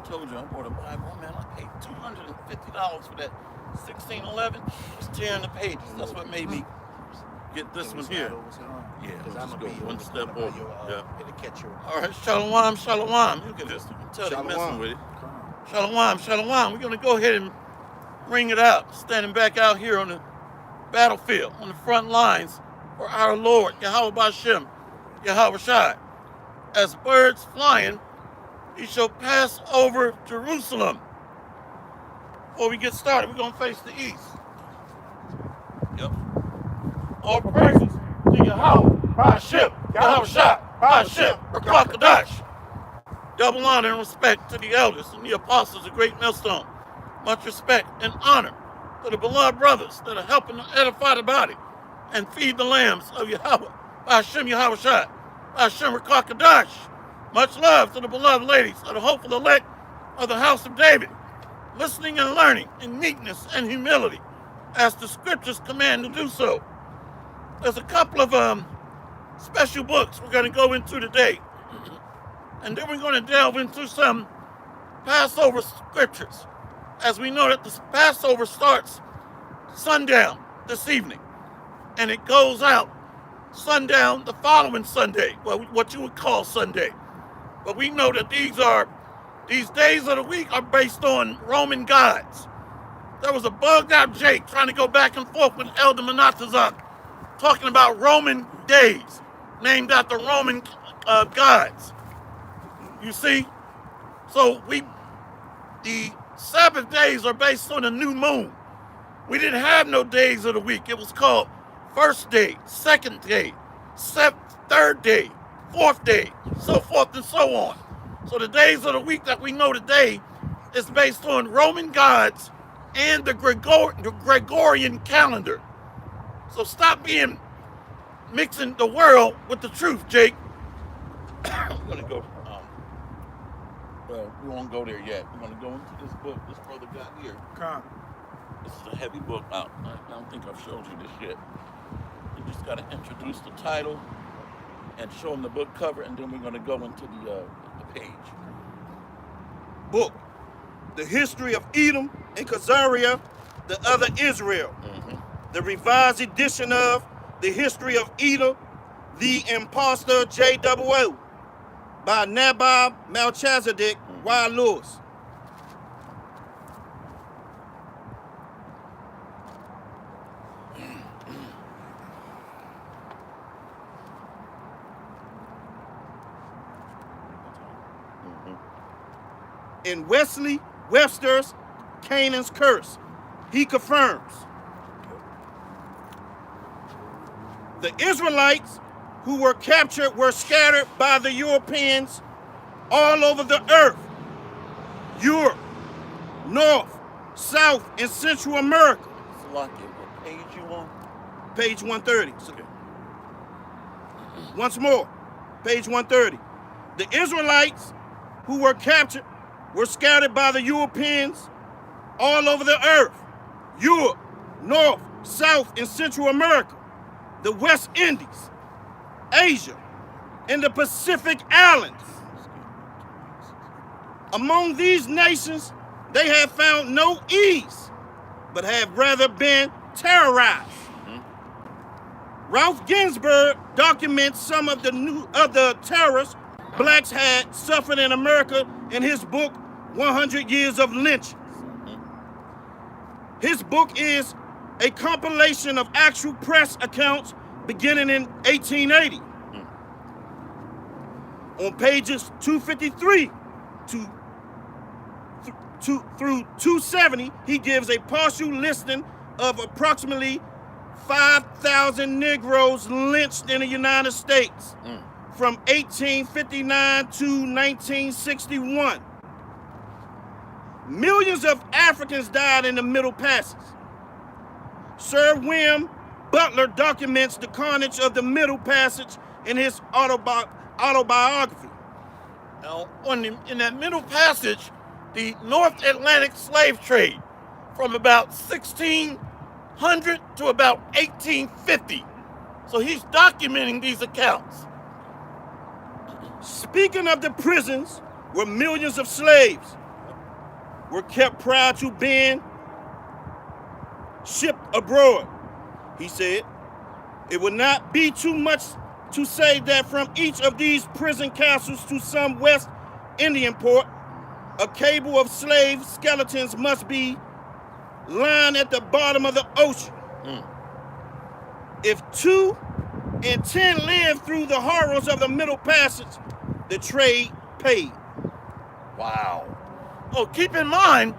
told you I bought a Bible. Man, I paid $250 for that 1611. It's tearing the pages. That's what made me get this one here. Yeah, let's go one step over. Yeah. All right, shalom, shalom. Look at this. You can tell they're messing with it. Shalom, shalom. We're going to go ahead and bring it out. Standing back out here on the battlefield, on the front lines for our Lord, Yahweh Bashem, Yahweh Shai. As birds flying, he shall pass over Jerusalem. Before we get started, we're going to face the east. Yep. All praises to Yahweh, Bashem, Yahweh Shai, Bashem, Rakakadash. Double honor and respect to the elders and the apostles of Great Millstone. Much respect and honor to the beloved brothers that are helping to edify the body and feed the lambs of Yahweh, Bashem, Yahweh Shai, Bashem, Rakakadash. Much love to the beloved ladies of the hopeful elect of the house of David, listening and learning in meekness and humility, as the scriptures command to do so. There's a couple of special books we're going to go into today, and then we're going to delve into some Passover scriptures, as we know that the Passover starts sundown this evening, and it goes out sundown the following Sunday, well, what you would call Sunday. But we know that these days of the week are based on Roman gods. There was a bugged out Jake trying to go back and forth with Elder Menatazak, talking about Roman days, named after Roman gods. You see? So the Sabbath days are based on a new moon. We didn't have no days of the week. It was called first day, second day, third day, fourth day, so forth and so on. So the days of the week that we know today is based on Roman gods and the Gregorian calendar. So stop mixing the world with the truth, Jake. I'm going to go, well, we won't go there yet. We're going to go into this book this brother got here. This is a heavy book. I don't think I've showed you this yet. You just got to introduce the title and show them the book cover, and then we're going to go into the page. Book, The History of Edom and Khazariah, the Other Israel. The revised edition of The History of Edom, the Impostor J.O.O. by Nabab Melchizedek Y. Lewis. In Wesley Webster's Canaan's Curse, he confirms the Israelites who were captured were scattered by the Europeans all over the earth, Europe, North, South, and Central America. What page you on? Page 130. Okay. Once more, page 130. The Israelites who were captured were scattered by the Europeans all over the earth, Europe, North, South, and Central America, the West Indies, Asia, and the Pacific Islands. Among these nations, they have found no ease, but have rather been terrorized. Ralph Ginsburg documents some of the terrors blacks had suffered in America in his book, 100 Years of Lynching. His book is a compilation of actual press accounts beginning in 1880. On pages 253 through 270, he gives a partial listing of approximately 5,000 Negroes lynched in the United States from 1859 to 1961. Millions of Africans died in the Middle Passage. Sir William Butler documents the carnage of the Middle Passage in his autobiography. Now, in that Middle Passage, the North Atlantic slave trade from about 1600 to about 1850. So he's documenting these accounts. Speaking of the prisons where millions of slaves were kept prior to being shipped abroad. He said, it would not be too much to say that from each of these prison castles to some West Indian port, a cable of slave skeletons must be lying at the bottom of the ocean. If 2 in 10 live through the horrors of the Middle Passage, the trade paid. Wow. Oh, keep in mind,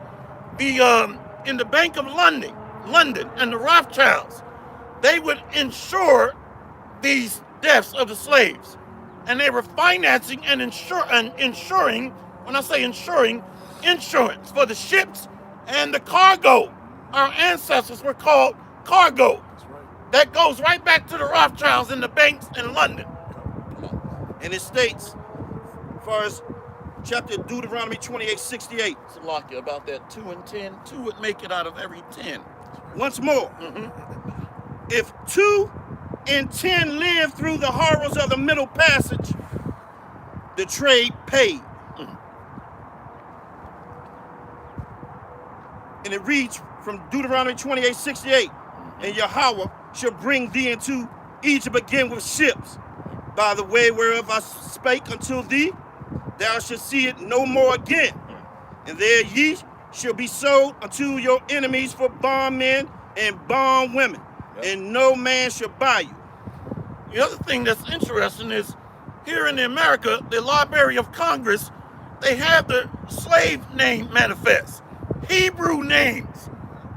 in the Bank of London and the Rothschilds, they would insure these deaths of the slaves. And they were financing and insuring, when I say insuring, insurance for the ships and the cargo. Our ancestors were called cargo. That's right. That goes right back to the Rothschilds and the banks in London. And it states, as far as chapter Deuteronomy 28:68. Salaki, about that 2 and 10, 2 would make it out of every 10. Once more, if 2 in 10 live through the horrors of the Middle Passage, the trade paid. And it reads from Deuteronomy 28:68, and Yahweh shall bring thee into Egypt again with ships, by the way whereof I spake unto thee, thou shalt see it no more again. And there ye shall be sold unto your enemies for bondmen and bondwomen, and no man shall buy you. The other thing that's interesting is, here in America, the Library of Congress, they have the slave name manifest, Hebrew names.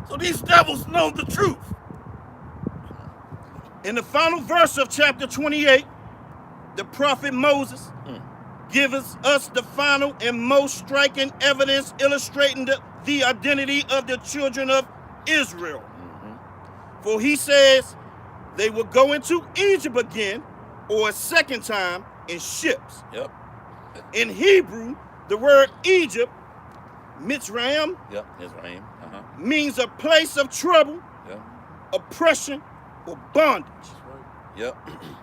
So these devils know the truth. In the final verse of chapter 28, the prophet Moses gives us the final and most striking evidence illustrating the identity of the children of Israel. For he says they will go into Egypt again, or a second time, in ships. Yep. In Hebrew, the word Egypt, Mitzrayim, Yep, Israel. means a place of trouble, Yep. oppression, or bondage. Yep.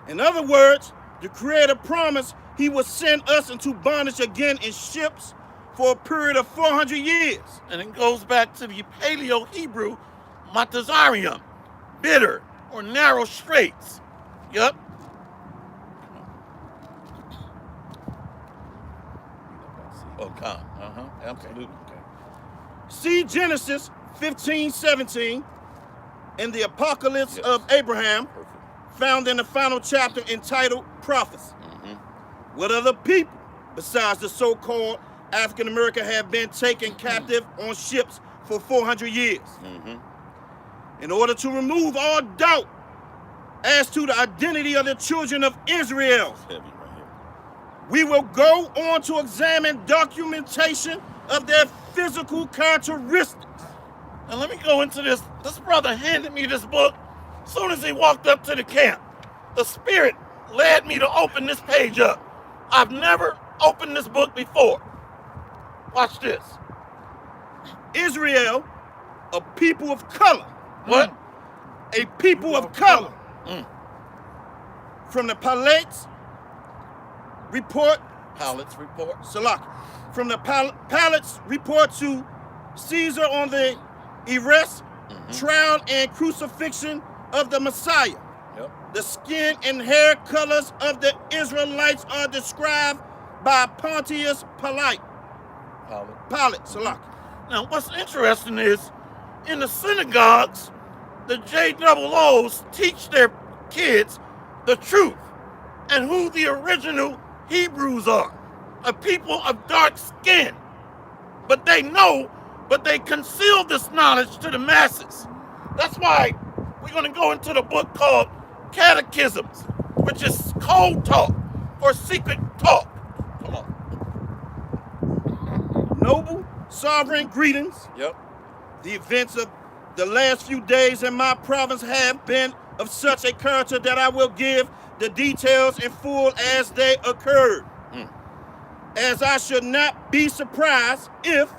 In other words, the Creator promised he would send us into bondage again in ships for a period of 400 years. And it goes back to the Paleo-Hebrew Matazarium, bitter or narrow straits. Yep. Oh, come. Absolutely. Okay. See Genesis 15:17 and the Apocalypse of Abraham, found in the final chapter entitled Prophecy. What other people besides the so-called African American have been taken captive on ships for 400 years? In order to remove all doubt as to the identity of the children of Israel, we will go on to examine documentation of their physical characteristics. Now let me go into this. This brother handed me this book as soon as he walked up to the camp. The Spirit led me to open this page up. I've never opened this book before. Watch this. Israel, a people of color. What? A people of color. From the Palates report, Salak. From the Palates report to Caesar on the arrest, trial, and crucifixion of the Messiah. The skin and hair colors of the Israelites are described by Pontius Pilate. Salak. Now, what's interesting is, in the synagogues, the JOOs teach their kids the truth and who the original Hebrews are, a people of dark skin. But they know, but they conceal this knowledge to the masses. That's why we're going to go into the book called Catechisms, which is code talk or secret talk. Come on. Noble, sovereign greetings. The events of the last few days in my province have been of such a character that I will give the details in full as they occurred. As I should not be surprised if,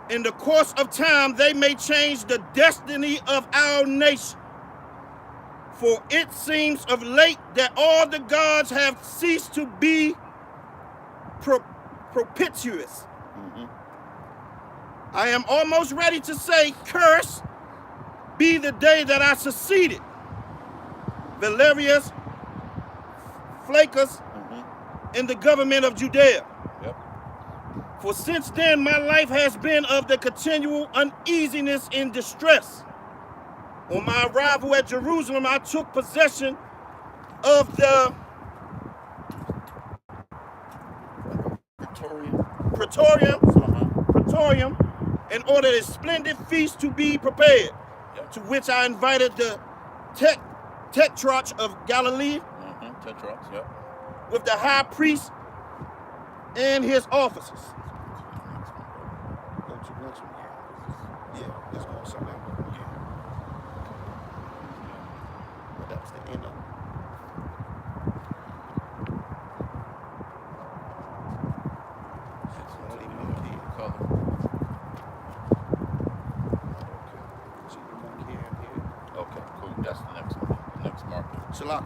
in the course of time, they may change the destiny of our nation. For it seems of late that all the gods have ceased to be propitious. I am almost ready to say, curse be the day that I succeeded. Valerius Flaccus in the government of Judea. Yep. For since then my life has been of the continual uneasiness and distress. On my arrival at Jerusalem, I took possession of the Praetorium and ordered a splendid feast to be prepared, to which I invited the Tetrarch of Galilee, Tetrarchs, yep. with the high priest and his officers. Go to the next one. Yeah, let's go something else. Yeah. But that was the end of it. Okay, cool. That's the next one. The next marker. Shalak.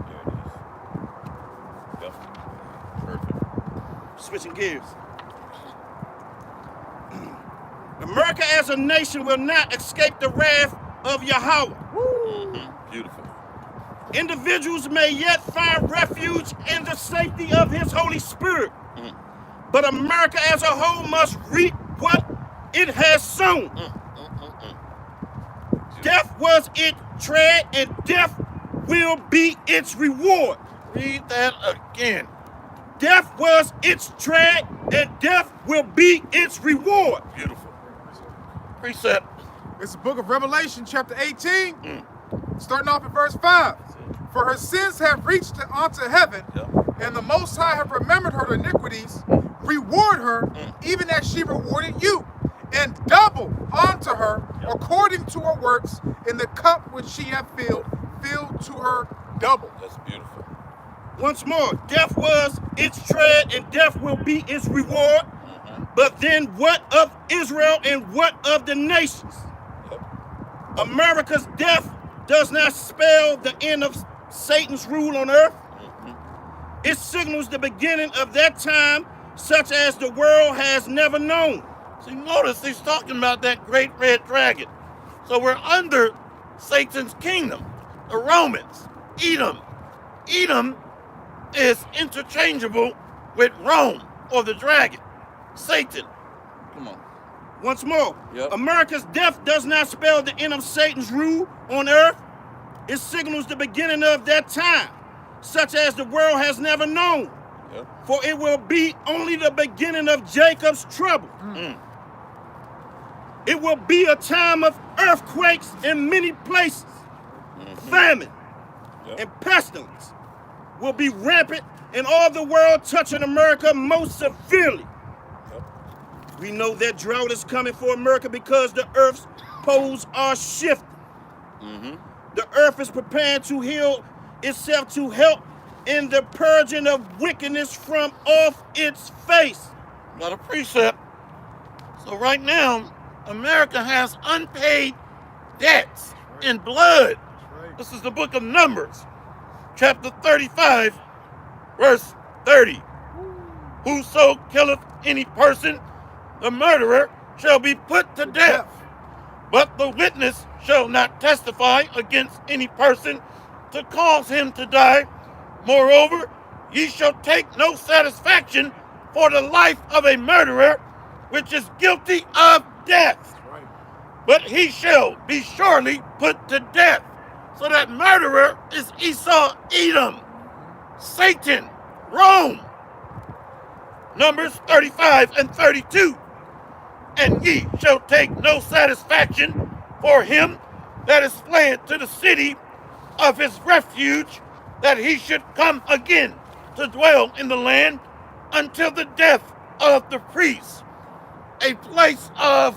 There it is. Yep. Perfect. Switching gears. America as a nation will not escape the wrath of Yahweh. Beautiful. Individuals may yet find refuge in the safety of his Holy Spirit. But America as a whole must reap what it has sown. Death was its tread, and death will be its reward. Read that again. Death was its tread, and death will be its reward. Beautiful. Precept. It's the book of Revelation, chapter 18, starting off at verse 5. For her sins have reached unto heaven, and the Most High have remembered her iniquities. Reward her, even as she rewarded you, and double unto her according to her works, in the cup which she hath filled to her double. That's beautiful. Once more, death was its tread, and death will be its reward. But then what of Israel and what of the nations? America's death does not spell the end of Satan's rule on earth. It signals the beginning of that time such as the world has never known. See, notice he's talking about that great red dragon. So we're under Satan's kingdom, the Romans, Edom. Edom is interchangeable with Rome or the dragon, Satan. Come on. Once more, Yep. America's death does not spell the end of Satan's rule on earth. It signals the beginning of that time, such as the world has never known. Yep. For it will be only the beginning of Jacob's trouble. It will be a time of earthquakes in many places. Famine and pestilence will be rampant in all the world, touching America most severely. We know that drought is coming for America because the earth's poles are shifting. The earth is preparing to heal itself to help in the purging of wickedness from off its face. Got a precept. So right now, America has unpaid debts in blood. This is the book of Numbers, chapter 35, verse 30. Whoso killeth any person, the murderer shall be put to death. But the witness shall not testify against any person to cause him to die. Moreover, ye shall take no satisfaction for the life of a murderer, which is guilty of death. But he shall be surely put to death. So that murderer is Esau, Edom, Satan, Rome. Numbers 35 and 32. And ye shall take no satisfaction for him that is fled to the city of his refuge, that he should come again to dwell in the land until the death of the priests. A place of,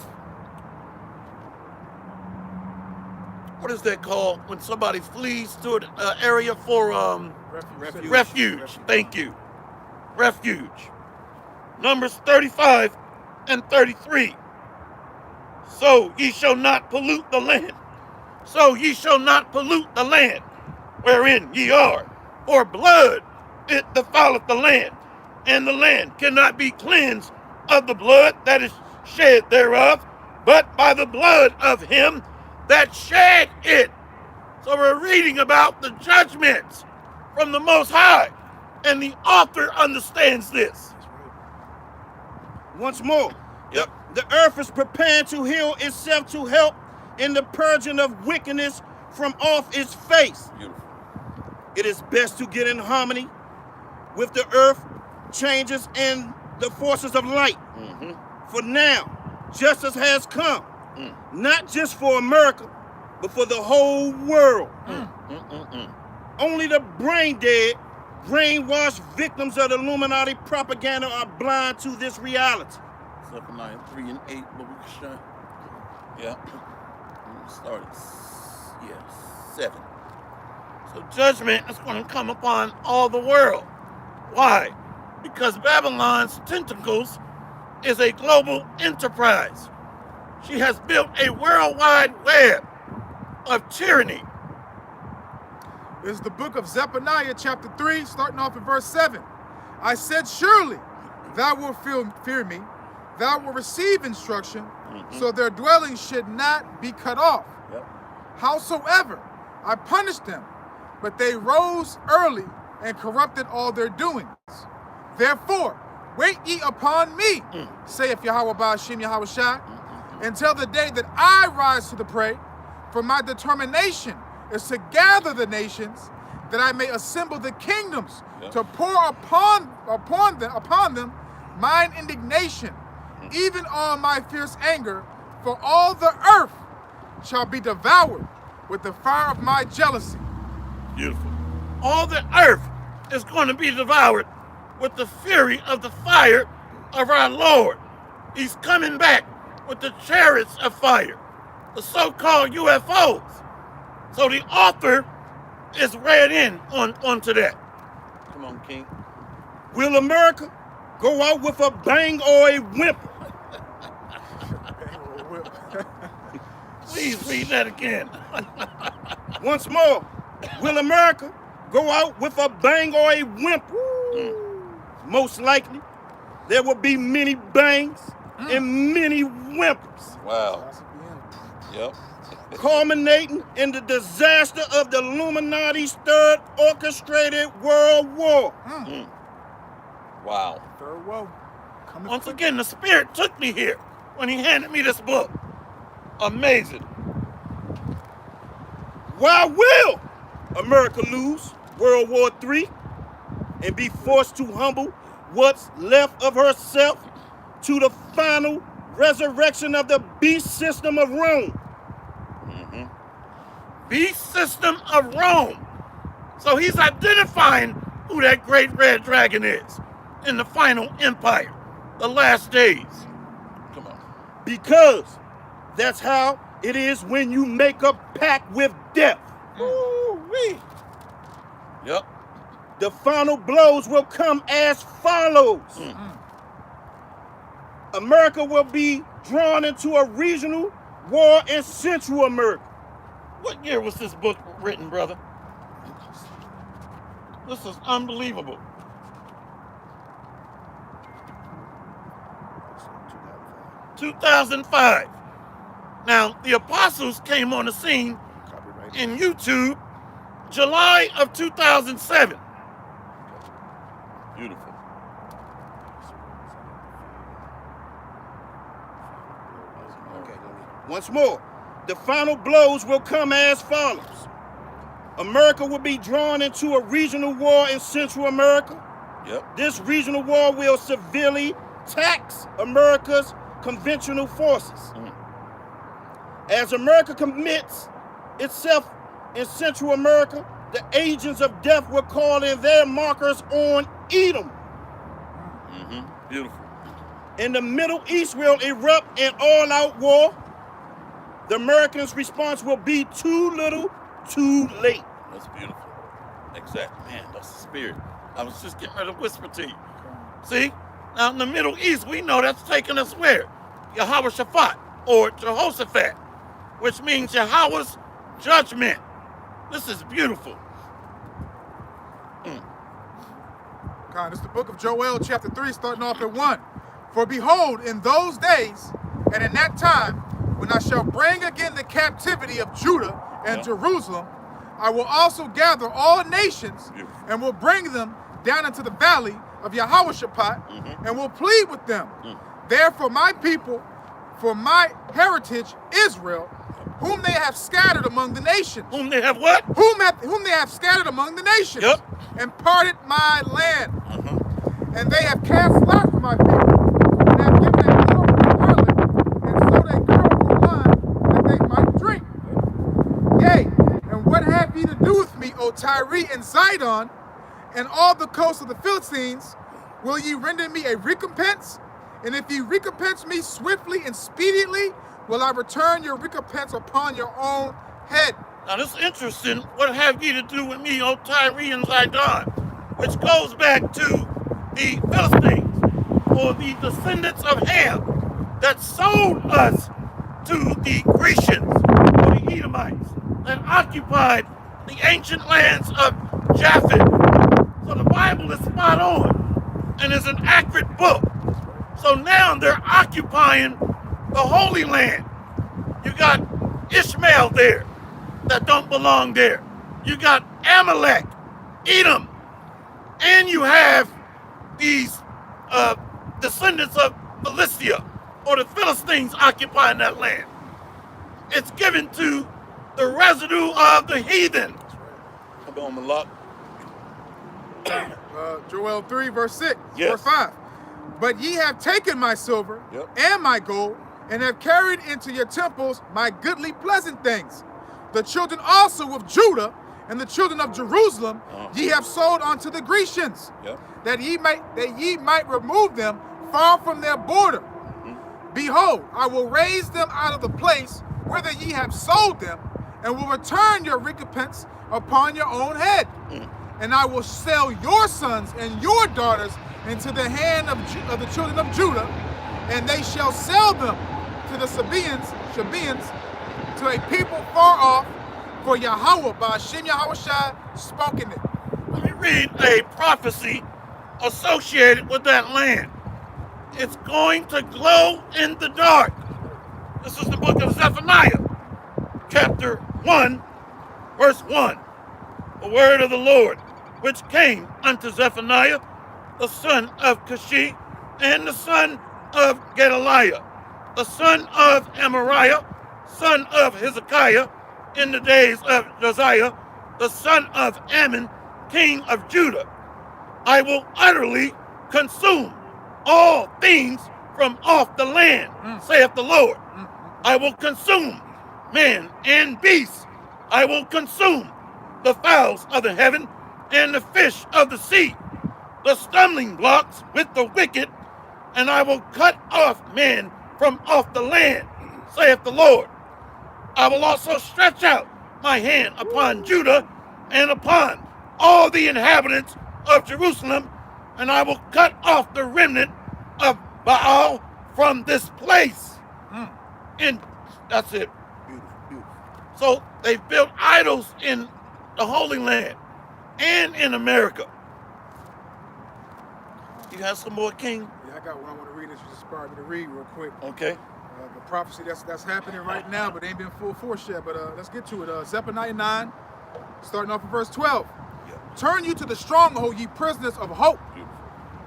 what is that called when somebody flees to an area for refuge. Thank you. Refuge. Numbers 35 and 33. So ye shall not pollute the land. So ye shall not pollute the land wherein ye are. For blood it defileth the land, and the land cannot be cleansed of the blood that is shed thereof, but by the blood of him that shed it. So we're reading about the judgments from the Most High, and the author understands this. Once more, Yep. the earth is preparing to heal itself to help in the purging of wickedness from off its face. Beautiful. It is best to get in harmony with the earth changes and the forces of light. Mm-hmm. For now, justice has come, Mm. not just for America, but for the whole world. Only the brain dead, brainwashed victims of the Illuminati propaganda are blind to this reality. Zephaniah 3 and 8, but we can show. Yeah. Started. Yeah, 7. So judgment is going to come upon all the world. Why? Because Babylon's tentacles is a global enterprise. She has built a worldwide web of tyranny. It's the book of Zephaniah, chapter 3, starting off in verse 7. I said, surely thou wilt fear me, thou wilt receive instruction, so their dwelling should not be cut off. Yep. Howsoever, I punished them, but they rose early and corrupted all their doings. Therefore, wait ye upon me, saith Yahweh Ba'ashem Yahweh Shai, until the day that I rise to the prey, for my determination is to gather the nations, that I may assemble the kingdoms, to pour upon them mine indignation, even all my fierce anger, for all the earth shall be devoured with the fire of my jealousy. Beautiful. All the earth is going to be devoured with the fury of the fire of our Lord. He's coming back with the chariots of fire, the so-called UFOs. So the author is read in onto that. Come on, King. Will America go out with a bang or a whimper? Please read that again. Once more, will America go out with a bang or a whimper? Most likely, there will be many bangs and many whimpers. Wow. Yep. Culminating in the disaster of the Illuminati's third orchestrated world war. Wow. Third woe. Once again, the Spirit took me here when he handed me this book. Amazing. Why will America lose World War III and be forced to humble what's left of herself to the final resurrection of the beast system of Rome? Beast system of Rome. So he's identifying who that great red dragon is in the final empire, the last days. Come on. Because that's how it is when you make a pact with death. Ooh-wee. Yep. The final blows will come as follows. America will be drawn into a regional war in Central America. What year was this book written, brother? This is unbelievable. 2005. Now, the apostles came on the scene in YouTube July of 2007. Beautiful. Once more, the final blows will come as follows. America will be drawn into a regional war in Central America. Yep. This regional war will severely tax America's conventional forces. As America commits itself in Central America, the agents of death will call in their markers on Edom. Beautiful. In the Middle East will erupt an all-out war. The Americans' response will be too little, too late. That's beautiful. Exactly. Man, that's the Spirit. I was just getting ready to whisper to you. See? Now in the Middle East, we know that's taking us where? Yahweh Shaphat, or Jehoshaphat, which means Yahweh's judgment. This is beautiful. This is the book of Joel, chapter 3, starting off at 1. For behold, in those days and in that time, when I shall bring again the captivity of Judah and Jerusalem, I will also gather all nations and will bring them down into the valley of Yehoshaphat and will plead with them. Therefore my people, for my heritage Israel, whom they have scattered among the nations. Whom they have what? Whom they have scattered among the nations. And parted my land. And they have cast lots for my people, and have given a girl for a harlot, and sold a girl for wine, that they might drink. Yea, and what have ye to do with me, O Tyre and Zidon, and all the coasts of the Philistines? Will ye render me a recompense? And if ye recompense me swiftly and speedily, will I return your recompense upon your own head. Now this is interesting. What have ye to do with me, O Tyre and Zidon? Which goes back to the Philistines, or the descendants of Ham, that sold us to the Grecians, or the Edomites, that occupied the ancient lands of Japhet. So the Bible is spot on, and is an accurate book. So now they're occupying the Holy Land. You got Ishmael there that don't belong there. You got Amalek, Edom, and you have these descendants of Philistia, or the Philistines, occupying that land. It's given to the residue of the heathen. Come on, Malak. Joel 3, verse 6, verse 5. But ye have taken my silver and my gold, and have carried into your temples my goodly pleasant things. The children also of Judah and the children of Jerusalem ye have sold unto the Grecians, that ye might remove them far from their border. Behold, I will raise them out of the place whither ye have sold them, and will return your recompense upon your own head. And I will sell your sons and your daughters into the hand of the children of Judah, and they shall sell them to the Sabaeans, to a people far off, for Yahweh, by Hashem Yahushua, spoken it. Let me read a prophecy associated with that land. It's going to glow in the dark. This is the book of Zephaniah, chapter 1, verse 1. The word of the Lord, which came unto Zephaniah, the son of Cushi, and the son of Gedaliah, the son of Amariah, son of Hezekiah, in the days of Josiah, the son of Ammon, king of Judah. I will utterly consume all things from off the land, saith the Lord. I will consume man and beast. I will consume the fowls of the heaven and the fish of the sea, the stumbling blocks with the wicked, and I will cut off men from off the land, saith the Lord. I will also stretch out my hand upon Judah and upon all the inhabitants of Jerusalem, and I will cut off the remnant of Baal from this place. And that's it. Beautiful. So they built idols in the Holy Land and in America. You have some more, King? Yeah, I got one I want to read that you just inspired me to read real quick. Okay. The prophecy that's happening right now, but ain't been full force yet. But let's get to it. Zephaniah 9, starting off at verse 12. Turn you to the stronghold, ye prisoners of hope.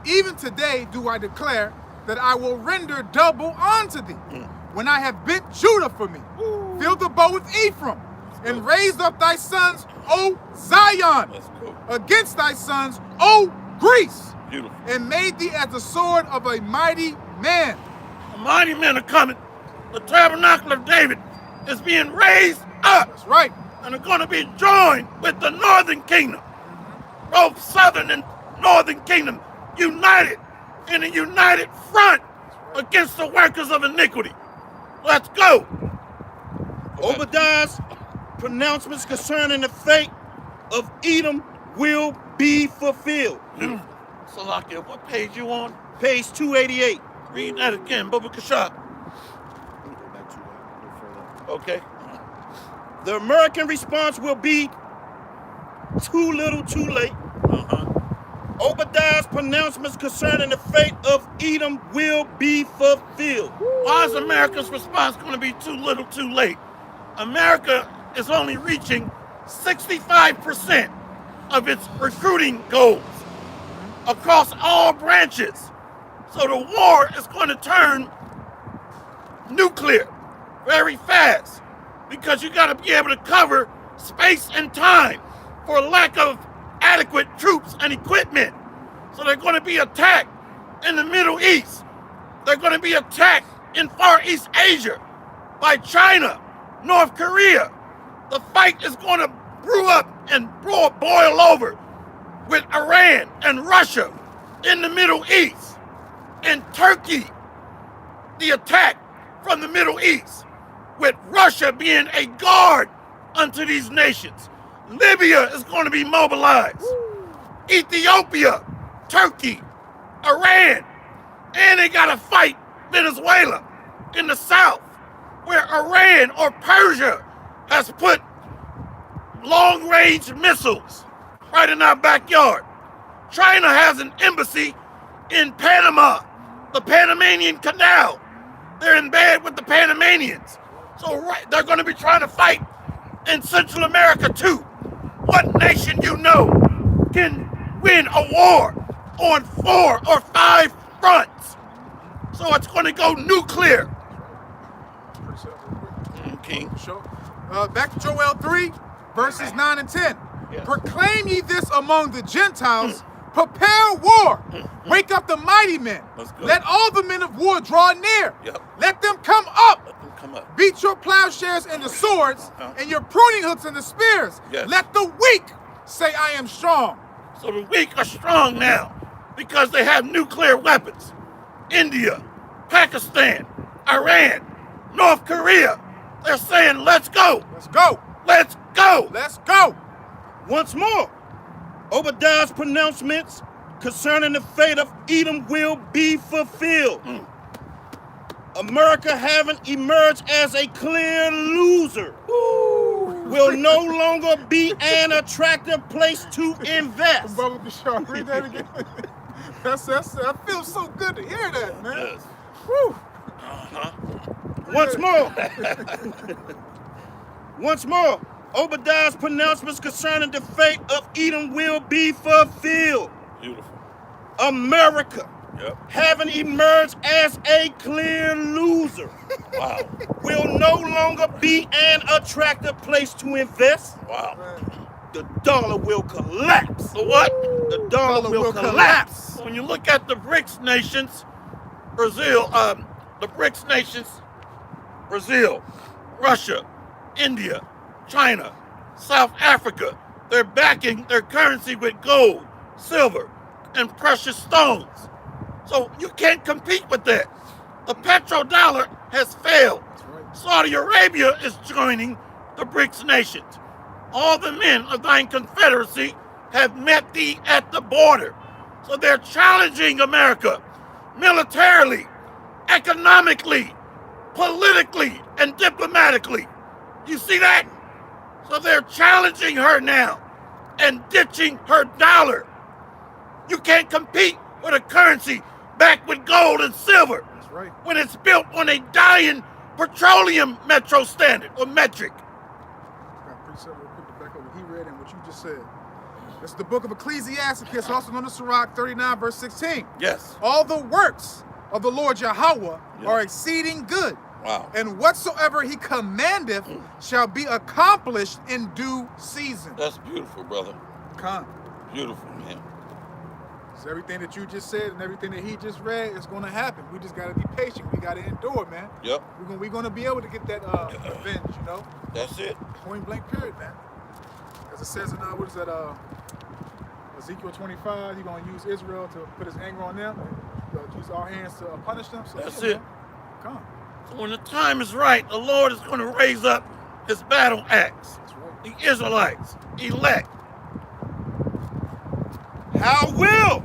Even today do I declare that I will render double unto thee, when I have bent Judah for me, filled the bow with Ephraim, and raised up thy sons, O Zion, against thy sons, O Greece, and made thee as the sword of a mighty man. The mighty men are coming. The tabernacle of David is being raised up. That's right. And are going to be joined with the northern kingdom. Both southern and northern kingdom united in a united front against the workers of iniquity. Let's go. Obadiah's pronouncements concerning the fate of Edom will be fulfilled. Salakia, what page you on? Page 288. Read that again, Baba Kashab. Okay. The American response will be too little, too late. Obadiah's pronouncements concerning the fate of Edom will be fulfilled. Why is America's response going to be too little too late? America is only reaching 65% of its recruiting goals across all branches. So the war is going to turn nuclear very fast because you got to be able to cover space and time for lack of adequate troops and equipment. So they're going to be attacked in the Middle East. They're going to be attacked in Far East Asia by China, North Korea. The fight is going to brew up and boil over with Iran and Russia in the Middle East. And Turkey, the attack from the Middle East, with Russia being a guard unto these nations. Libya is going to be mobilized. Ethiopia, Turkey, Iran, and they got to fight Venezuela in the south, where Iran or Persia has put long-range missiles right in our backyard. China has an embassy in Panama, the Panamanian Canal. They're in bed with the Panamanians. So they're going to be trying to fight in Central America too. What nation you know can win a war on 4 or 5 fronts? So it's going to go nuclear. King. Sure. Back to Joel 3, verses 9 and 10. Yes. Proclaim ye this among the Gentiles. Prepare war. Wake up the mighty men. Let's go. Let all the men of war draw near. Yep. Let them come up. Let them come up. Beat your plowshares into swords and your pruning hooks into spears. Yes. Let the weak say, I am strong. So the weak are strong now because they have nuclear weapons. India, Pakistan, Iran, North Korea. They're saying, let's go. Let's go. Let's go. Let's go. Once more, Obadiah's pronouncements concerning the fate of Edom will be fulfilled. America, having emerged as a clear loser, will no longer be an attractive place to invest. Brother Bishar, read that again. That feels so good to hear that, man. Yes. Woo. Once more, Obadiah's pronouncements concerning the fate of Edom will be fulfilled. Beautiful. America, Yep. having emerged as a clear loser, Wow. will no longer be an attractive place to invest. Wow. The dollar will collapse. The what? The dollar will collapse. When you look at the BRICS nations, Brazil, Brazil, Russia, India, China, South Africa, they're backing their currency with gold, silver, and precious stones. So you can't compete with that. The petrodollar has failed. Saudi Arabia is joining the BRICS nations. All the men of thine confederacy have met thee at the border. So they're challenging America militarily, economically, politically, and diplomatically. You see that? So they're challenging her now and ditching her dollar. You can't compete with a currency backed with gold and silver. That's right. When it's built on a dying petroleum metro standard or metric. Got precept real quick to back up what he read and what you just said. This is the book of Ecclesiasticus, also known as Sirach 39, verse 16. Yes. All the works of the Lord Yahweh are exceeding good, Wow. and whatsoever he commandeth shall be accomplished in due season. That's beautiful, brother. Come. Beautiful, man. So everything that you just said and everything that he just read is going to happen. We just got to be patient. We got to endure, man. Yep. We're going to be able to get that revenge, you know? That's it. Point blank period, man. As it says in, what is that, Ezekiel 25, he's going to use Israel to put his anger on them and use our hands to punish them. So That's yeah, it. man. Come. So when the time is right, the Lord is going to raise up his battle axe. That's right. The Israelites, elect. How will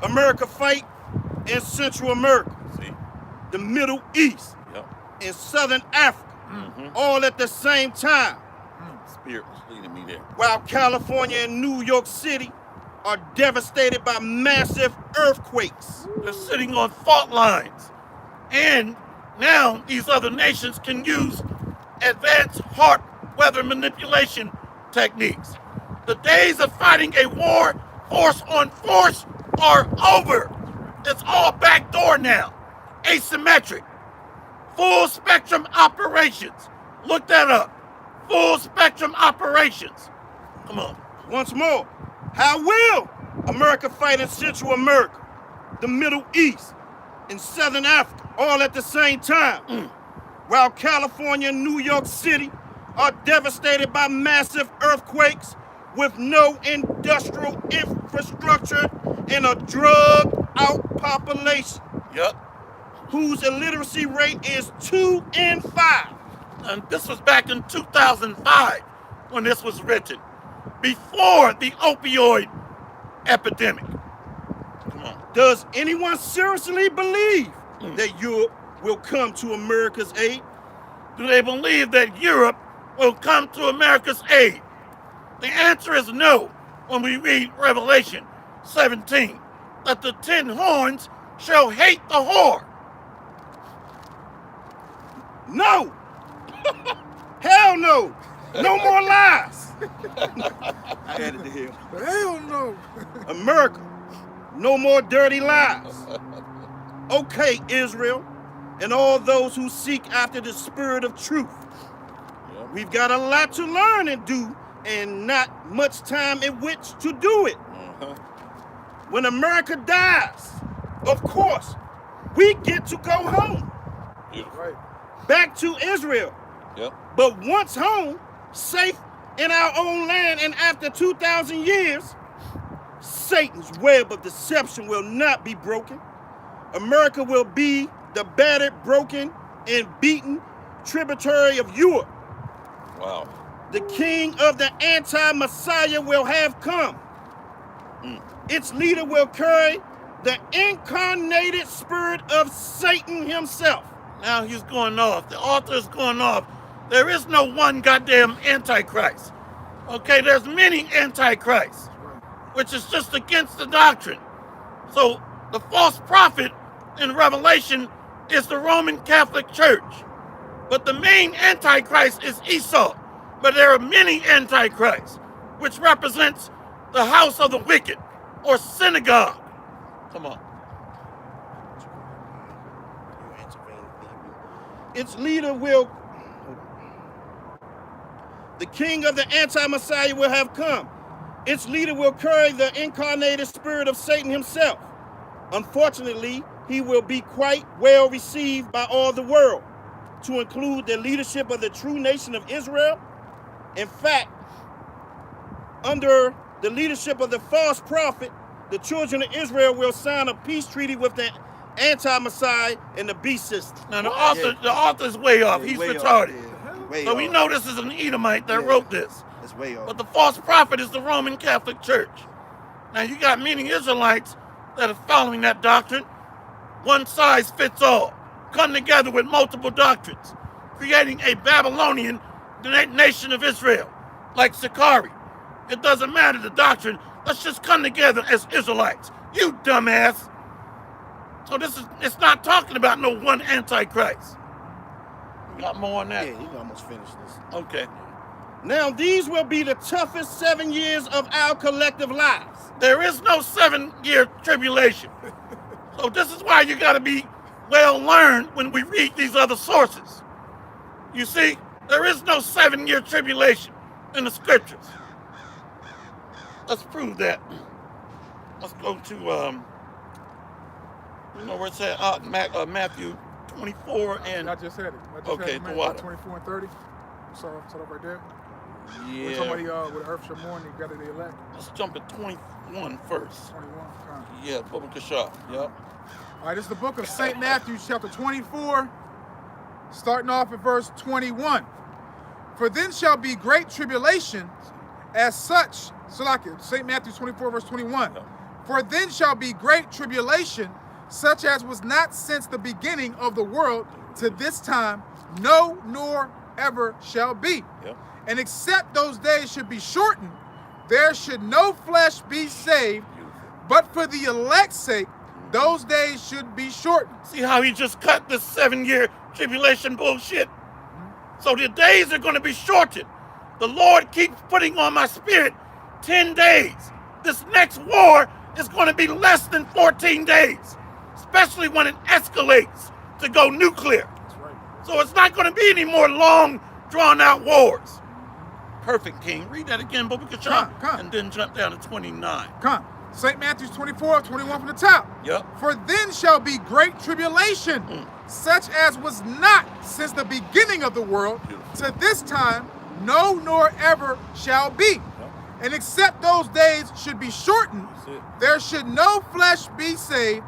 America fight in Central America, See? the Middle East, Yep. and Southern Africa, all at the same time, Spirit was leading me there. while California and New York City are devastated by massive earthquakes. They're sitting on fault lines. And now these other nations can use advanced hard weather manipulation techniques. The days of fighting a war force on force are over. It's all backdoor now. Asymmetric. Full spectrum operations. Look that up. Full spectrum operations. Come on. Once more, how will America fight in Central America, the Middle East, and Southern Africa all at the same time? While California and New York City are devastated by massive earthquakes with no industrial infrastructure and a drugged-out population. Yep. Whose illiteracy rate is 2 in 5. And this was back in 2005 when this was written, before the opioid epidemic. Come on. Does anyone seriously believe that Europe will come to America's aid? Do they believe that Europe will come to America's aid? The answer is no when we read Revelation 17, that the 10 horns shall hate the whore. No! Hell no! No more lies! I added to him. Hell no. America, no more dirty lies. Okay, Israel, and all those who seek after the spirit of truth. We've got a lot to learn and do, and not much time in which to do it. When America dies, of course, we get to go home. Right. Back to Israel. Yep. But once home, safe in our own land, and after 2,000 years, Satan's web of deception will not be broken. America will be the battered, broken, and beaten tributary of Europe. Wow. The king of the anti-Messiah will have come. Its leader will carry the incarnated spirit of Satan himself. Now he's going off. The author is going off. There is no one goddamn Antichrist. Okay, there's many Antichrists, which is just against the doctrine. So the false prophet in Revelation is the Roman Catholic Church. But the main Antichrist is Esau. But there are many Antichrists, which represents the house of the wicked, or synagogue. Come on. Its leader will, the king of the anti-Messiah will have come. Its leader will carry the incarnated spirit of Satan himself. Unfortunately, he will be quite well received by all the world, to include the leadership of the true nation of Israel. In fact, under the leadership of the false prophet, the children of Israel will sign a peace treaty with the anti-Messiah and the beast system. Now the author's way off. He's way retarded. Off, way So off. we know this is an Edomite that wrote this. It's way off. But the false prophet is the Roman Catholic Church. Now you got many Israelites that are following that doctrine. One size fits all. Come together with multiple doctrines, creating a Babylonian nation of Israel, like Sakari. It doesn't matter the doctrine. Let's just come together as Israelites. You dumbass. So it's not talking about no one Antichrist. You got more on that? Yeah, you can almost finish this. Okay. Now, these will be the toughest 7 years of our collective lives. There is no 7-year tribulation. So this is why you got to be well learned when we read these other sources. You see, there is no 7-year tribulation in the scriptures. Let's prove that. Let's go to, you know where it's at? Matthew 24 and... I just had it. I just Okay, had it, the man. water. 24 and 30. Start off right there. Yeah. Somebody with Earth shall mourn, you got it elect. Let's jump at 21 first. 21. Yeah, Bubba Kashab. Yep. All right, this is the book of St. Matthew, chapter 24, starting off at verse 21. For then shall be great tribulation, as such, St. Matthew 24, verse 21. Yep. For then shall be great tribulation, such as was not since the beginning of the world to this time, no, nor ever shall be. Yep. And except those days should be shortened, there should no flesh be saved, but for the elect's sake, those days should be shortened. See how he just cut this 7-year tribulation bullshit? So the days are going to be shortened. The Lord keeps putting on my spirit 10 days. This next war is going to be less than 14 days, especially when it escalates to go nuclear. That's right. So it's not going to be any more long, drawn-out wars. Perfect, King. Read that again, Bobby Kachar, and then jump down to 29. Come. St. Matthew's 24:21 from the top. Yep. For then shall be great tribulation, such as was not since the beginning of the world to this time, no nor ever shall be. And except those days should be shortened, there should no flesh be saved,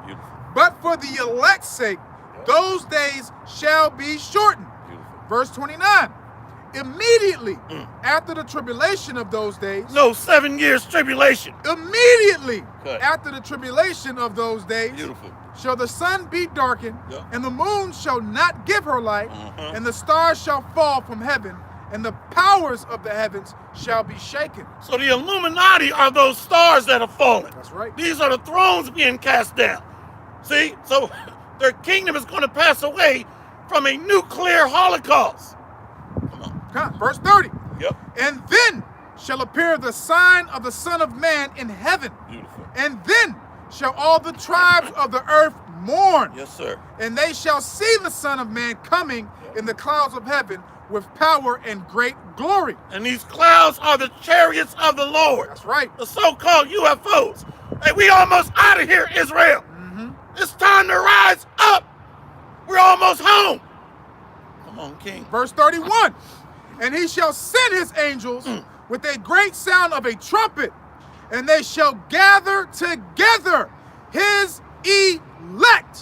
but for the elect's sake, those days shall be shortened. Verse 29. Immediately after the tribulation of those days. No, 7 years tribulation. Immediately after the tribulation of those days. Beautiful. Shall the sun be darkened, and the moon shall not give her light, and the stars shall fall from heaven, and the powers of the heavens shall be shaken. So the Illuminati are those stars that are falling. That's right. These are the thrones being cast down. See? So their kingdom is going to pass away from a nuclear holocaust. Verse 30. Yep. And then shall appear the sign of the Son of Man in heaven. Beautiful. And then shall all the tribes of the earth mourn. Yes, sir. And they shall see the Son of Man coming in the clouds of heaven with power and great glory. And these clouds are the chariots of the Lord. That's right. The so-called UFOs. Hey, we almost out of here, Israel. It's time to rise up. We're almost home. Come on, King. Verse 31. And he shall send his angels with a great sound of a trumpet, and they shall gather together his elect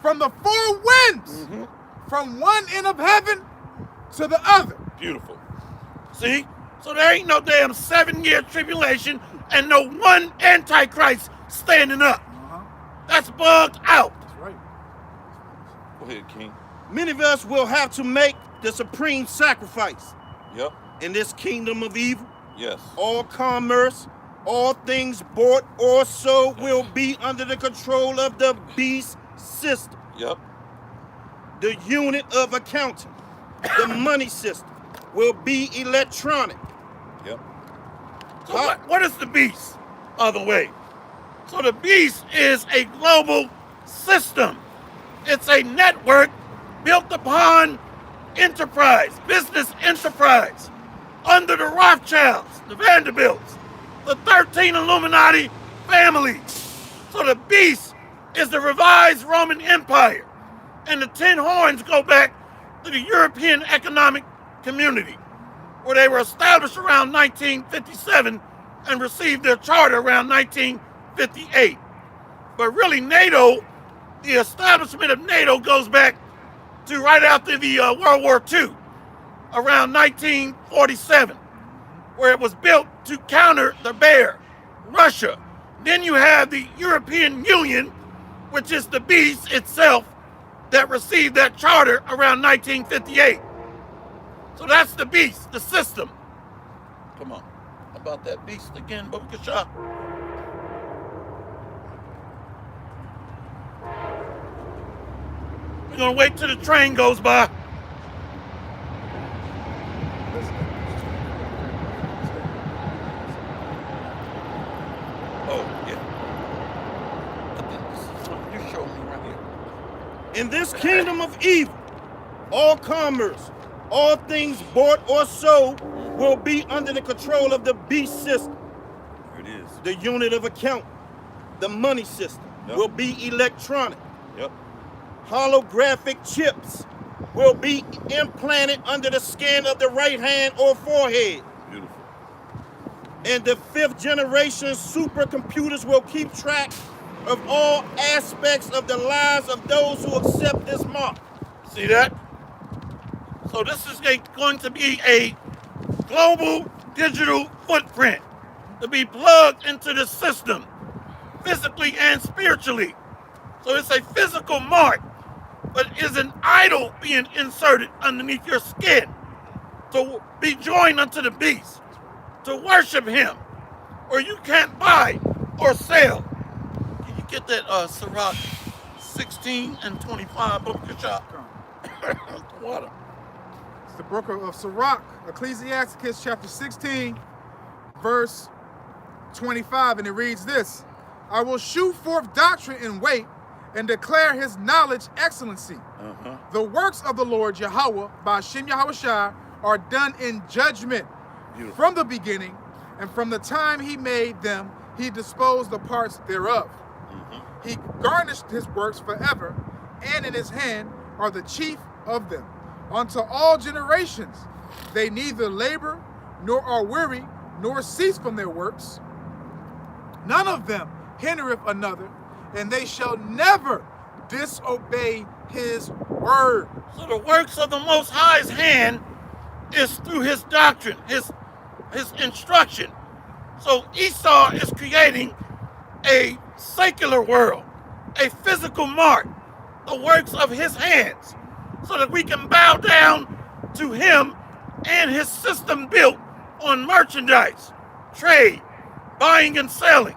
from the four winds, from one end of heaven to the other. Beautiful. See? So there ain't no damn 7-year tribulation and no one antichrist standing up. That's bugged out. That's right. Go ahead, King. Many of us will have to make the supreme sacrifice. Yep. In this kingdom of evil. Yes. All commerce, all things bought or sold will be under the control of the beast system. Yep. The unit of accounting, the money system, will be electronic. Yep. So what is the beast, by the way? So the beast is a global system. It's a network built upon enterprise, business enterprise, under the Rothschilds, the Vanderbilts, the 13 Illuminati families. So the beast is the revised Roman Empire, and the 10 horns go back to the European Economic Community, where they were established around 1957 and received their charter around 1958. But really NATO, the establishment of NATO goes back to right after the World War II, around 1947, where it was built to counter the bear, Russia. Then you have the European Union, which is the beast itself that received that charter around 1958. So that's the beast, the system. Come on. About that beast again, Bokasha. We're gonna wait till the train goes by. Oh, yeah. I think this is what you showed me right here. In this kingdom of evil, all commerce, all things bought or sold will be under the control of the beast system. Here it is. The unit of account, the money system, will be electronic. Yep. Holographic chips will be implanted under the skin of the right hand or forehead. Beautiful. And the 5th generation supercomputers will keep track of all aspects of the lives of those who accept this mark. See that? So this is going to be a global digital footprint to be plugged into the system, physically and spiritually. So it's a physical mark, but is an idol being inserted underneath your skin to be joined unto the beast. to worship him, or you can't buy or sell. Can you get that Sirach 16 and 25, Booker Shop? Water. It's the book of Sirach, Ecclesiasticus chapter 16, verse 25, and it reads this: I will shew forth doctrine and weight, and declare his knowledge excellency. The works of the Lord Yahweh, by Hashem Yahushua, are done in judgment. Beautiful. From the beginning, and from the time he made them, he disposed the parts thereof. He garnished his works forever, and in his hand are the chief of them. Unto all generations they neither labor, nor are weary, nor cease from their works. None of them hindereth another, and they shall never disobey his word. So the works of the Most High's hand is through his doctrine, his instruction. So Esau is creating a secular world, a physical mark, the works of his hands, so that we can bow down to him and his system built on merchandise, trade, buying and selling.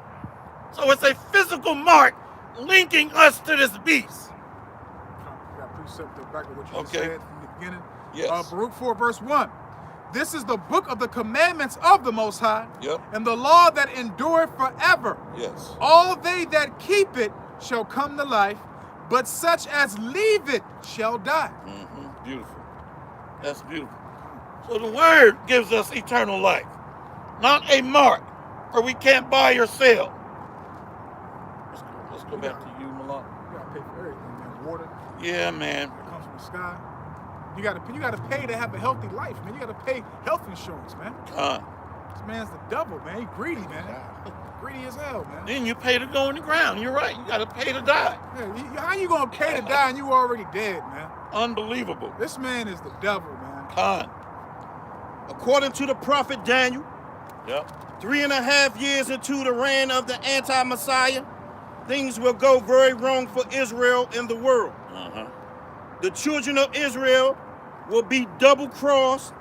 So it's a physical mark linking us to this beast. I got precept back to what you Okay. said from the beginning. Yes. Baruch 4, verse 1. This is the book of the commandments of the Most High, Yep. and the law that endureth forever. Yes. All they that keep it shall come to life, but such as leave it shall die. Beautiful. That's beautiful. So the word gives us eternal life, not a mark, for we can't buy or sell. Let's go back to you, Malak. You gotta pay for everything, man. Water Yeah, man. that comes from the sky. You gotta pay to have a healthy life, man. You gotta pay health insurance, man. This man's the devil, man. He's greedy, man. Greedy as hell, man. Then you pay to go in the ground. You're right. You got to pay to die. Yeah, how you gonna pay to die and you already dead, man? Unbelievable. This man is the devil, man. Khan. According to the prophet Daniel, Yep. 3.5 years into the reign of the anti-Messiah, things will go very wrong for Israel and the world. The children of Israel will be double-crossed,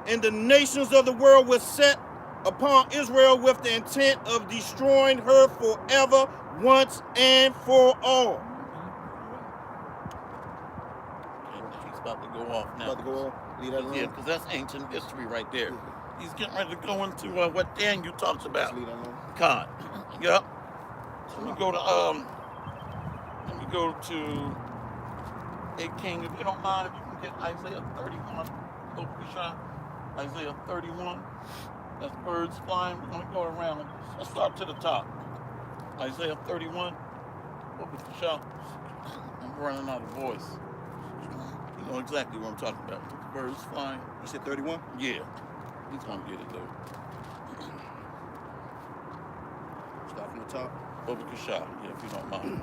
and the nations of the world will set upon Israel with the intent of destroying her forever, once and for all. He's about to go off now. About to go on. Leave that Yeah, alone. because that's ancient history right there. He's getting ready to go into what Daniel talks about. Leave that alone. Khan. Yep. So let me go to a king, if you don't mind, if you can get Isaiah 31. Isaiah 31. That's birds flying. We're going to go around. Let's start to the top. Isaiah 31. I'm running out of voice. You know exactly what I'm talking about. The birds flying. You said 31? Yeah. He's going to get it, though. Start from the top. Over Kasha, yeah, if you don't mind.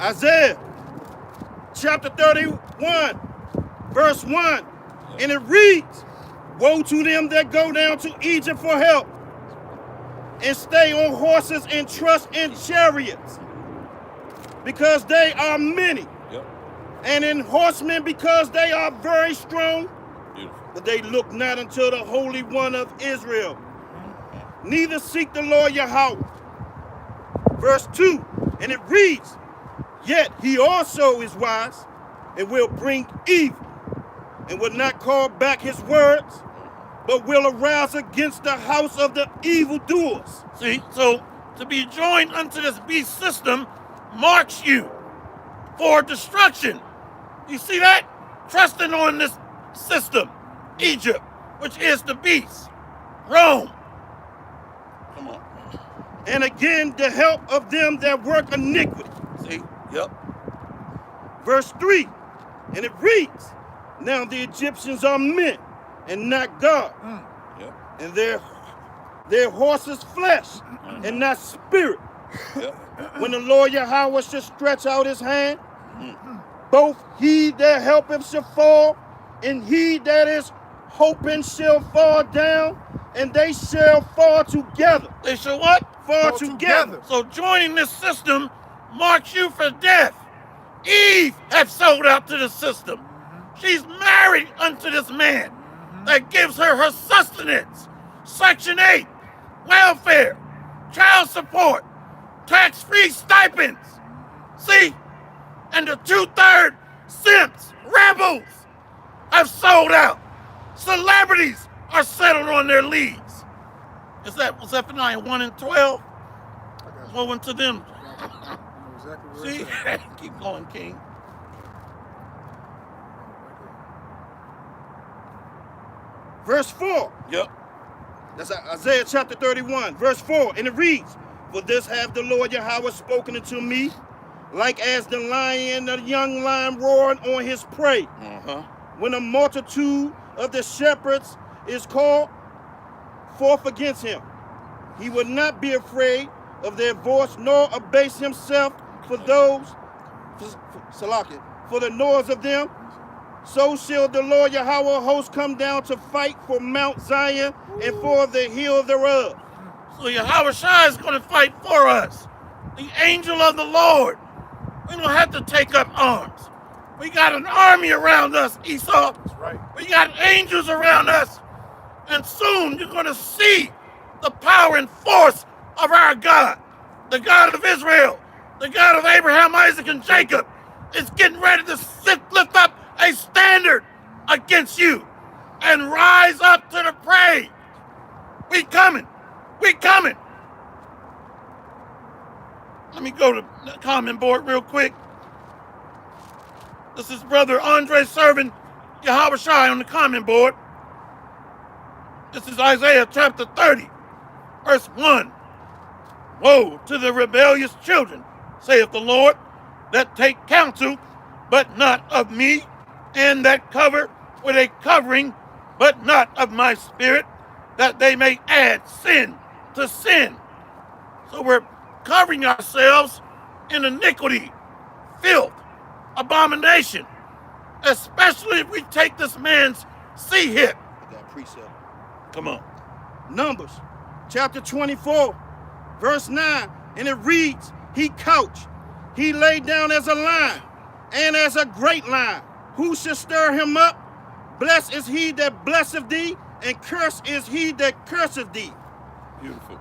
Isaiah chapter 31, verse 1. And it reads, woe to them that go down to Egypt for help, and stay on horses and trust in chariots, because they are many. Yep. And in horsemen, because they are very strong. Beautiful. But they look not unto the Holy One of Israel, neither seek the Lord Yahweh. Verse 2, and it reads, yet he also is wise, and will bring evil, and will not call back his words, but will arouse against the house of the evildoers. See, so to be joined unto this beast system marks you for destruction. You see that? Trusting on this system, Egypt, which is the beast, Rome. Come on. And again, the help of them that work iniquity. See? Yep. Verse 3, and it reads, now the Egyptians are men, and not God, Yep. and their horses flesh, and not spirit. Yep. When the Lord Yahweh shall stretch out his hand, both he that helpeth shall fall, and he that is hoping shall fall down, and they shall fall together. They shall what? Fall together. So joining this system marks you for death. Eve had sold out to the system. She's married unto this man. that gives her her sustenance. Section 8, welfare, child support, tax-free stipends. See? And the 2/3 simps, rebels, have sold out. Celebrities are settled on their leads. Was Zephaniah 1 and 12? Moving to them. See? Keep going, King. Verse 4. Yep. That's Isaiah chapter 31, verse 4. And it reads, for this hath the Lord Yahweh spoken unto me, like as the young lion roaring on his prey. When a multitude of the shepherds is called forth against him, he will not be afraid of their voice, nor abase himself for the noise of them. So shall the Lord Yahweh of hosts come down to fight for Mount Zion and for the hill thereof. So Yahweh Shai is going to fight for us. The angel of the Lord. We don't have to take up arms. We got an army around us, Esau. That's right. We got angels around us. And soon you're going to see the power and force of our God. The God of Israel. The God of Abraham, Isaac, and Jacob is getting ready to lift up a standard against you and rise up to the prey. We coming. We coming. Let me go to the comment board real quick. This is Brother Andre serving Yahweh Shai on the comment board. This is Isaiah chapter 30, verse 1. Woe to the rebellious children, saith the Lord, that take counsel, but not of me, and that cover with a covering, but not of my spirit, that they may add sin to sin. So we're covering ourselves in iniquity, filth, abomination, especially if we take this man's sea hip. That precept. Come on. Numbers chapter 24, verse 9, and it reads, he couched, he lay down as a lion, and as a great lion. Who shall stir him up? Blessed is he that blesseth thee, and cursed is he that curseth thee. Beautiful.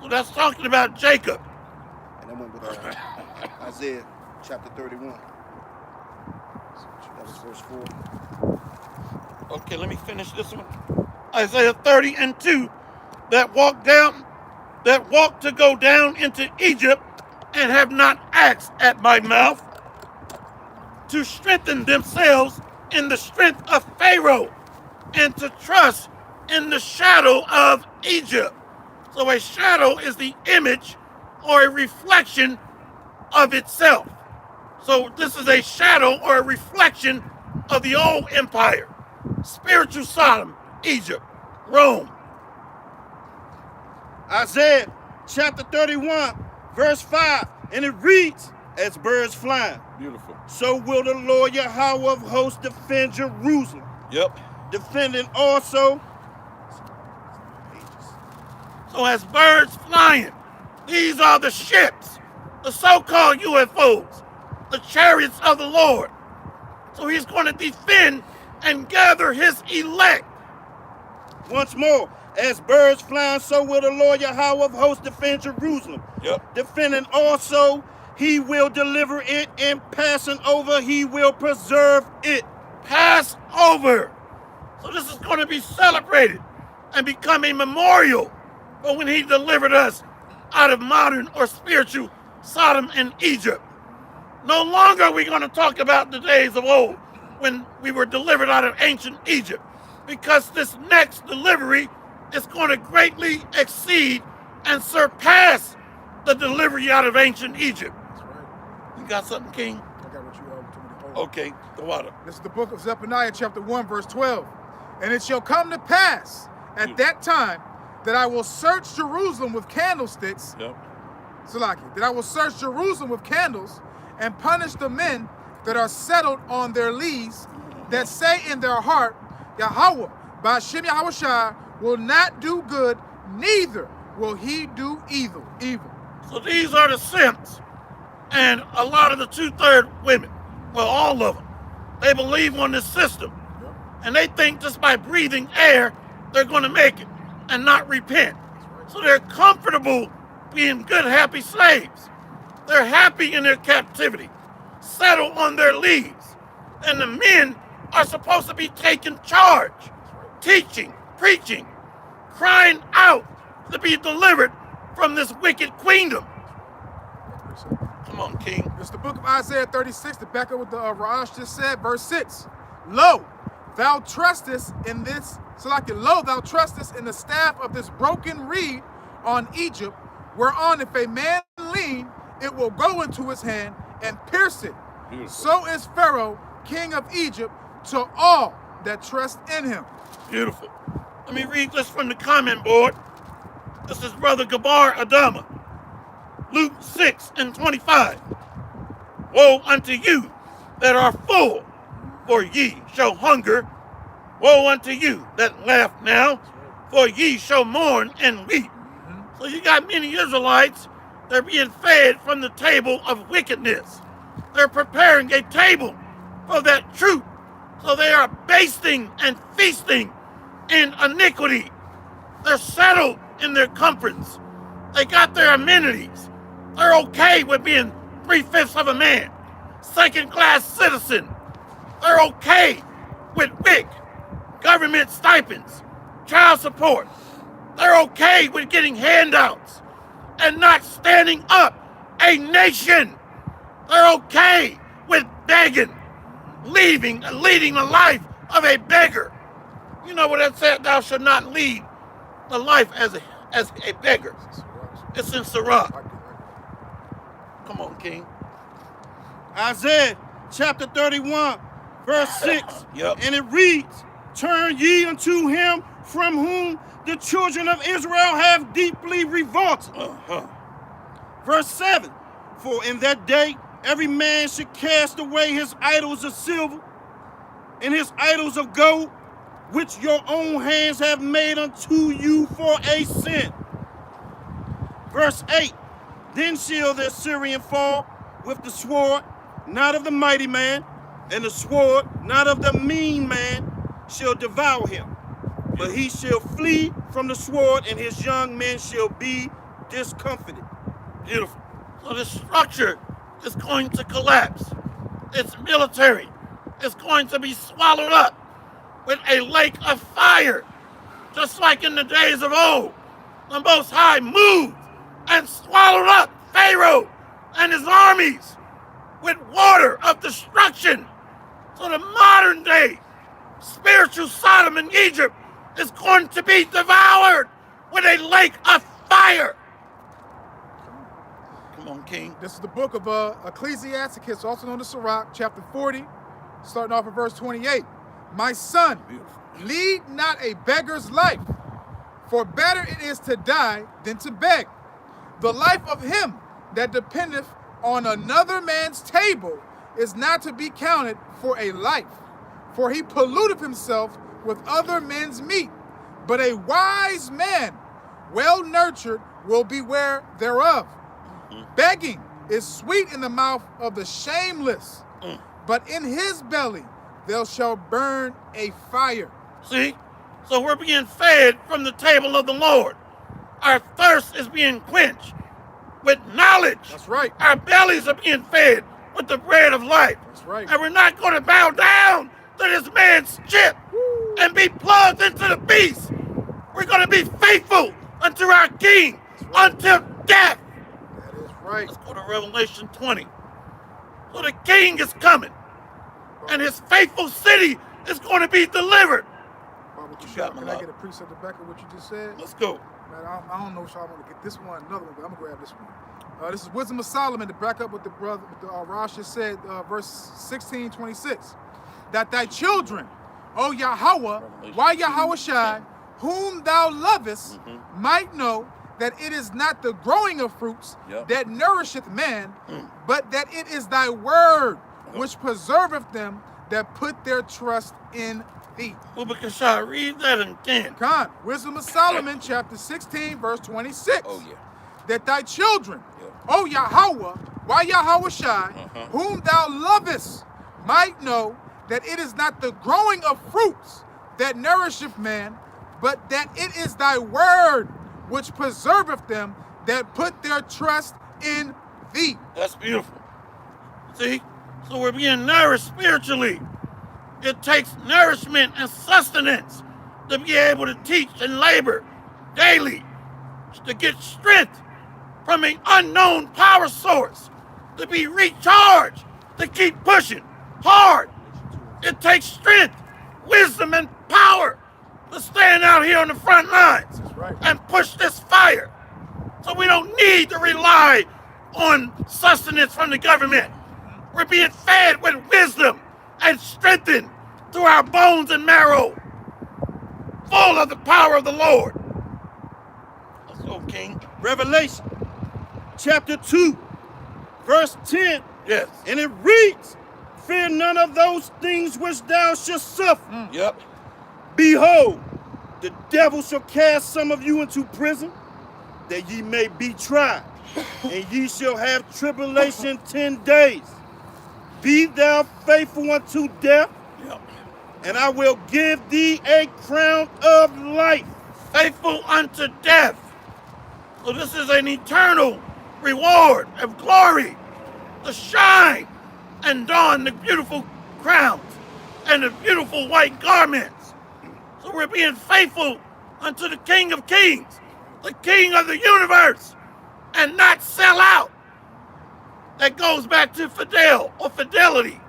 So that's talking about Jacob. And I went with Isaiah chapter 31. That was verse 4. Okay, let me finish this one. Isaiah 30 and 2. That walk to go down into Egypt, and have not asked at my mouth, to strengthen themselves in the strength of Pharaoh, and to trust in the shadow of Egypt. So a shadow is the image or a reflection of itself. So this is a shadow or a reflection of the old empire. Spiritual Sodom, Egypt, Rome. Isaiah chapter 31, verse 5, and it reads, as birds flying. Beautiful. So will the Lord Yahweh of hosts defend Jerusalem. Yep. Defending also. So as birds flying, these are the ships, the so-called UFOs, the chariots of the Lord. So he's going to defend and gather his elect. Once more, as birds flying, so will the Lord Yahweh of hosts defend Jerusalem. Yep. Defending also, he will deliver it, and passing over, he will preserve it. Passover. So this is going to be celebrated and become a memorial for when he delivered us out of modern or spiritual Sodom and Egypt. No longer are we going to talk about the days of old when we were delivered out of ancient Egypt, because this next delivery is going to greatly exceed and surpass the delivery out of ancient Egypt. That's right. You got something, King? I got what you told me to hold. Okay, the water. This is the book of Zephaniah, chapter 1, verse 12. And it shall come to pass at that time that I will search Jerusalem with candlesticks. Yep. Salaki, that I will search Jerusalem with candles and punish the men that are settled on their lees, that say in their heart, Yahweh, by Shem Yahweh Shai, will not do good, neither will he do evil. So these are the simps, and a lot of the 2/3 women, well, all of them, they believe on this system. Yep. And they think just by breathing air, they're going to make it and not repent. So they're comfortable being good, happy slaves. They're happy in their captivity, settle on their leaves. And the men are supposed to be taking charge, teaching, preaching, crying out to be delivered from this wicked queendom. Come on, King. It's the book of Isaiah 36, to back up what the Ra'ash just said, verse 6. Lo, thou trustest in this, lo, thou trustest in the staff of this broken reed on Egypt, whereon if a man lean, it will go into his hand and pierce it. Beautiful. So is Pharaoh, king of Egypt, to all that trust in him. Beautiful. Let me read this from the comment board. This is Brother Gabar Adama. Luke 6:25. Woe unto you that are full, for ye shall hunger. Woe unto you that laugh now, for ye shall mourn and weep. So you got many Israelites, they're being fed from the table of wickedness. They're preparing a table for that truth. So they are basting and feasting in iniquity. They're settled in their comforts. They got their amenities. They're okay with being 3/5 of a man, second-class citizen. They're okay with WIC, government stipends, child support. They're okay with getting handouts and not standing up a nation. They're okay with begging, leading the life of a beggar. You know what that said? Thou shalt not lead the life as a beggar. It's in Sirach. Come on, King. Isaiah chapter 31, verse 6. Yep. And it reads, turn ye unto him from whom the children of Israel have deeply revolted. Verse 7. For in that day every man should cast away his idols of silver and his idols of gold, which your own hands have made unto you for a sin. Verse 8. Then shall the Assyrian fall with the sword, not of the mighty man, and the sword, not of the mean man, shall devour him. But he shall flee from the sword, and his young men shall be discomfited. Beautiful. So the structure is going to collapse. It's military. It's going to be swallowed up with a lake of fire. Just like in the days of old, the Most High moved and swallowed up Pharaoh and his armies with water of destruction. So the modern day spiritual Sodom in Egypt is going to be devoured with a lake of fire. Come on, King. This is the book of Ecclesiasticus, also known as Sirach, chapter 40, starting off at verse 28. My son, lead not a beggar's life, for better it is to die than to beg. The life of him that dependeth on another man's table is not to be counted for a life, for he polluteth himself with other men's meat. But a wise man, well nurtured, will beware thereof. Begging is sweet in the mouth of the shameless, but in his belly there shall burn a fire. See? So we're being fed from the table of the Lord. Our thirst is being quenched with knowledge. That's right. Our bellies are being fed with the bread of life. That's right. And we're not going to bow down to this man's chip and be plugged into the beast. We're going to be faithful unto our King until death. That is right. Let's go to Revelation 20. So the King is coming, and his faithful city is going to be delivered. What you You got, got me, can I love. get a precept back of what you just said? Let's go. Man, I don't know if I want to get this one, another one, but I'm gonna grab this one. This is Wisdom of Solomon to back up what the brother, Rosh just said, verse 16:26. That thy children, O Yahweh, why Yahweh Shai, whom thou lovest, might know that it is not the growing of fruits that nourisheth man, but that it is thy word which preserveth them that put their trust in thee. Well, because I read that again. Khan, Wisdom of Solomon, chapter 16, verse 26. Oh, yeah. That thy children, O Yahweh, why Yahweh Shai, whom thou lovest, might know that it is not the growing of fruits that nourisheth man, but that it is thy word which preserveth them that put their trust in thee. That's beautiful. See? So we're being nourished spiritually. It takes nourishment and sustenance to be able to teach and labor daily, to get strength from an unknown power source, to be recharged, to keep pushing hard. It takes strength, wisdom, and power to stand out here on the front lines and push this fire. So we don't need to rely on sustenance from the government. We're being fed with wisdom and strengthened through our bones and marrow, full of the power of the Lord. Let's go, King. Revelation chapter 2, verse 10. Yes. And it reads, fear none of those things which thou shalt suffer. Yep. Behold, the devil shall cast some of you into prison, that ye may be tried, and ye shall have tribulation 10 days. Be thou faithful unto death, Yep. and I will give thee a crown of life. Faithful unto death. So this is an eternal reward of glory to shine and don the beautiful crowns and the beautiful white garments. So we're being faithful unto the King of Kings, the King of the universe, and not sell out. That goes back to fidelity.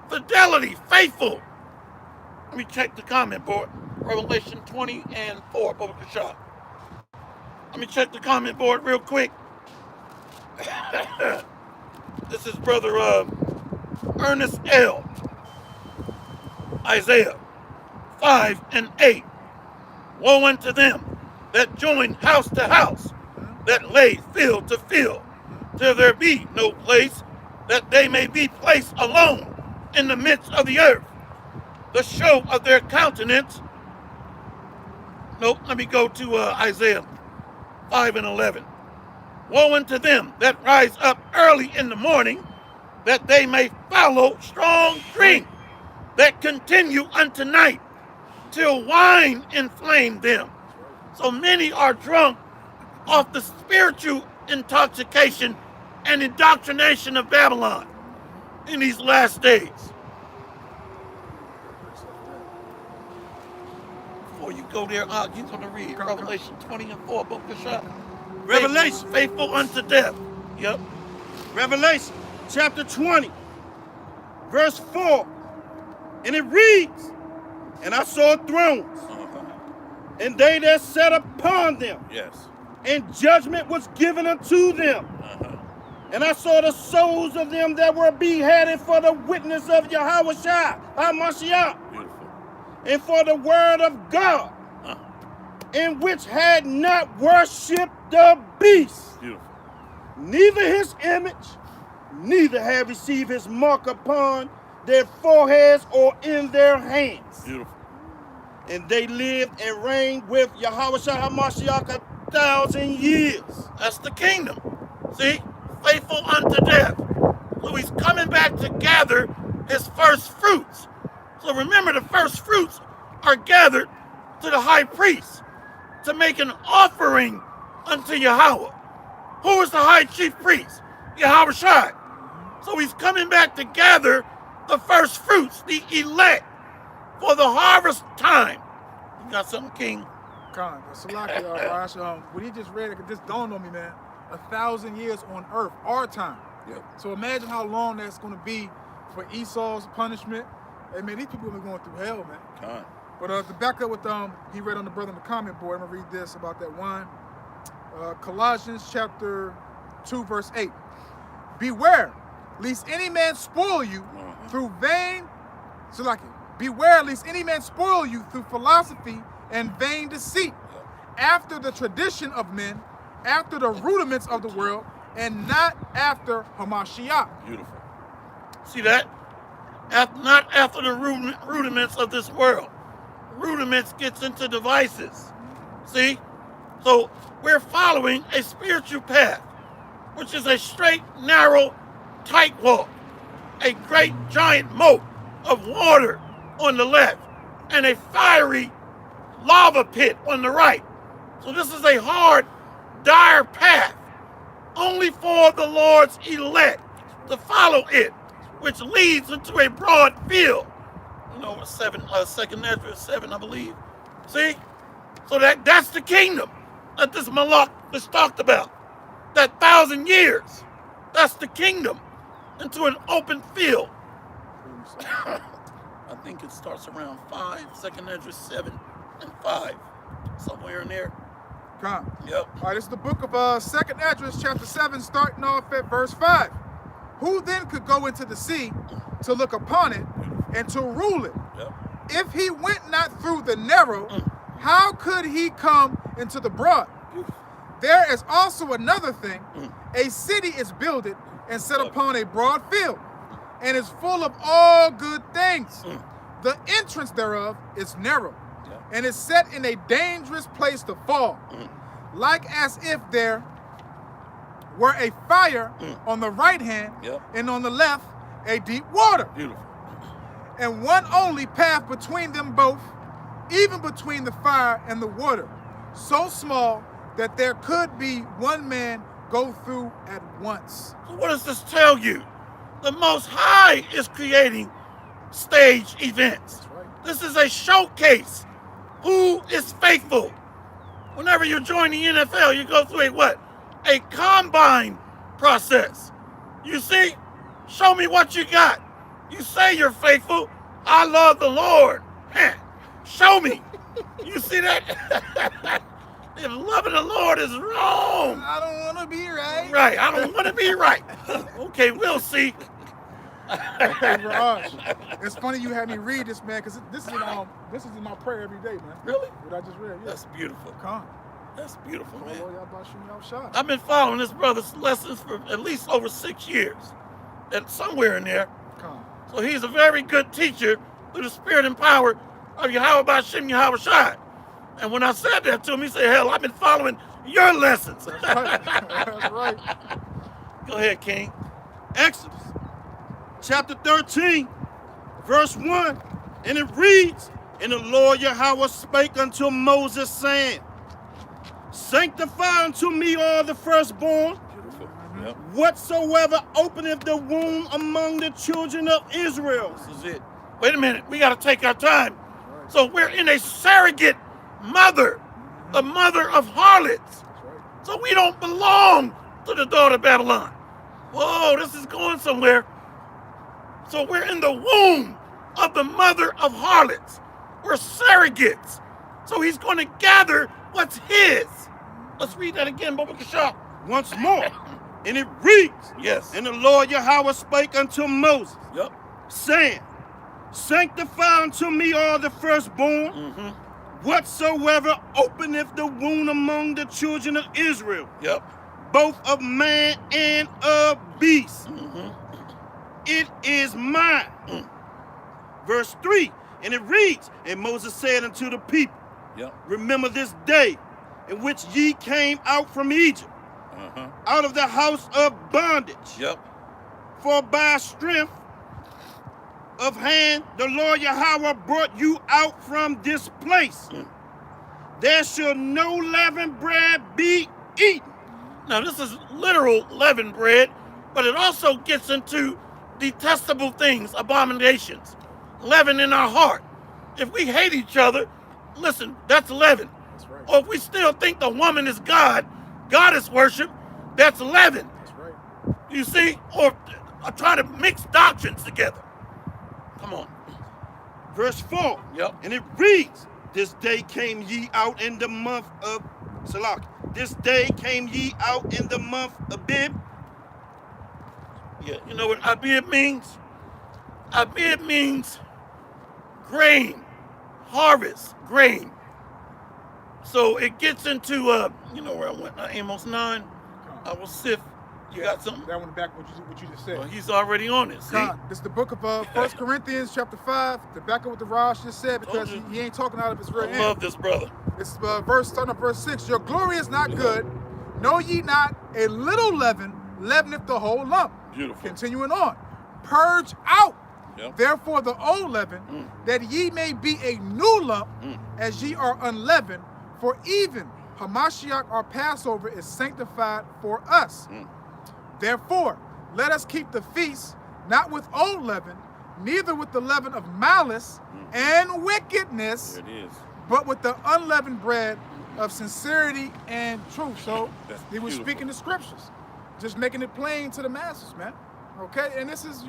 Fidelity, faithful. Let me check the comment board. Revelation 20 and 4, Baba Kashah. Let me check the comment board real quick. This is Brother Ernest L. Isaiah 5 and 8. Woe unto them that join house to house, that lay field to field, till there be no place, that they may be placed alone in the midst of the earth. The show of their countenance. Nope, let me go to Isaiah 5 and 11. Woe unto them that rise up early in the morning, that they may follow strong drink, that continue unto night, till wine inflame them. So many are drunk off the spiritual intoxication and indoctrination of Babylon in these last days. Before you go there, you're going to read Revelation 20 and 4, Book of Shah. Revelation. Faithful unto death. Yep. Revelation chapter 20, verse 4. And it reads, and I saw thrones, and they that sat upon them, Yes. and judgment was given unto them. And I saw the souls of them that were beheaded for the witness of Yahweh HaMashiach, Beautiful. and for the word of God, in which had not worshipped the beast, Beautiful. neither his image, neither have received his mark upon their foreheads or in their hands. Beautiful. And they lived and reigned with Yahweh HaMashiach 1,000 years. That's the kingdom. See? Faithful unto death. So he's coming back to gather his first fruits. So remember, the first fruits are gathered to the high priest to make an offering unto Yahweh. Who is the high chief priest? Yahweh Shai. So he's coming back to gather the first fruits, the elect, for the harvest time. You got something, King? Khan, Salaki, Rash, what he just read, it just dawned on me, man. 1,000 years on earth, our time. Yep. So imagine how long that's going to be for Esau's punishment. Hey, man, these people have been going through hell, man. Come on. But to back up with he read on the brother in the comment board, I'm going to read this about that wine. Colossians chapter 2, verse 8. Beware, lest any man spoil you through vain, Salaki, beware, lest any man spoil you through philosophy and vain deceit, after the tradition of men, after the rudiments of the world, and not after Hamashiach. Beautiful. See that? Not after the rudiments of this world. Rudiments gets into devices. See? So we're following a spiritual path, which is a straight, narrow, tight walk, a great giant moat of water on the left and a fiery lava pit on the right. So this is a hard, dire path only for the Lord's elect to follow it, which leads into a broad field. You know, 2nd Ezra 7, I believe. See? So that's the kingdom that this Malak is talked about. That 1,000 years. That's the kingdom into an open field. I think it starts around 5, 2nd Ezra 7 and 5. Somewhere in there. Come. Yep. All right, this is the book of 2nd Ezra, chapter 7, starting off at verse 5. Who then could go into the sea to look upon it and to rule it? Yep. If he went not through the narrow, how could he come into the broad? There is also another thing. A city is builded and set upon a broad field, and is full of all good things. The entrance thereof is narrow, and is set in a dangerous place to fall, like as if there were a fire on the right hand, and on the left a deep water. Beautiful. And one only path between them both, even between the fire and the water, so small that there could be one man go through at once. So what does this tell you? The Most High is creating stage events. That's right. This is a showcase. Who is faithful? Whenever you join the NFL, you go through a what? A combine process. You see? Show me what you got. You say you're faithful. I love the Lord. Show me. You see that? If loving the Lord is wrong. I don't want to be right. Right, I don't want to be right. Okay, we'll see. Hey, Raj, it's funny you had me read this, man, because this is in my prayer every day, man. Really? What I just read, yeah. That's beautiful. Come on. That's beautiful, man. Man. I've been following this brother's lessons for at least over 6 years. And somewhere in there. Come. So he's a very good teacher through the spirit and power of Yahweh Shem Yahweh Shai. And when I said that to him, he said, hell, I've been following your lessons. That's right. That's right. Go ahead, King. Exodus chapter 13, verse 1. And it reads, And the Lord Yahweh spake unto Moses, saying, Sanctify unto me all the firstborn, Beautiful. Yep. whatsoever openeth the womb among the children of Israel. This is it. Wait a minute. We got to take our time. So we're in a surrogate mother, the mother of harlots. So we don't belong to the daughter of Babylon. Whoa, this is going somewhere. So we're in the womb of the mother of harlots. We're surrogates. So he's going to gather what's his. Let's read that again, Baba Kashab. Once more. And it reads, Yes. And the Lord Yahweh spake unto Moses, Yep. saying, Sanctify unto me all the firstborn, whatsoever openeth the womb among the children of Israel, Yep. both of man and of beast. It is mine. Verse 3, and it reads, And Moses said unto the people, Yep. Remember this day in which ye came out from Egypt, out of the house of bondage. Yep. For by strength of hand the Lord Yahweh brought you out from this place. There shall no leavened bread be eaten. Now this is literal leavened bread, but it also gets into detestable things, abominations, leaven in our heart. If we hate each other, listen, that's leaven. That's right. Or if we still think the woman is God, goddess worship, that's leaven. That's right. You see? Or trying to mix doctrines together. Come on. Verse 4. Yep. And it reads, This day came ye out in the month of Salak. This day came ye out in the month of Abib. Yeah, you know what Abib means? Abib means grain, harvest, grain. So it gets into, you know where I went, Amos 9. I will sift. You got something? That one back what you just said. Well, he's already on it, see? God, this is the book of 1 Corinthians chapter 5, to back up what the Raj just said, because he ain't talking out of his real I hand. love this brother. It's starting at verse 6. Your glory is not good. Know ye not a little leaven leaveneth the whole lump. Beautiful. Continuing on. Purge out Yep. Therefore the old leaven, that ye may be a new lump, as ye are unleavened, for even Hamashiach our Passover is sanctified for us. Therefore, let us keep the feast, not with old leaven, neither with the leaven of malice and wickedness, There it is. but with the unleavened bread of sincerity and truth. So That's he was beautiful. speaking the scriptures, just making it plain to the masses, man. Okay, and this is,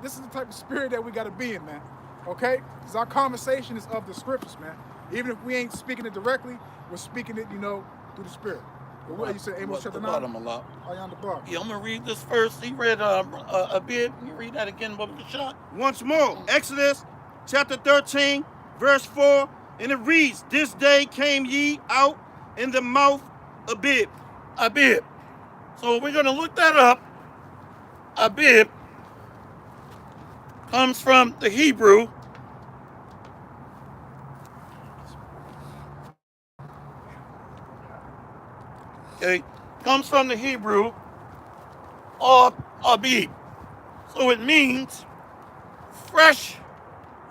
this is the type of spirit that we got to be in, man. Okay, because our conversation is of the scriptures, man. Even if we ain't speaking it directly, we're speaking it, through the spirit. But what you said, Amos chapter 9? Bottom a lot. On the bar. Yeah, I'm gonna read this first. He read a bit. Can you read that again, Bubba Kashak? Once more, Exodus chapter 13, verse 4, and it reads, "This day came ye out in the mouth Abib." Abib. So we're gonna look that up. Abib comes from the Hebrew. Okay, comes from the Hebrew Abib. So it means fresh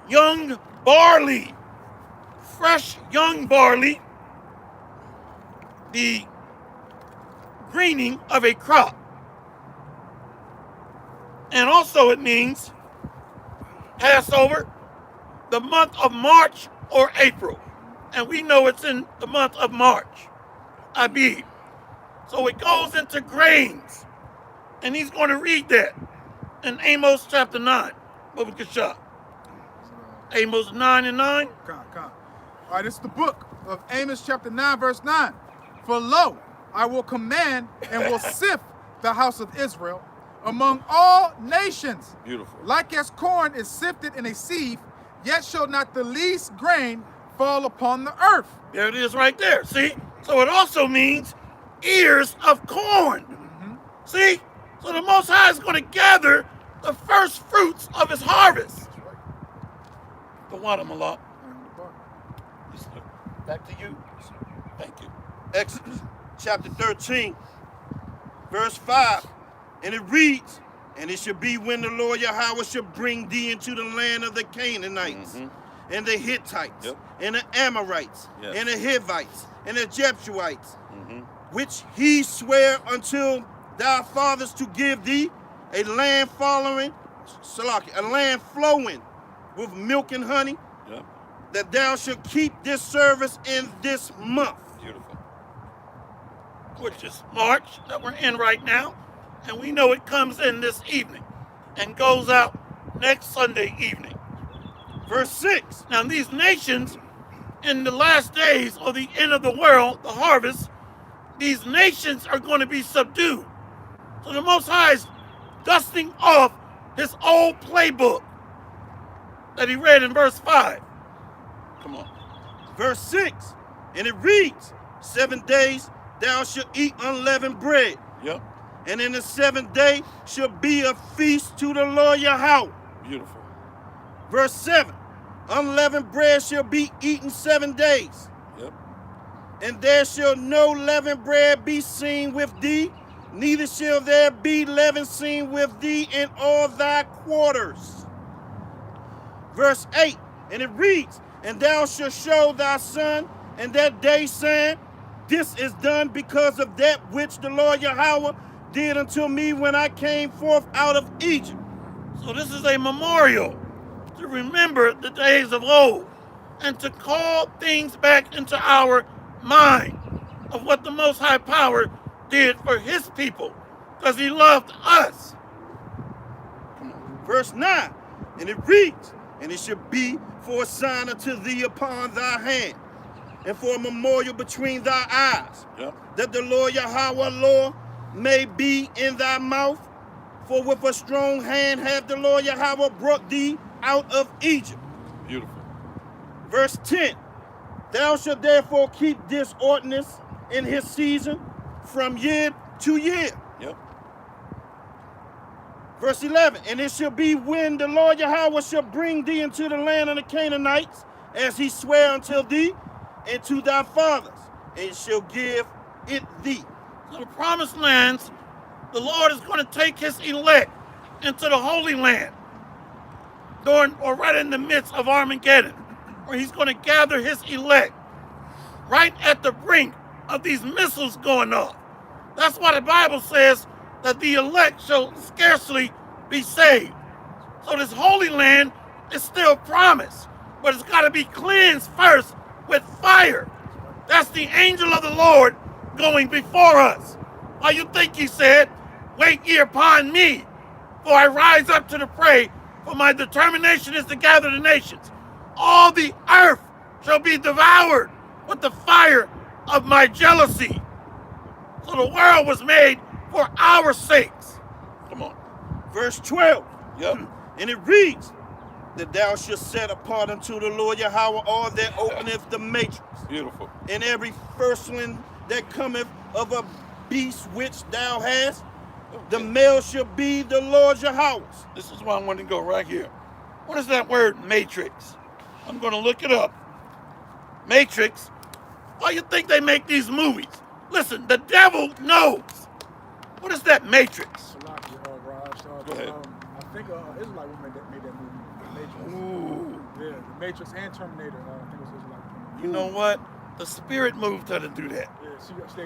young barley. Fresh young barley, the greening of a crop. And also it means Passover, the month of March or April. And we know it's in the month of March, Abib. So it goes into grains. And he's going to read that in Amos chapter 9. Bubba Kashak. Amos 9 and 9. Come. All right, this is the book of Amos chapter 9, verse 9. For lo, I will command and will sift the house of Israel among all nations. Beautiful. Like as corn is sifted in a sieve, yet shall not the least grain fall upon the earth. There it is right there. See? So it also means ears of corn. See? So the Most High is going to gather the first fruits of his harvest. That's right. The water, Malak. On the bar. Back to you. Thank you. Exodus chapter 13, verse 5, and it reads, "And it shall be when the Lord Yahweh shall bring thee into the land of the Canaanites, and the Hittites, and the Amorites, and the Hivites, and the Jebusites, which he sware unto thy fathers to give thee, a land flowing with milk and honey, that thou shalt keep this service in this month." Beautiful. Which is March that we're in right now. And we know it comes in this evening and goes out next Sunday evening. Verse 6. Now these nations in the last days or the end of the world, the harvest, these nations are going to be subdued. So the Most High is dusting off his old playbook that he read in verse 5. Come on. Verse 6, and it reads, 7 days thou shalt eat unleavened bread, Yep. and in the 7th day shall be a feast to the Lord Yahweh. Beautiful. Verse 7, unleavened bread shall be eaten 7 days, Yep. and there shall no leavened bread be seen with thee, neither shall there be leaven seen with thee in all thy quarters. Verse 8, and it reads, and thou shalt show thy son in that day, saying, this is done because of that which the Lord Yahweh did unto me when I came forth out of Egypt. So this is a memorial to remember the days of old and to call things back into our mind of what the Most High Power did for his people because he loved us. Verse 9, and it reads, and it shall be for a sign unto thee upon thy hand, and for a memorial between thy eyes, that the Lord Yahweh, Lord, may be in thy mouth. For with a strong hand hath the Lord Yahweh brought thee out of Egypt. Beautiful. Verse 10, thou shalt therefore keep this ordinance in his season from year to year. Yep. Verse 11, and it shall be when the Lord Yahweh shall bring thee into the land of the Canaanites, as he sware unto thee and to thy fathers, and shall give it thee. So the promised lands, the Lord is going to take his elect into the Holy Land. during or right in the midst of Armageddon, where he's going to gather his elect right at the brink of these missiles going off. That's why the Bible says that the elect shall scarcely be saved. So this Holy Land is still promised, but it's got to be cleansed first with fire. That's the angel of the Lord going before us. Why you think he said, "Wait ye upon me, for I rise up to the prey, for my determination is to gather the nations. All the earth shall be devoured with the fire of my jealousy." So the world was made for our sakes. Come on. Verse 12. Yep. And it reads, that thou shalt set apart unto the Lord Yahweh all that openeth the matrix, Beautiful. and every firstling that cometh of a beast which thou hast, the male shall be the Lord Yahweh's. This is why I want to go right here. What is that word matrix? I'm going to look it up. Matrix. Why you think they make these movies? Listen, the devil knows. What is that matrix? Go ahead. I think Israelite woman that made that movie, The Matrix. Ooh. Yeah, The Matrix and Terminator. I think it was Israelite. You know what? The spirit moved her to do that. Yeah,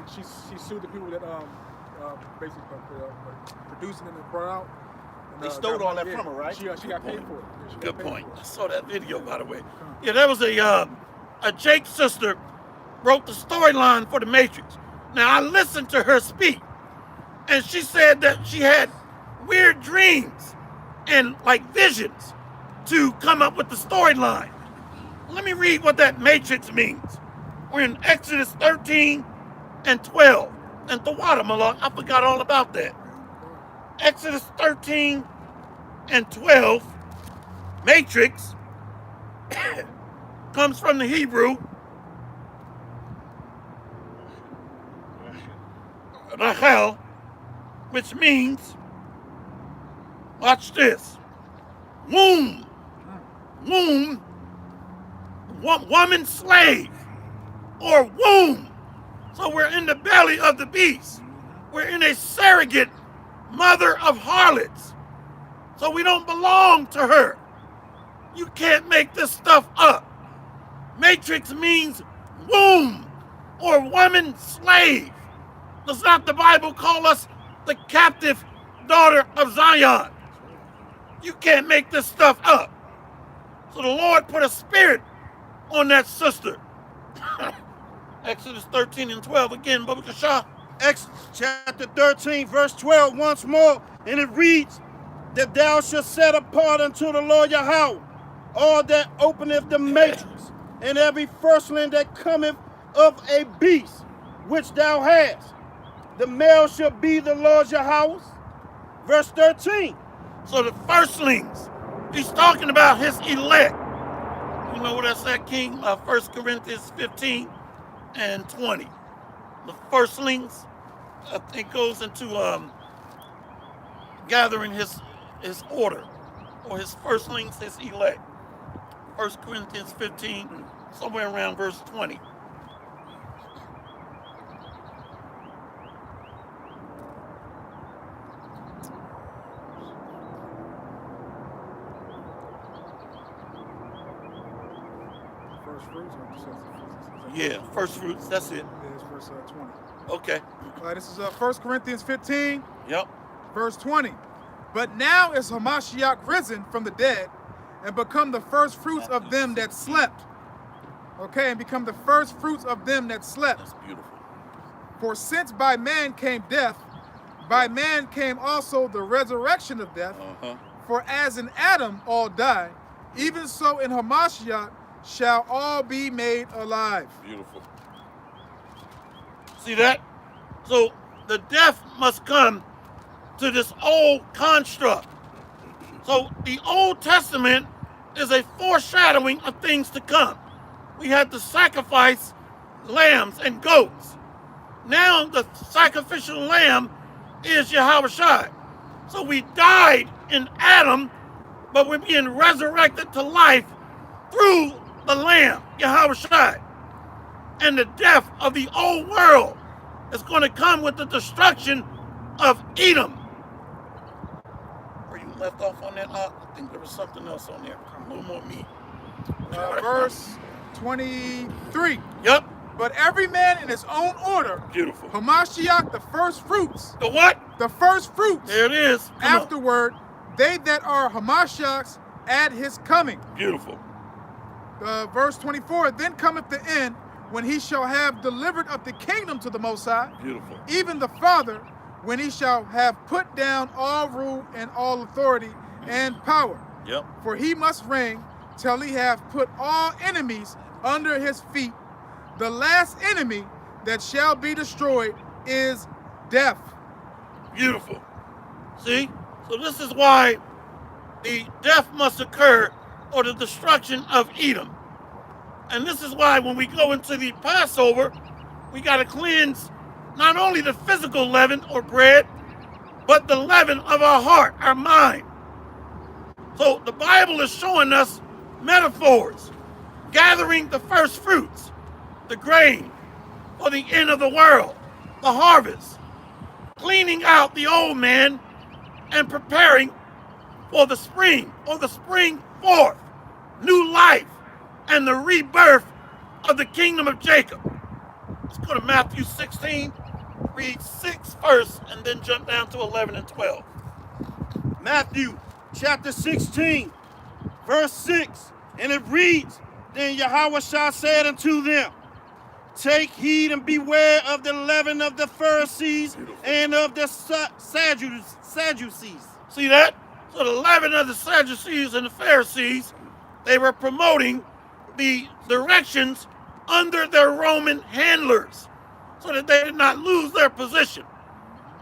she sued the people that basically producing it and brought out. And, They stole all that yeah, from her, right? She got paid for it. Yeah, she got Good paid point. for I it. saw that video, by the way. Yeah, there was a Jake sister wrote the storyline for The Matrix. Now, I listened to her speak, and she said that she had weird dreams and like visions to come up with the storyline. Let me read what that matrix means. We're in Exodus 13 and 12. And Tawada Malak, I forgot all about that. Exodus 13 and 12, matrix, comes from the Hebrew Rachel, which means, watch this, womb, woman slave, or womb. So we're in the belly of the beast. We're in a surrogate mother of harlots. So we don't belong to her. You can't make this stuff up. Matrix means womb or woman slave. Does not the Bible call us the captive daughter of Zion? You can't make this stuff up. So the Lord put a spirit on that sister. Exodus 13 and 12 again, Baba Kasha. Exodus chapter 13, verse 12 once more, and it reads, that thou shalt set apart unto the Lord Yahweh all that openeth the matrix, and every firstling that cometh of a beast which thou hast. The male shall be the Lord Yahweh's. Verse 13. So the firstlings, he's talking about his elect. You know what that's at, King? 1 Corinthians 15 and 20. The firstlings, it goes into gathering his order, or his firstlings, his elect. 1 Corinthians 15, somewhere around verse 20. First fruits. Yeah, first fruits, that's it. Yeah, it's verse 20. Okay. All right, this is 1 Corinthians 15, Yep. verse 20. But now is Hamashiach risen from the dead and become the first fruits of them that slept. Okay, and become the first fruits of them that slept. That's beautiful. For since by man came death, by man came also the resurrection of death. For as in Adam all die, even so in Hamashiach shall all be made alive. Beautiful. See that? So the death must come to this old construct. So the Old Testament is a foreshadowing of things to come. We had to sacrifice lambs and goats. Now the sacrificial lamb is Yahushua. So we died in Adam, but we're being resurrected to life through the lamb, Yahushua. And the death of the old world is going to come with the destruction of Edom. Are you left off on that? I think there was something else on there. A little more meat. Verse 23. Yep. But every man in his own order. Beautiful. Hamashiach, the first fruits. The what? The first fruits. There it is. Come Afterward, they that are Hamashiachs at his coming. Beautiful. Verse 24. Then cometh the end, when he shall have delivered up the kingdom to the Most High. Beautiful. Even the Father, when he shall have put down all rule and all authority and power. Yep. For he must reign till he have put all enemies under his feet. The last enemy that shall be destroyed is death. Beautiful. See? So this is why the death must occur, or the destruction of Edom. And this is why when we go into the Passover, we got to cleanse not only the physical leaven or bread, but the leaven of our heart, our mind. So the Bible is showing us metaphors, gathering the first fruits, the grain for the end of the world, the harvest, cleaning out the old man and preparing for the spring, or the spring forth, new life, and the rebirth of the kingdom of Jacob. Let's go to Matthew 16, read 6 first, and then jump down to 11 and 12. Matthew chapter 16, verse 6, and it reads, Then Yahushua said unto them, Take heed and beware of the leaven of the Pharisees and of the Sadducees. See that? So the leaven of the Sadducees and the Pharisees, they were promoting the directions under their Roman handlers so that they did not lose their position.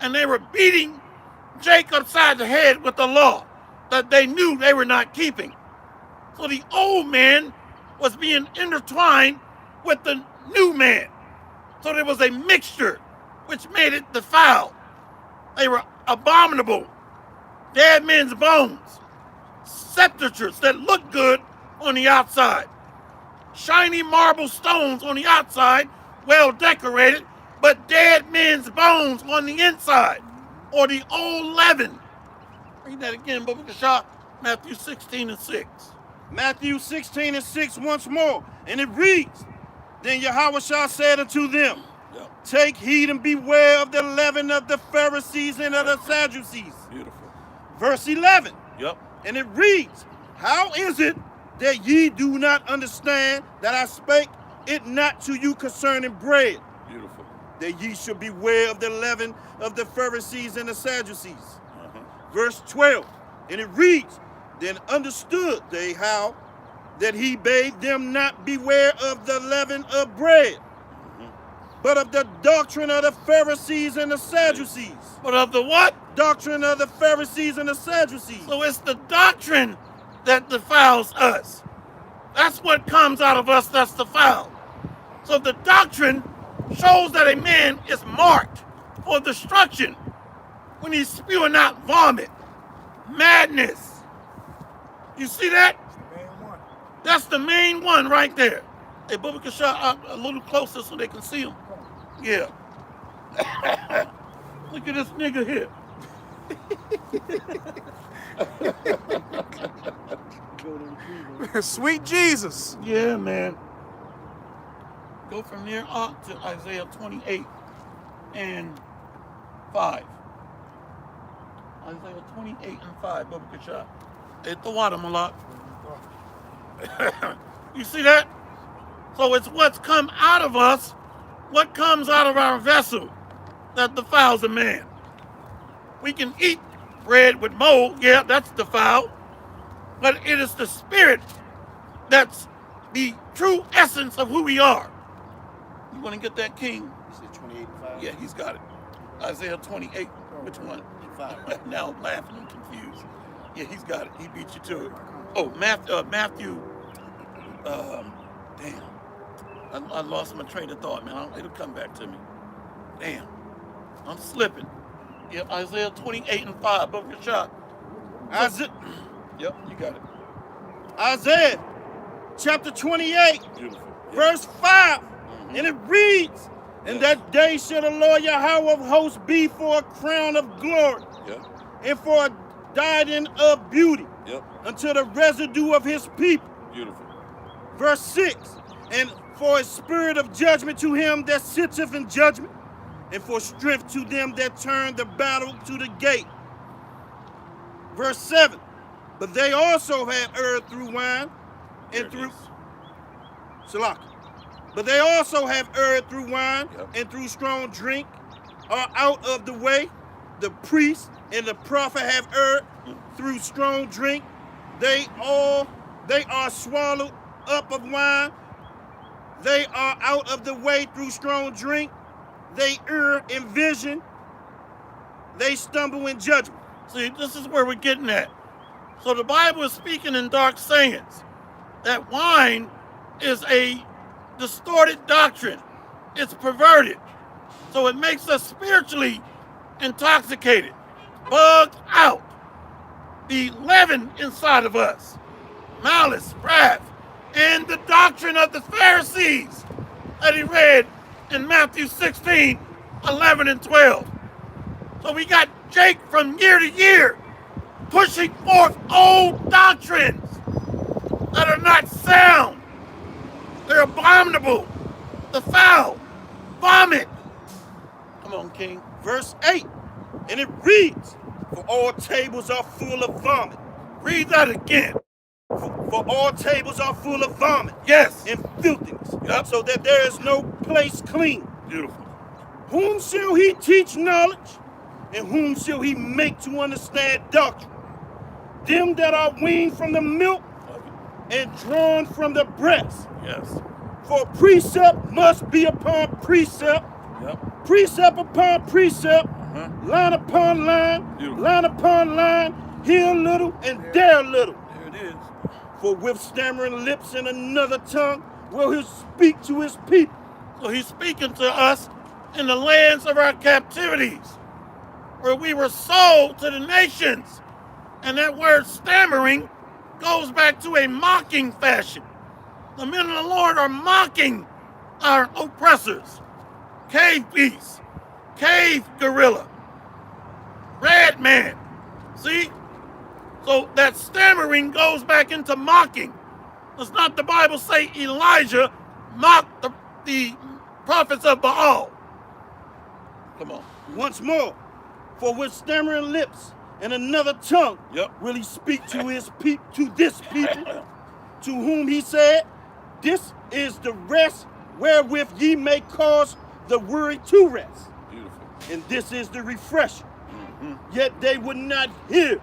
And they were beating Jacob upside the head with the law that they knew they were not keeping. So the old man was being intertwined with the new man. So there was a mixture which made it defiled. They were abominable, dead men's bones, sepulchres that looked good on the outside, shiny marble stones on the outside, well decorated, but dead men's bones on the inside, or the old leaven. Read that again, Babakasha, Matthew 16 and 6. Matthew 16 and 6 once more, and it reads, Then Yahushua said unto them, Take heed and beware of the leaven of the Pharisees and of the Sadducees. Beautiful. Verse 11. Yep. And it reads, How is it that ye do not understand that I spake it not to you concerning bread? Beautiful. That ye should beware of the leaven of the Pharisees and the Sadducees. Verse 12. And it reads, Then understood they how that he bade them not beware of the leaven of bread, but of the doctrine of the Pharisees and the Sadducees. But of the what? Doctrine of the Pharisees and the Sadducees. So it's the doctrine that defiles us. That's what comes out of us that's defiled. So the doctrine shows that a man is marked for destruction when he's spewing out vomit, madness. You see that? That's the main one right there. Hey, Bubba can shot up a little closer so they can see him. Yeah. Look at this nigga here. Sweet Jesus. Yeah, man. Go from there up to Isaiah 28 and 5. Isaiah 28 and 5, Bubba Kashah. It's the water, Malak. You see that? So it's what's come out of us, what comes out of our vessel that defiles a man. We can eat bread with mold, yeah, that's defiled. But it is the spirit that's the true essence of who we are. You want to get that, King? You said 28 and 5? Yeah, he's got it. Isaiah 28. Which one? 5. Now I'm laughing and confused. Yeah, he's got it. He beat you to it. Oh, Matthew. Damn. I lost my train of thought, man. It'll come back to me. Damn. I'm slipping. Yep, Isaiah 28 and 5. Book your shot. Isaiah, Yep, you got it. Isaiah chapter 28, Beautiful. verse 5. And it reads, And that day shall the Lord Yahweh of hosts be for a crown of glory, Yeah. and for diadem of beauty Yep. unto the residue of his people. Beautiful. Verse 6, and for a spirit of judgment to him that sitteth in judgment, and for strength to them that turn the battle to the gate. Verse 7, but they also have erred through wine and through Salaki. But they also have erred through wine and through strong drink, are out of the way. The priest and the prophet have erred through strong drink. They are swallowed up of wine. They are out of the way through strong drink. They err in vision. They stumble in judgment. See, this is where we're getting at. So the Bible is speaking in dark sayings that wine is a distorted doctrine. It's perverted. So it makes us spiritually intoxicated, bugged out. The leaven inside of us, malice, wrath, and the doctrine of the Pharisees that he read in Matthew 16, 11, and 12. So we got Jake from year to year pushing forth old doctrines that are not sound. They're abominable, the foul, vomit. Come on, King. Verse 8, and it reads, for all tables are full of vomit. Read that again. For all tables are full of vomit. Yes. And filthiness. Yep. So that there is no place clean. Beautiful. Whom shall he teach knowledge? And whom shall he make to understand doctrine? Them that are weaned from the milk and drawn from the breast. Yes. For precept must be upon precept. Yep. Precept upon precept. Line upon line. Beautiful. Line upon line. Here a little and there a little. There it is. For with stammering lips and another tongue will he speak to his people. So he's speaking to us in the lands of our captivities, where we were sold to the nations. And that word stammering goes back to a mocking fashion. The men of the Lord are mocking our oppressors. Cave beasts, cave gorilla, red man. See? So that stammering goes back into mocking. Does not the Bible say Elijah mocked the prophets of Baal? Come on. Once more, for with stammering lips and another tongue will he speak to his to this people, to whom he said, this is the rest wherewith ye may cause the weary to rest. Beautiful. And this is the refreshing. Yet they would not hear.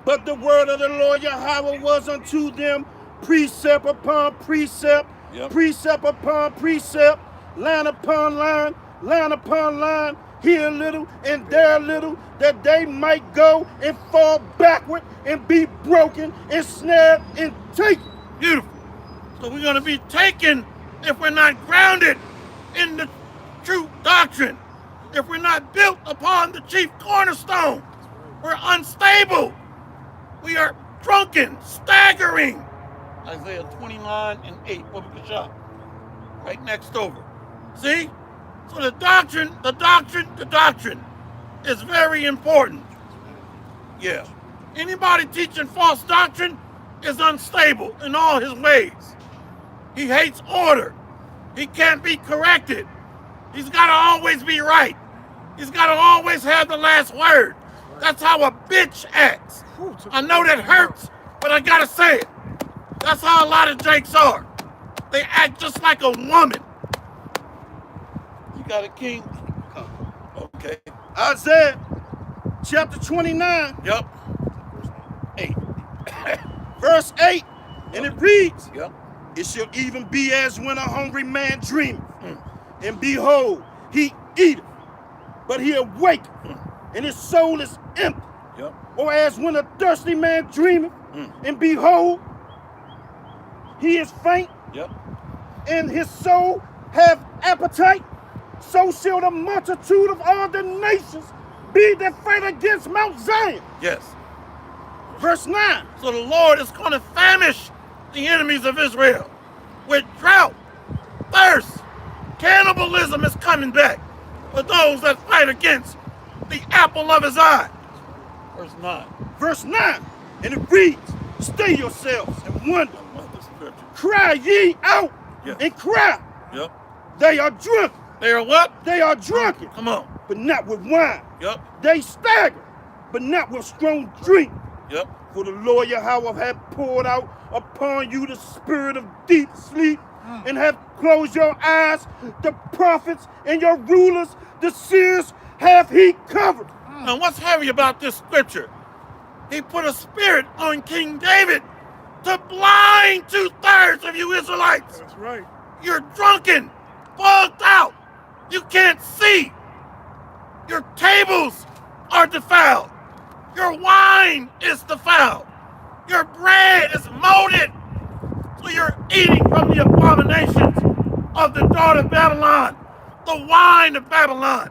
But the word of the Lord Yahweh was unto them precept upon precept, precept upon precept, line upon line, line upon line, here a little and there a little, that they might go and fall backward and be broken and snared and taken. Beautiful. So we're going to be taken if we're not grounded in the true doctrine. If we're not built upon the chief cornerstone, we're unstable. We are drunken, staggering. Isaiah 29:8. What we can shop? Right next over. See? So the doctrine is very important. Yeah. Anybody teaching false doctrine is unstable in all his ways. He hates order. He can't be corrected. He's got to always be right. He's got to always have the last word. That's how a bitch acts. I know that hurts, but I gotta say it. That's how a lot of Jakes are. They act just like a woman. You got a king? Okay. Isaiah chapter 29. Yep. 8. Verse 8. And it reads, Yep. It shall even be as when a hungry man dreameth, and behold, he eateth, but he awaketh, and his soul is empty. Yep. Or as when a thirsty man dreameth, and behold, he is faint, and his soul have appetite. So shall the multitude of all the nations be that fight against Mount Zion. Yes. Verse 9. So the Lord is going to famish the enemies of Israel with drought, thirst. Cannibalism is coming back for those that fight against the apple of his eye. Verse 9. Verse 9. And it reads, stay yourselves and wonder. I love this scripture. Cry ye out and cry. Yep. They are drunk. They are what? They are drunken. Come on. But not with wine. Yep. They stagger, but not with strong drink. Yep. For the Lord Yahweh hath poured out upon you the spirit of deep sleep, and hath closed your eyes. The prophets and your rulers, the seers, hath he covered. Now what's heavy about this scripture? He put a spirit on King David to blind 2/3 of you Israelites. That's right. You're drunken, fogged out. You can't see. Your tables are defiled. Your wine is defiled. Your bread is molded. So you're eating from the abominations of the daughter of Babylon. The wine of Babylon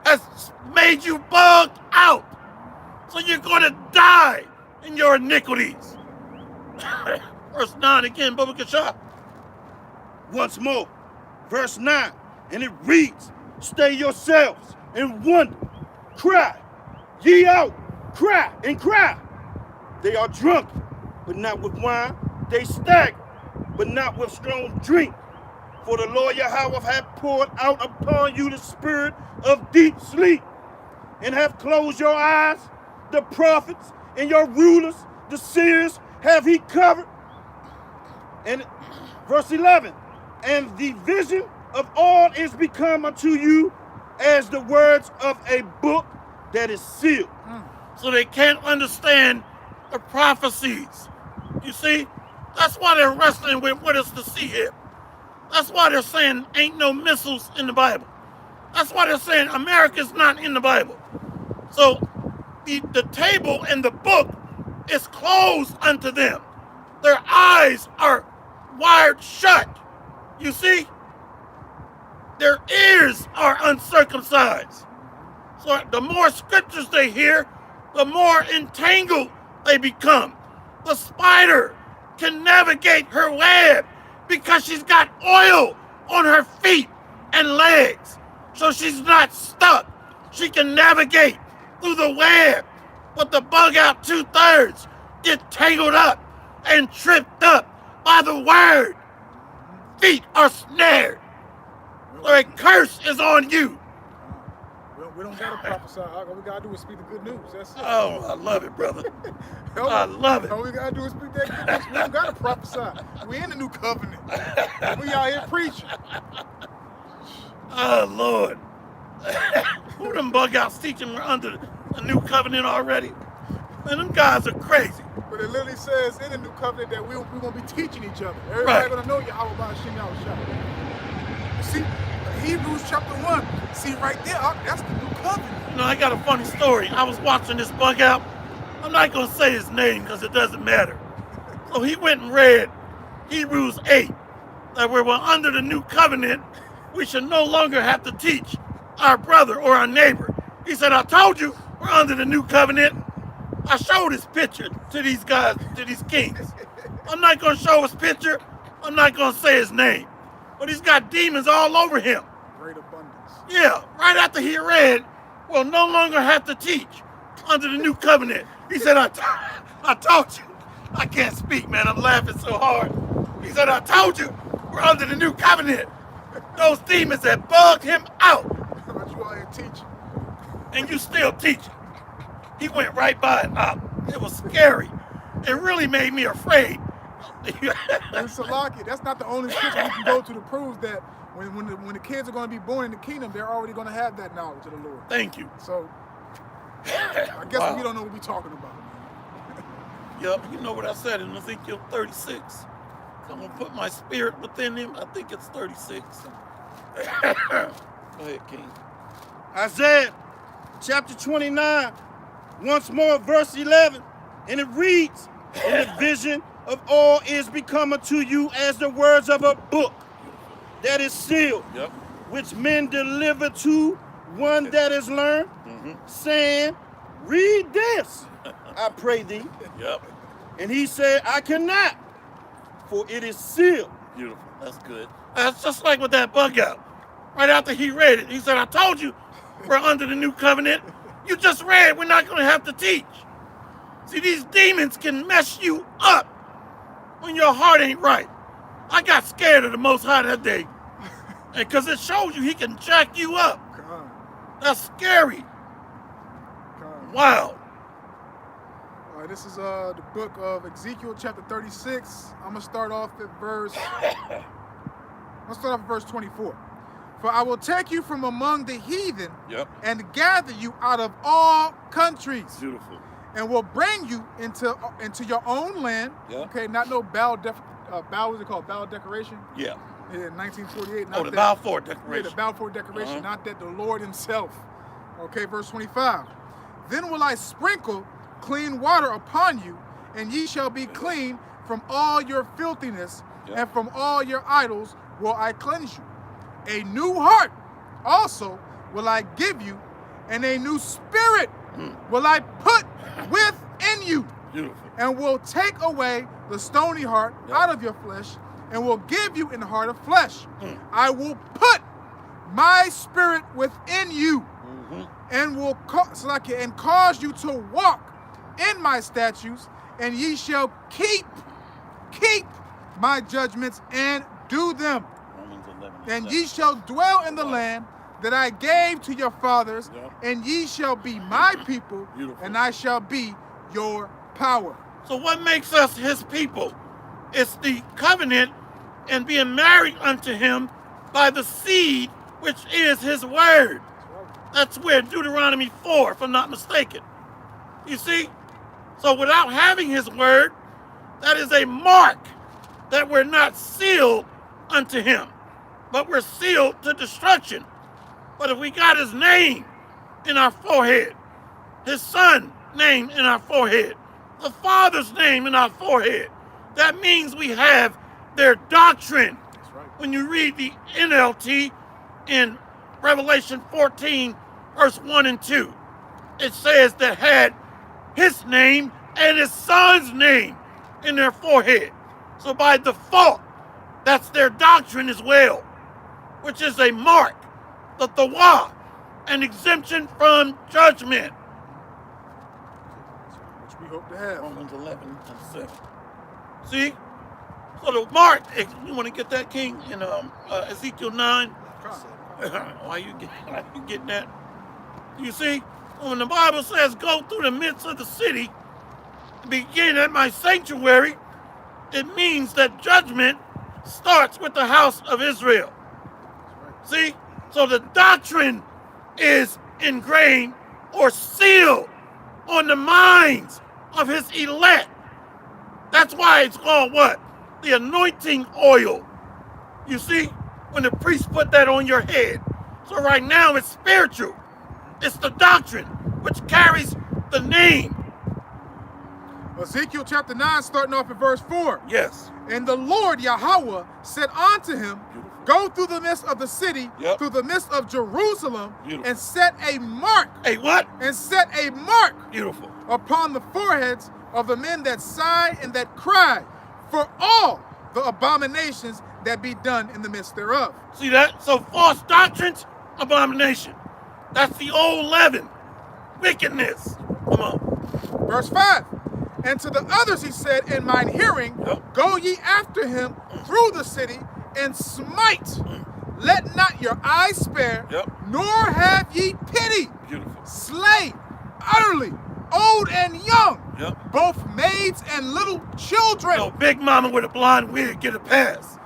has made you bugged out. So you're going to die in your iniquities. Verse 9 again, Baba Kashah. Once more, verse 9, and it reads, stay yourselves and wonder, cry ye out, cry and cry. They are drunk, but not with wine. They stagger, but not with strong drink. For the Lord Yahweh hath poured out upon you the spirit of deep sleep, and hath closed your eyes. The prophets and your rulers, the seers, have he covered. And verse 11, and the vision of all is become unto you as the words of a book that is sealed. So they can't understand the prophecies. You see, that's why they're wrestling with what is the sea here. That's why they're saying ain't no missiles in the Bible. That's why they're saying America's not in the Bible. So the table and the book is closed unto them. Their eyes are wired shut. You see? Their ears are uncircumcised. So the more scriptures they hear, the more entangled they become. The spider can navigate her web because she's got oil on her feet and legs. So she's not stuck. She can navigate through the web. But the bug out 2/3 get tangled up and tripped up by the word. Feet are snared. So a curse is on you. We don't gotta prophesy. All we gotta do is speak the good news. That's it. Oh, I love it, brother. I love it. All we gotta do is speak that good news. We don't gotta prophesy. We in the new covenant. We out here preaching. Oh, Lord. Who them bug outs teaching we're under the new covenant already? Man, them guys are crazy. But it literally says in the new covenant that we won't be teaching each other. Everybody Right. gonna know Yahweh by Hashem Yahushua. You see, Hebrews chapter 1. See right there, that's the new covenant. You know, I got a funny story. I was watching this bug out. I'm not going to say his name because it doesn't matter. So he went and read Hebrews 8, that where we're under the new covenant, we should no longer have to teach our brother or our neighbor. He said, I told you we're under the new covenant. I showed his picture to these guys, to these kings. I'm not going to show his picture. I'm not going to say his name. But he's got demons all over him. Great abundance. Yeah, right after he read, we'll no longer have to teach under the new covenant. He said, I told you. I can't speak, man. I'm laughing so hard. He said, I told you. We're under the new covenant. Those demons that bugged him out. But you out here teaching. And you still teaching. He went right by it. It was scary. It really made me afraid. And Salaki, that's not the only scripture we can go to prove that when the kids are going to be born in the kingdom, they're already going to have that knowledge of the Lord. Thank you. So, I guess Wow. we don't know what we're talking about. Yep, you know what I said in Ezekiel 36. I'm going to put my spirit within him. I think it's 36. Go ahead, King. Isaiah chapter 29, once more, verse 11, and it reads, and the vision of all is become unto you as the words of a book that is sealed, Yep. which men deliver to one that is learned, saying, read this, I pray thee. Yep. And he said, I cannot, for it is sealed. Beautiful. That's good. That's just like with that bug out. Right after he read it, he said, I told you we're under the new covenant. You just read we're not going to have to teach. See, these demons can mess you up when your heart ain't right. I got scared of the Most High that day. Because it shows you he can jack you up. That's scary. Wow. All right, this is the book of Ezekiel, chapter 36. I'm gonna start off at verse 24. For I will take you from among the heathen and gather you out of all countries. Beautiful. And will bring you into your own land. Okay, not no Baal was it called? Baal decoration? Yeah. In 1948. The Balfour Declaration. Yeah, the Balfour Declaration, not that the Lord himself. Okay, verse 25. Then will I sprinkle clean water upon you, and ye shall be clean from all your filthiness, and from all your idols will I cleanse you. A new heart also will I give you, and a new spirit will I put within you. Beautiful. And will take away the stony heart out of your flesh, and will give you an heart of flesh. I will put my spirit within you, and will cause you to walk in my statutes, and ye shall keep my judgments and do them. And ye shall dwell in the land that I gave to your fathers, and ye shall be my people, and I shall be your power. So what makes us his people? It's the covenant and being married unto him by the seed, which is his word. That's where Deuteronomy 4, if I'm not mistaken. You see? So without having his word, that is a mark that we're not sealed unto him, but we're sealed to destruction. But if we got his name in our forehead, his son name in our forehead, the Father's name in our forehead, that means we have their doctrine. When you read the NLT in Revelation 14, verse 1 and 2, it says that had his name and his son's name in their forehead. So by default, that's their doctrine as well, which is a mark, the tawah, an exemption from judgment. Which we hope to have. Romans 11 and 7. See? So the mark, you want to get that, King, in Ezekiel 9? Why you getting that? You see, when the Bible says go through the midst of the city, begin at my sanctuary, it means that judgment starts with the house of Israel. See? So the doctrine is ingrained or sealed on the minds of his elect. That's why it's called what? The anointing oil. You see? When the priest put that on your head. So right now it's spiritual. It's the doctrine which carries the name. Ezekiel chapter 9, starting off at verse 4. Yes. And the Lord Yahweh said unto him, go through the midst of the city, through the midst of Jerusalem, and set a mark. A what? And set a mark. Beautiful. Upon the foreheads of the men that sigh and that cry, for all the abominations that be done in the midst thereof. See that? So false doctrines, abomination. That's the old leaven. Wickedness. Come on. Verse 5. And to the others he said, in mine hearing, go ye after him through the city, and smite. Let not your eyes spare, nor have ye pity. Beautiful. Slay utterly, old and young, both maids and little children. No, Big Mama with a blonde wig get a pass.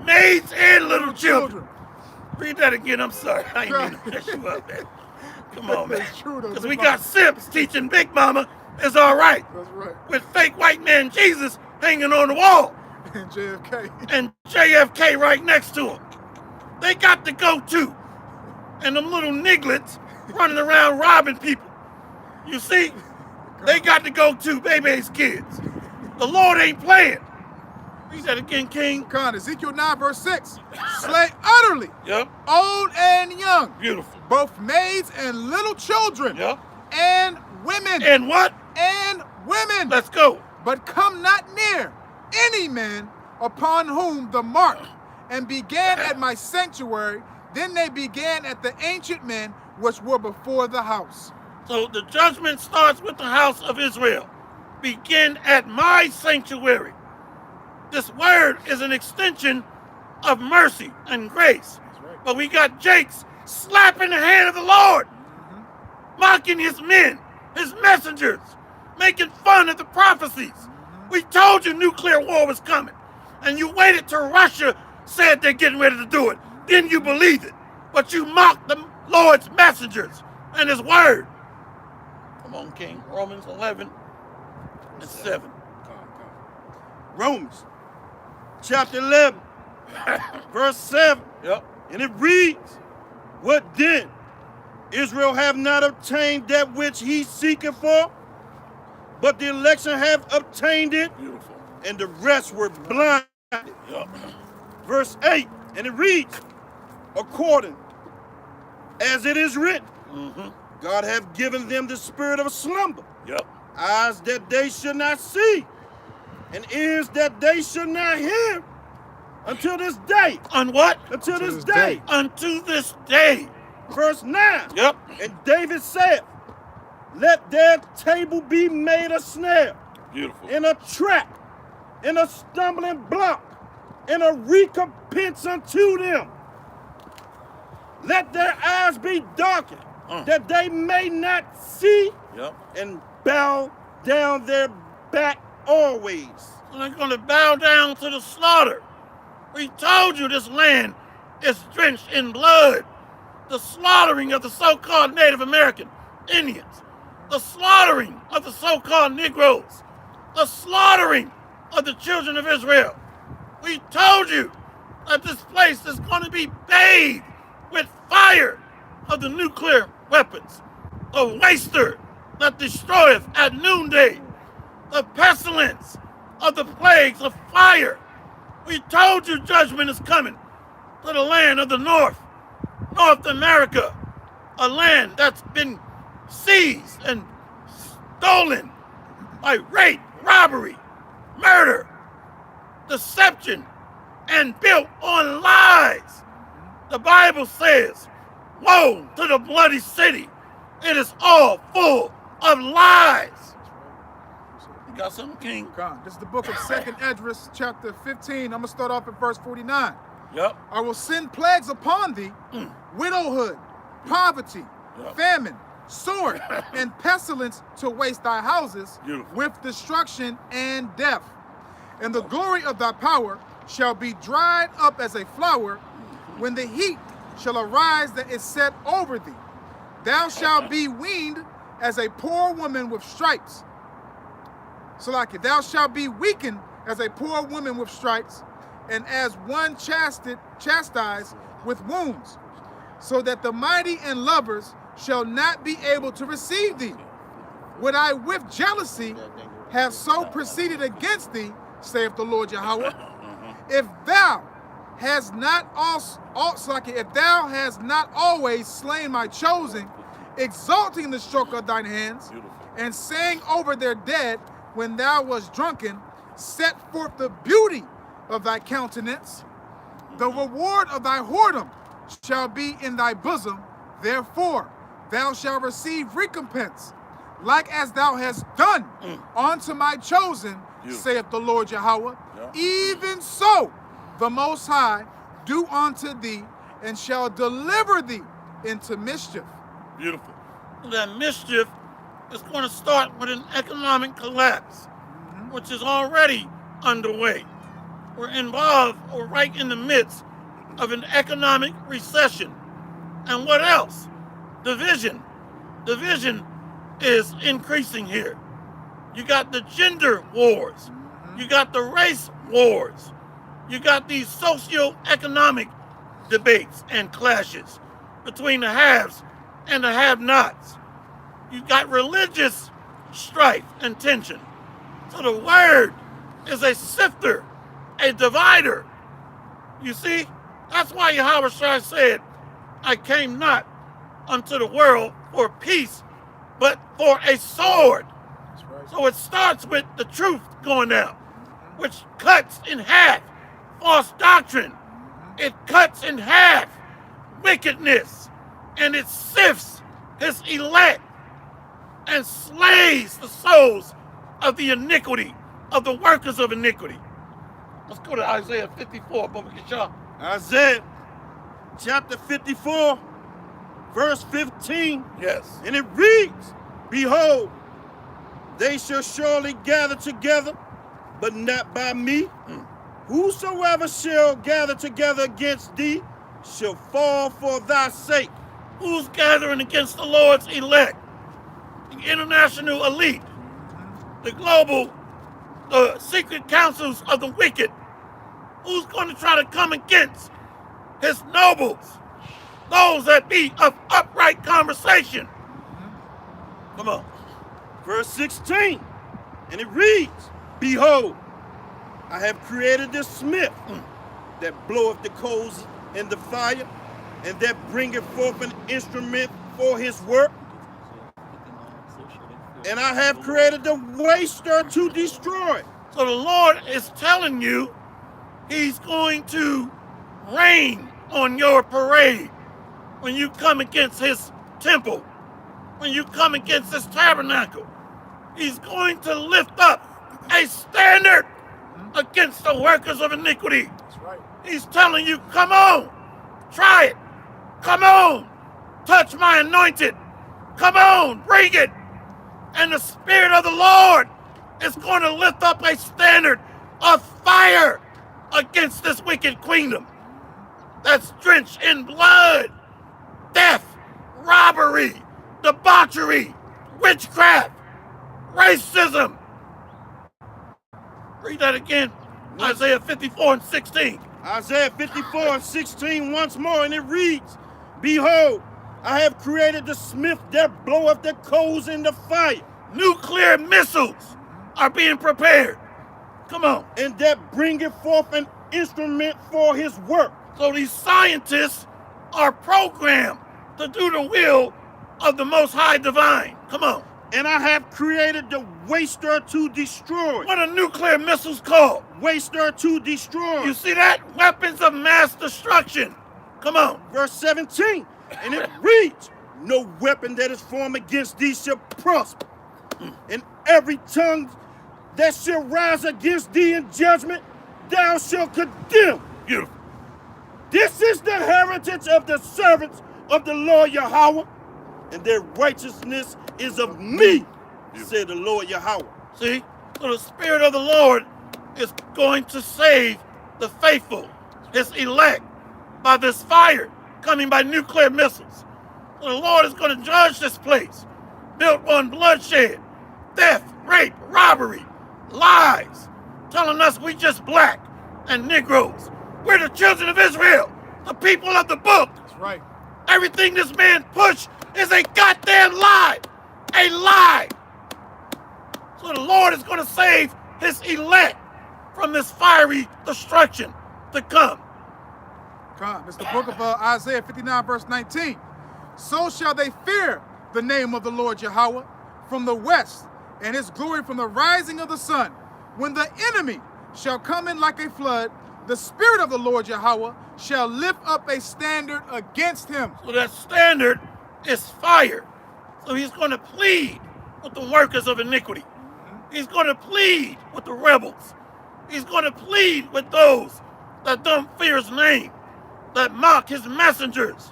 Maids and little children. Read that again, I'm sorry. I ain't mean to mess you up, man. Come on, man. Because we got simps teaching Big Mama is all right. That's right. With fake white man Jesus hanging on the wall. And JFK. And JFK right next to him. They got to go too. And them little nigglets running around robbing people. You see? They got to go too, baby's kids. The Lord ain't playing. Read that again, King. Con, Ezekiel 9, verse 6. Slay utterly, old and young. Beautiful. Both maids and little children. And women. And what? And women. Let's go. But come not near any man upon whom the mark, and began at my sanctuary Then they began at the ancient men which were before the house. So the judgment starts with the house of Israel. Begin at my sanctuary. This word is an extension of mercy and grace. Right. But we got Jakes slapping the hand of the Lord, mocking his men, his messengers, making fun of the prophecies. We told you nuclear war was coming, and you waited till Russia said they're getting ready to do it. Then you believed it, but you mocked the Lord's messengers and his word. Come on, King. Romans 11 and 7. Romans chapter 11, verse 7. Yep. And it reads, what then? Israel have not obtained that which he seeketh for, but the election have obtained it, Beautiful. and the rest were blinded. Yep. Verse 8, and it reads, according as it is written, God hath given them the spirit of slumber, Yep. eyes that they should not see, and ears that they should not hear, until this day. On what? Until Until this this day. day. Unto this day. Verse 9. Yep. And David said, let their table be made a snare, Beautiful. and a trap, and a stumbling block, and a recompense unto them. Let their eyes be darkened, that they may not see, Yep. and bow down their back always. And they're going to bow down to the slaughter. We told you this land is drenched in blood. The slaughtering of the so-called Native American Indians. The slaughtering of the so-called Negroes. The slaughtering of the children of Israel. We told you that this place is going to be bathed with fire of the nuclear weapons. The waster that destroyeth at noonday. The pestilence of the plagues of fire. We told you judgment is coming to the land of the North America, a land that's been seized and stolen by rape, robbery, murder, deception, and built on lies. The Bible says, woe to the bloody city. It is all full of lies. You got something, King? God, this is the book of 2nd Esdras, chapter 15. I'm going to start off at verse 49. Yep. I will send plagues upon thee, widowhood, poverty, famine, sword, and pestilence to waste thy houses Beautiful. with destruction and death. And the glory of thy power shall be dried up as a flower when the heat shall arise that is set over thee. Thou shalt be weaned as a poor woman with stripes. So like it, thou shalt be weakened as a poor woman with stripes, and as one chastised with wounds, so that the mighty and lovers shall not be able to receive thee. Would I with jealousy have so proceeded against thee, saith the Lord Yahweh, if thou hast not if thou hast not always slain my chosen, exalting the stroke of thine hands, and saying over their dead when thou wast drunken, set forth the beauty of thy countenance, the reward of thy whoredom shall be in thy bosom, therefore thou shalt receive recompense, like as thou hast done unto my chosen, saith the Lord Yahweh. Even so the Most High do unto thee, and shall deliver thee into mischief. Beautiful. That mischief is going to start with an economic collapse, which is already underway. We're involved, or right in the midst of an economic recession. And what else? Division. Division is increasing here. You got the gender wars. You got the race wars. You got these socio-economic debates and clashes between the haves and the have-nots. You got religious strife and tension. So the word is a sifter, a divider. You see, that's why Yahweh Shai said, I came not unto the world for peace, but for a sword. Right. So it starts with the truth going out, which cuts in half false doctrine. It cuts in half wickedness, and it sifts his elect and slays the souls of the iniquity, of the workers of iniquity. Let's go to Isaiah 54, Baba Kisha. Isaiah chapter 54, verse 15. Yes. And it reads, behold, they shall surely gather together, but not by me. Whosoever shall gather together against thee shall fall for thy sake. Who's gathering against the Lord's elect? The international elite, the global, the secret councils of the wicked. Who's going to try to come against his nobles, those that be of upright conversation? Come on. Verse 16, and it reads, behold, I have created the smith that bloweth the coals in the fire, and that bringeth forth an instrument for his work. And I have created the waster to destroy. So the Lord is telling you he's going to rain on your parade when you come against his temple, when you come against his tabernacle. He's going to lift up a standard against the workers of iniquity. That's right. He's telling you, come on, try it. Come on, touch my anointed. Come on, bring it. And the Spirit of the Lord is going to lift up a standard of fire against this wicked kingdom that's drenched in blood, death, robbery, debauchery, witchcraft, racism. Read that again. Isaiah 54 and 16. Isaiah 54 and 16 once more, and it reads, behold, I have created the smith that bloweth the coals in the fire. Nuclear missiles are being prepared. Come on. And that bringeth forth an instrument for his work. So these scientists are programmed to do the will of the Most High Divine. Come on. And I have created the waster to destroy. What are nuclear missiles called? Waster to destroy. You see that? Weapons of mass destruction. Come on. Verse 17, and it reads, no weapon that is formed against thee shall prosper, and every tongue that shall rise against thee in judgment, thou shalt condemn. Beautiful. This is the heritage of the servants of the Lord Yahweh, and their righteousness is of me, said the Lord Yahweh. See? So the Spirit of the Lord is going to save the faithful, his elect, by this fire coming by nuclear missiles. So the Lord is going to judge this place, built on bloodshed, theft, rape, robbery, lies, telling us we just black and Negroes. We're the children of Israel, the people of the book. That's right. Everything this man pushed is a goddamn lie. A lie. So the Lord is going to save his elect from this fiery destruction to come. It's the book of Isaiah 59, verse 19. So shall they fear the name of the Lord Yahweh from the west, and his glory from the rising of the sun. When the enemy shall come in like a flood, the Spirit of the Lord Yahweh shall lift up a standard against him. So that standard is fire. So he's going to plead with the workers of iniquity. He's going to plead with the rebels. He's going to plead with those that don't fear his name, that mock his messengers,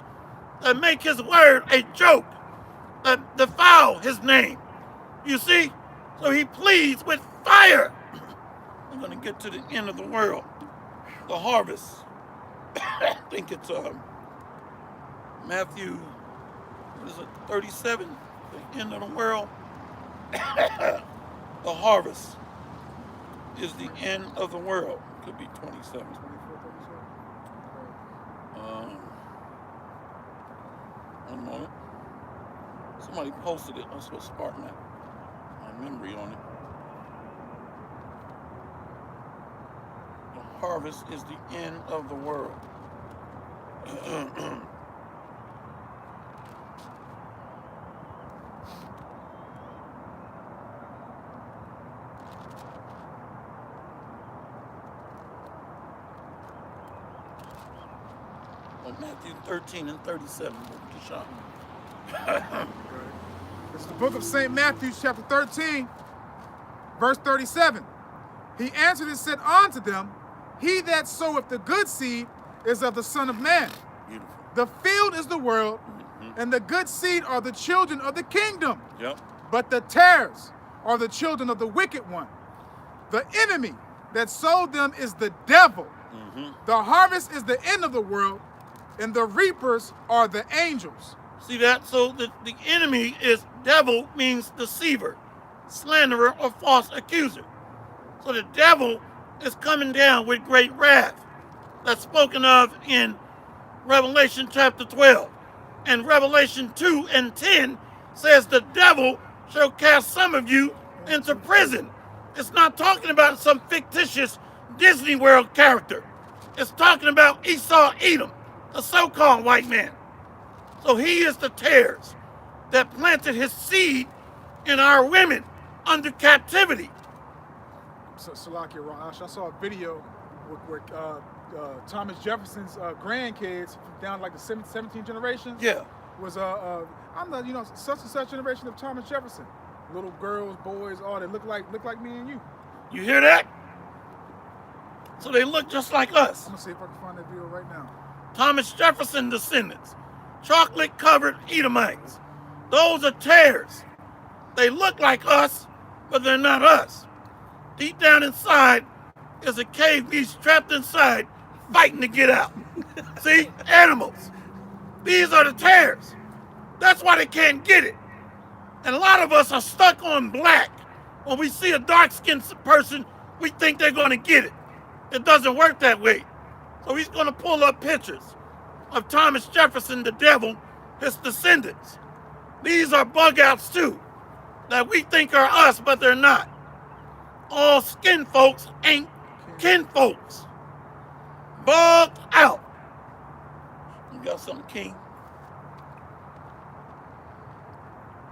that make his word a joke, that defile his name. You see? So he pleads with fire. We're going to get to the end of the world, the harvest. I think it's Matthew, what is it, 37, the end of the world. The harvest is the end of the world. Could be 27. One moment. Somebody posted it. That's what sparked my memory on it. The harvest is the end of the world. The Matthew 13 and 37. It's the book of St. Matthew, chapter 13, verse 37. He answered and said unto them, he that soweth the good seed is of the Son of Man. Beautiful. The field is the world, and the good seed are the children of the kingdom. Yep. But the tares are the children of the wicked one. The enemy that sowed them is the devil. The harvest is the end of the world, and the reapers are the angels. See that? So the enemy is devil, means deceiver, slanderer, or false accuser. So the devil is coming down with great wrath. That's spoken of in Revelation chapter 12. And Revelation 2 and 10 says the devil shall cast some of you into prison. It's not talking about some fictitious Disney World character. It's talking about Esau Edom, the so-called white man. So he is the tares that planted his seed in our women under captivity. So, Salakia Ra'ash, I saw a video where Thomas Jefferson's grandkids, down like the 17th generation, Yeah. was I'm the such and such generation of Thomas Jefferson. Little girls, boys, all they look like me and you. You hear that? So they look just like us. I'm gonna see if I can find that video right now. Thomas Jefferson descendants, chocolate-covered Edomites. Those are tares. They look like us, but they're not us. Deep down inside is a cave beast trapped inside, fighting to get out. See? Animals. These are the tares. That's why they can't get it. And a lot of us are stuck on black. When we see a dark-skinned person, we think they're going to get it. It doesn't work that way. So he's going to pull up pictures of Thomas Jefferson, the devil, his descendants. These are bug outs too, that we think are us, but they're not. All skin folks ain't kin folks. Bugged out. You got something, King?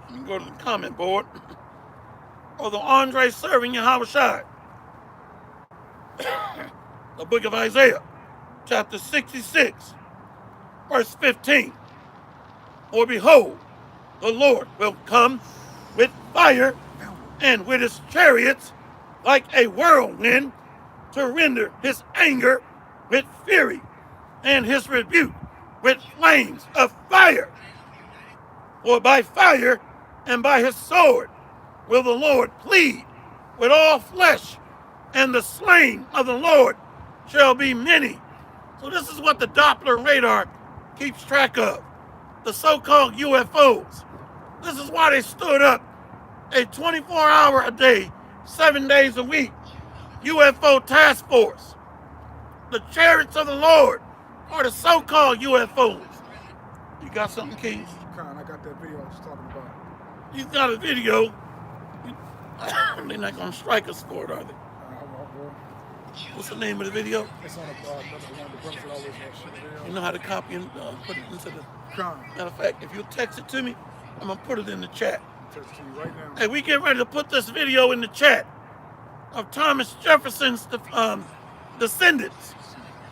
You can go to the comment board. Or the Andre serving Yahweh Shai. The book of Isaiah, chapter 66, verse 15. For behold, the Lord will come with fire and with his chariots like a whirlwind to render his anger with fury and his rebuke with flames of fire. For by fire and by his sword will the Lord plead with all flesh, and the slain of the Lord shall be many. So this is what the Doppler radar keeps track of, the so-called UFOs. This is why they stood up a 24-hour-a-day, 7 days a week UFO task force. The chariots of the Lord are the so-called UFOs. You got something, Keith? Con, I got that video I was talking about. He's got a video. They're not going to strike us for it, are they? What's the name of the video? It's on one of the brothers that always watch the video. You know how to copy and put it into the... Con, Matter of fact, if you text it to me, I'm going to put it in the chat. text to you right now. Hey, we get ready to put this video in the chat of Thomas Jefferson's descendants.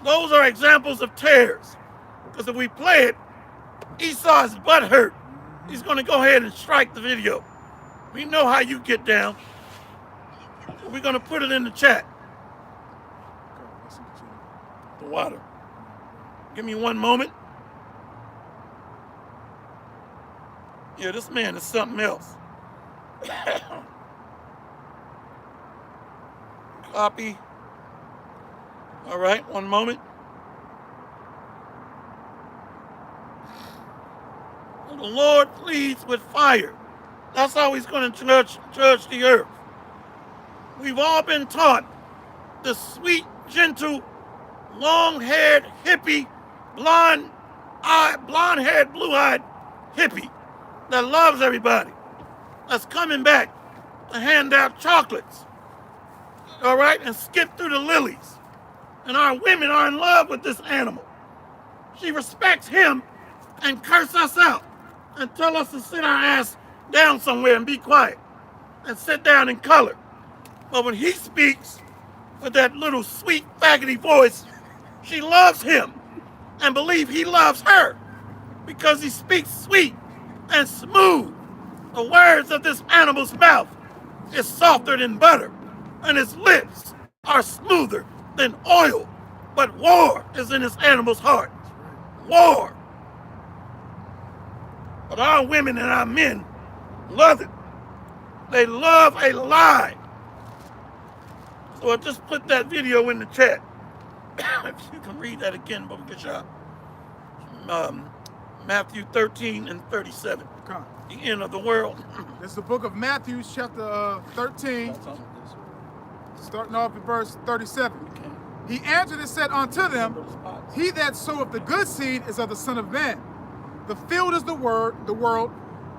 Those are examples of tares. Because if we play it, Esau's butt hurt. He's going to go ahead and strike the video. We know how you get down. We're going to put it in the chat. The water. Give me one moment. Yeah, this man is something else. Copy. All right, one moment. The Lord pleads with fire. That's how he's going to judge the earth. We've all been taught the sweet, gentle, long-haired hippie, blonde-haired, blue-eyed hippie that loves everybody, that's coming back to hand out chocolates, all right, and skip through the lilies. And our women are in love with this animal. She respects him and curse us out and tell us to sit our ass down somewhere and be quiet and sit down and color. But when he speaks with that little sweet faggoty voice, she loves him and believe he loves her because he speaks sweet and smooth. The words of this animal's mouth is softer than butter, and his lips are smoother than oil. But war is in this animal's heart. War. But our women and our men love it. They love a lie. So I just put that video in the chat. If you can read that again, Baba Kishab. Matthew 13 and 37. Okay. The end of the world. This is the book of Matthew, chapter 13, starting off at verse 37. He answered and said unto them, He that soweth the good seed is of the Son of Man. The field is the world.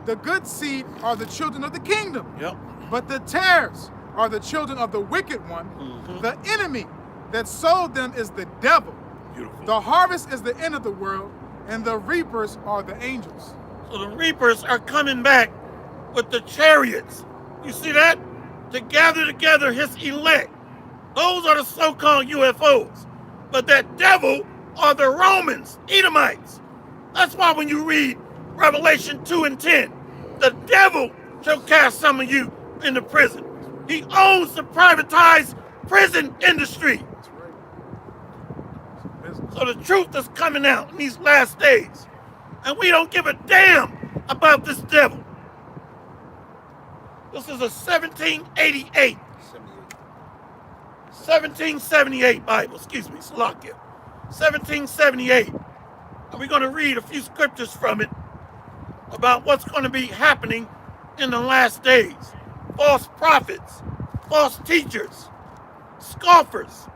The good seed are the children of the kingdom. Yep. But the tares are the children of the wicked one. The enemy that sowed them is the devil. Beautiful. The harvest is the end of the world, and the reapers are the angels. So the reapers are coming back with the chariots. You see that? To gather together his elect. Those are the so-called UFOs. But that devil are the Romans, Edomites. That's why when you read Revelation 2 and 10, the devil shall cast some of you into prison. He owns the privatized prison industry. So the truth is coming out in these last days. And we don't give a damn about this devil. This is a 1788. 1778 Bible, excuse me, Salakia. 1778. And we're going to read a few scriptures from it about what's going to be happening in the last days. False prophets, false teachers, scoffers.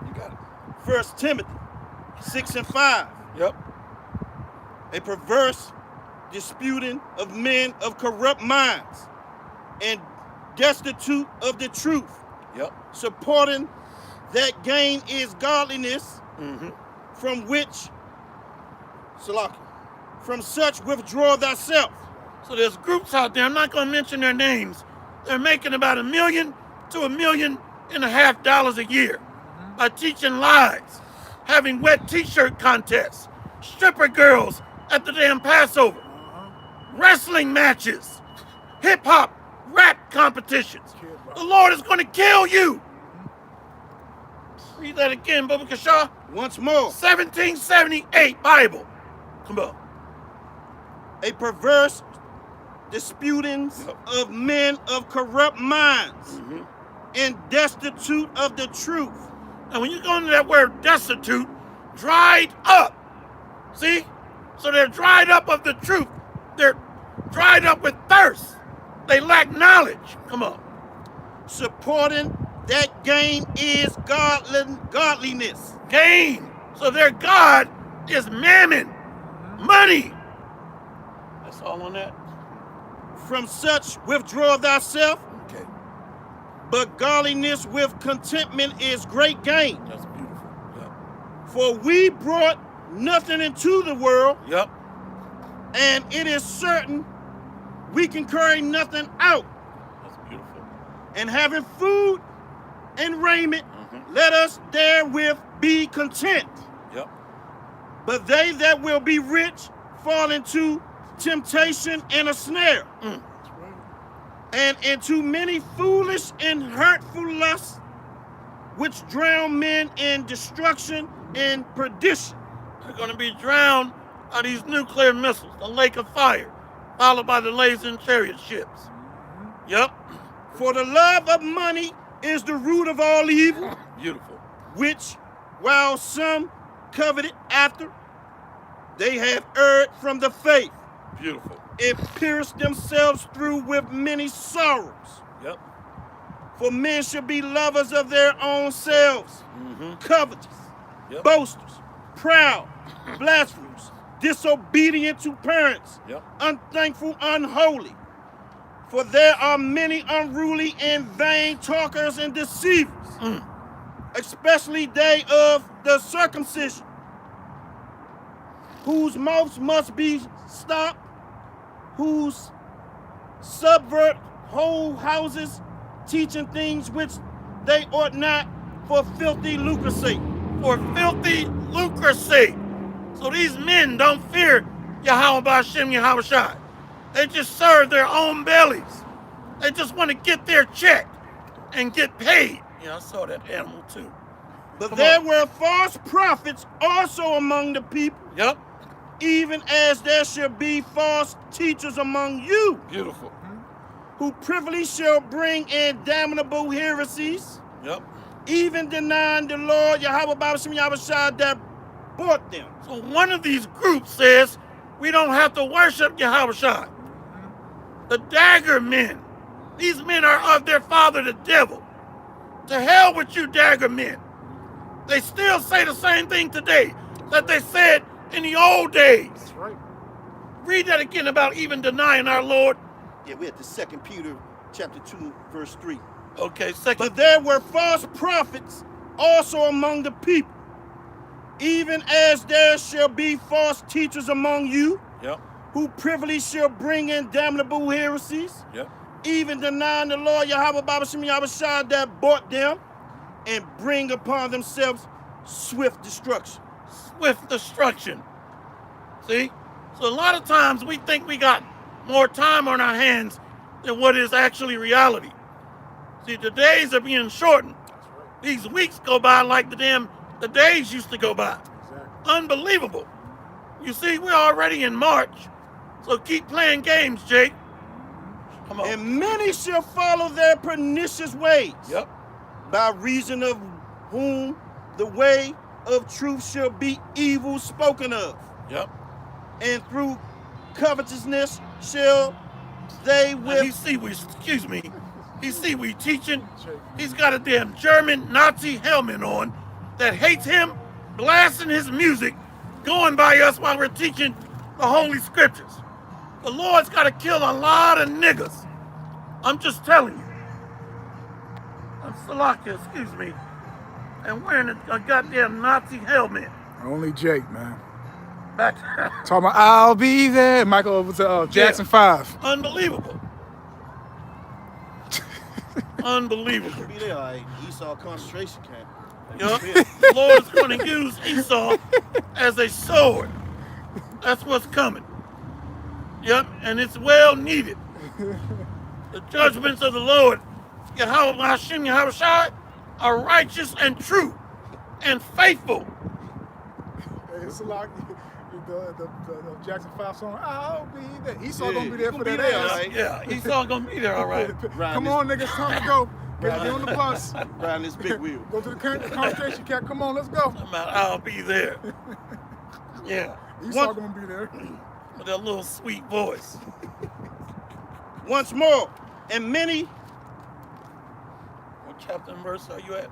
You got it. 1 Timothy 6 and 5. Yep. A perverse disputing of men of corrupt minds and destitute of the truth. Yep. Supporting that gain is godliness, from which, Salaki, from such withdraw thyself. So there's groups out there, I'm not going to mention their names. They're making about $1 million to $1.5 million a year by teaching lies, having wet t-shirt contests, stripper girls at the damn PassOver, wrestling matches, hip-hop, rap competitions. The Lord is going to kill you. Read that again, Baba Kashah. Once more. 1778 Bible. Come on. A perverse disputings of men of corrupt minds and destitute of the truth. And when you go into that word destitute, dried up. See? So they're dried up of the truth. They're dried up with thirst. They lack knowledge. Come on. Supporting that gain is godliness. Gain. So their God is mammon. Money. That's all on that. From such withdraw thyself. Okay. But godliness with contentment is great gain. That's beautiful. Yep. For we brought nothing into the world. Yep. And it is certain we can carry nothing out. That's beautiful. And having food and raiment, let us therewith be content. Yep. But they that will be rich fall into temptation and a snare, and into many foolish and hurtful lusts, which drown men in destruction and perdition. They're going to be drowned by these nuclear missiles, the lake of fire, followed by the laser and chariot ships. Yep. For the love of money is the root of all evil. Beautiful. Which, while some coveted after, they have erred from the faith. Beautiful. It pierced themselves through with many sorrows. Yep. For men should be lovers of their own selves, covetous, boasters, proud, blasphemous, disobedient to parents, unthankful, unholy. For there are many unruly and vain talkers and deceivers, especially they of the circumcision, whose mouths must be stopped, whose subvert whole houses, teaching things which they ought not, for filthy lucre's sake. for filthy lucre's sake. So these men don't fear Yahweh B'Hashem Yahweh Shai. They just serve their own bellies. They just want to get their check and get paid. Yeah, I saw that animal too. But there were false prophets also among the people. Yep. Even as there shall be false teachers among you. Beautiful. Who privily shall bring in damnable heresies. Yep. Even denying the Lord Yahweh B'Hashem Yahweh Shai that bought them. So one of these groups says we don't have to worship Yahweh Shai. The dagger men. These men are of their father, the devil. To hell with you, dagger men. They still say the same thing today that they said in the old days. That's right. Read that again about even denying our Lord. Yeah, we're at the 2 Peter chapter 2, verse 3. Okay, second. But there were false prophets also among the people, even as there shall be false teachers among you, Yep. who privily shall bring in damnable heresies, Yep. even denying the Lord Yahweh B'Hashem Yahweh Shai that bought them, and bring upon themselves swift destruction. Swift destruction. See? So a lot of times we think we got more time on our hands than what is actually reality. See, the days are being shortened. That's right. These weeks go by like the days used to go by. Exactly. Unbelievable. You see, we're already in March. So keep playing games, Jake. Come on. And many shall follow their pernicious ways. Yep. By reason of whom the way of truth shall be evil spoken of. Yep. And through covetousness shall they with... He see we teaching. He's got a damn German Nazi helmet on that hates him, blasting his music, going by us while we're teaching the Holy Scriptures. The Lord's got to kill a lot of niggas. I'm just telling you. I'm Salakia, excuse me, and wearing a goddamn Nazi helmet. Only Jake, man. Back Talking about I'll be there. Michael over to Jackson 5. Unbelievable. Unbelievable. Be there, all right. Esau concentration camp. Yep. The Lord is going to use Esau as a sword. That's what's coming. Yep, and it's well needed. The judgments of the Lord, Yahweh Hashem Yahweh Shai, are righteous and true and faithful. Hey, it's like the Jackson 5 song, I'll be there. Esau gonna be there for be that there, ass. all right. Yeah, Esau going to be there, all right. Come on, niggas, time to go. Get on the bus. Riding this big wheel. Go to the concentration camp. Come on, let's go. I'll be there. Yeah, Esau gonna be there. with that little sweet voice. Once more, and many, What chapter and verse are you at?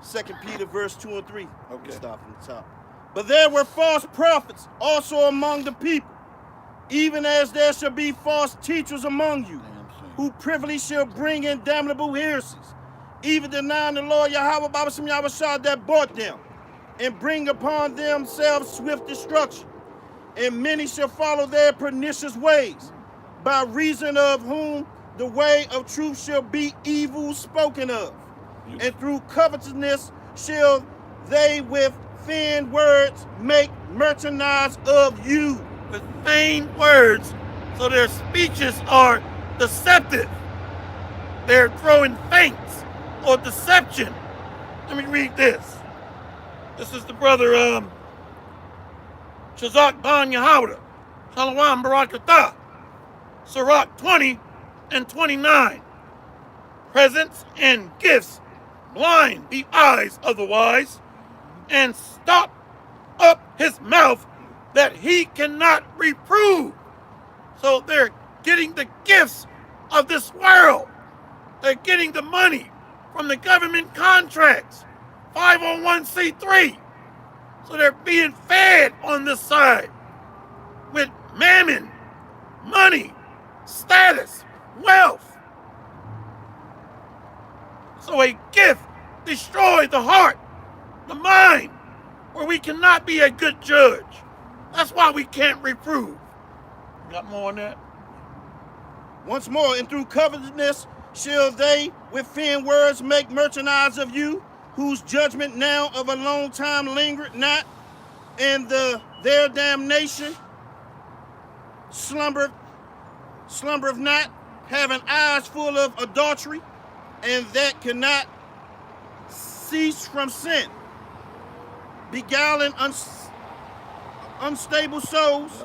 2 Peter verse 2 and 3. Okay. Stop from the top. But there were false prophets also among the people, even as there shall be false teachers among you, who privily shall bring in damnable heresies, even denying the Lord Yahweh B'Hashem Yahweh Shai that bought them, and bring upon themselves swift destruction. And many shall follow their pernicious ways, by reason of whom the way of truth shall be evil spoken of. And through covetousness shall they with feigned words make merchandise of you. With feigned words, so their speeches are deceptive. They're throwing feints or deception. Let me read this. This is the brother Shazak Ban Yehuda, Shalom Barakatah, Sirach 20 and 29. Presents and gifts blind the eyes of the wise, and stop up his mouth that he cannot reprove. So they're getting the gifts of this world. They're getting the money from the government contracts, 501c3. So they're being fed on this side with mammon, money, status, wealth. So a gift destroys the heart, the mind, where we cannot be a good judge. That's why we can't reprove. Got more on that? Once more, and through covetousness shall they with feigned words make merchandise of you, whose judgment now of a long time lingered not, and their damnation slumbereth not, having eyes full of adultery, and that cannot cease from sin, beguiling unstable souls,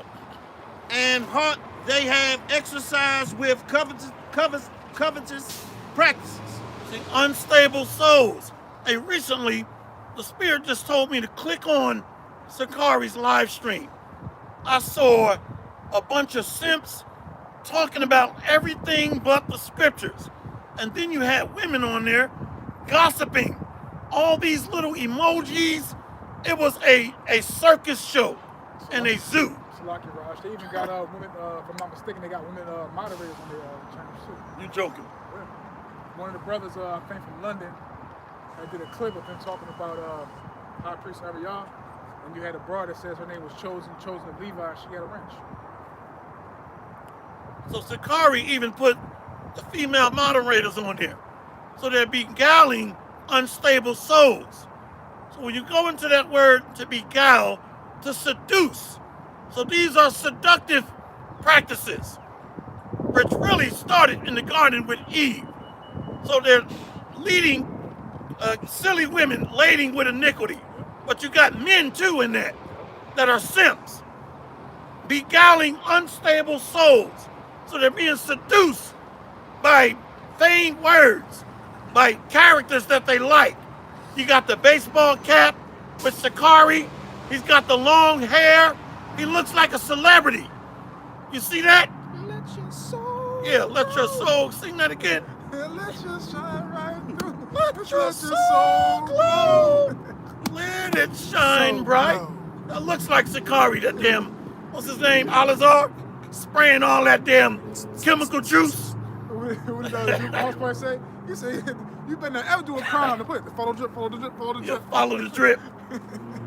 and heart they have exercised with covetous practices. See, unstable souls. Hey, recently, the Spirit just told me to click on Sakari's live stream. I saw a bunch of simps talking about everything but the scriptures. And then you had women on there gossiping. All these little emojis. It was a circus show and a zoo. Salaki Raj. They even got women, if I'm not mistaken, they got women moderators on their channel too. You joking? Yeah. One of the brothers, I think from London, I did a clip of them talking about High Priest Ariel. And you had a broad that says her name was chosen of Levi. She had a wrench. So Sakari even put the female moderators on there. So they're beguiling unstable souls. So when you go into that word to beguile, to seduce. So these are seductive practices, which really started in the garden with Eve. So they're leading silly women, lading with iniquity. But you got men too in that are simps, beguiling unstable souls. So they're being seduced by feigned words, by characters that they like. You got the baseball cap with Sakari. He's got the long hair. He looks like a celebrity. You see that? Let your soul. Yeah, let your soul. Sing that again. Let your shine right through. Let your soul glow. Let it shine So bright. glow. That looks like Sakari, that damn, what's his name, Alizar? Spraying all that damn chemical juice. What did the house boy say? He said, you better not ever do a crime to put it. Follow the drip, follow the drip, follow the Yeah, drip. follow the drip.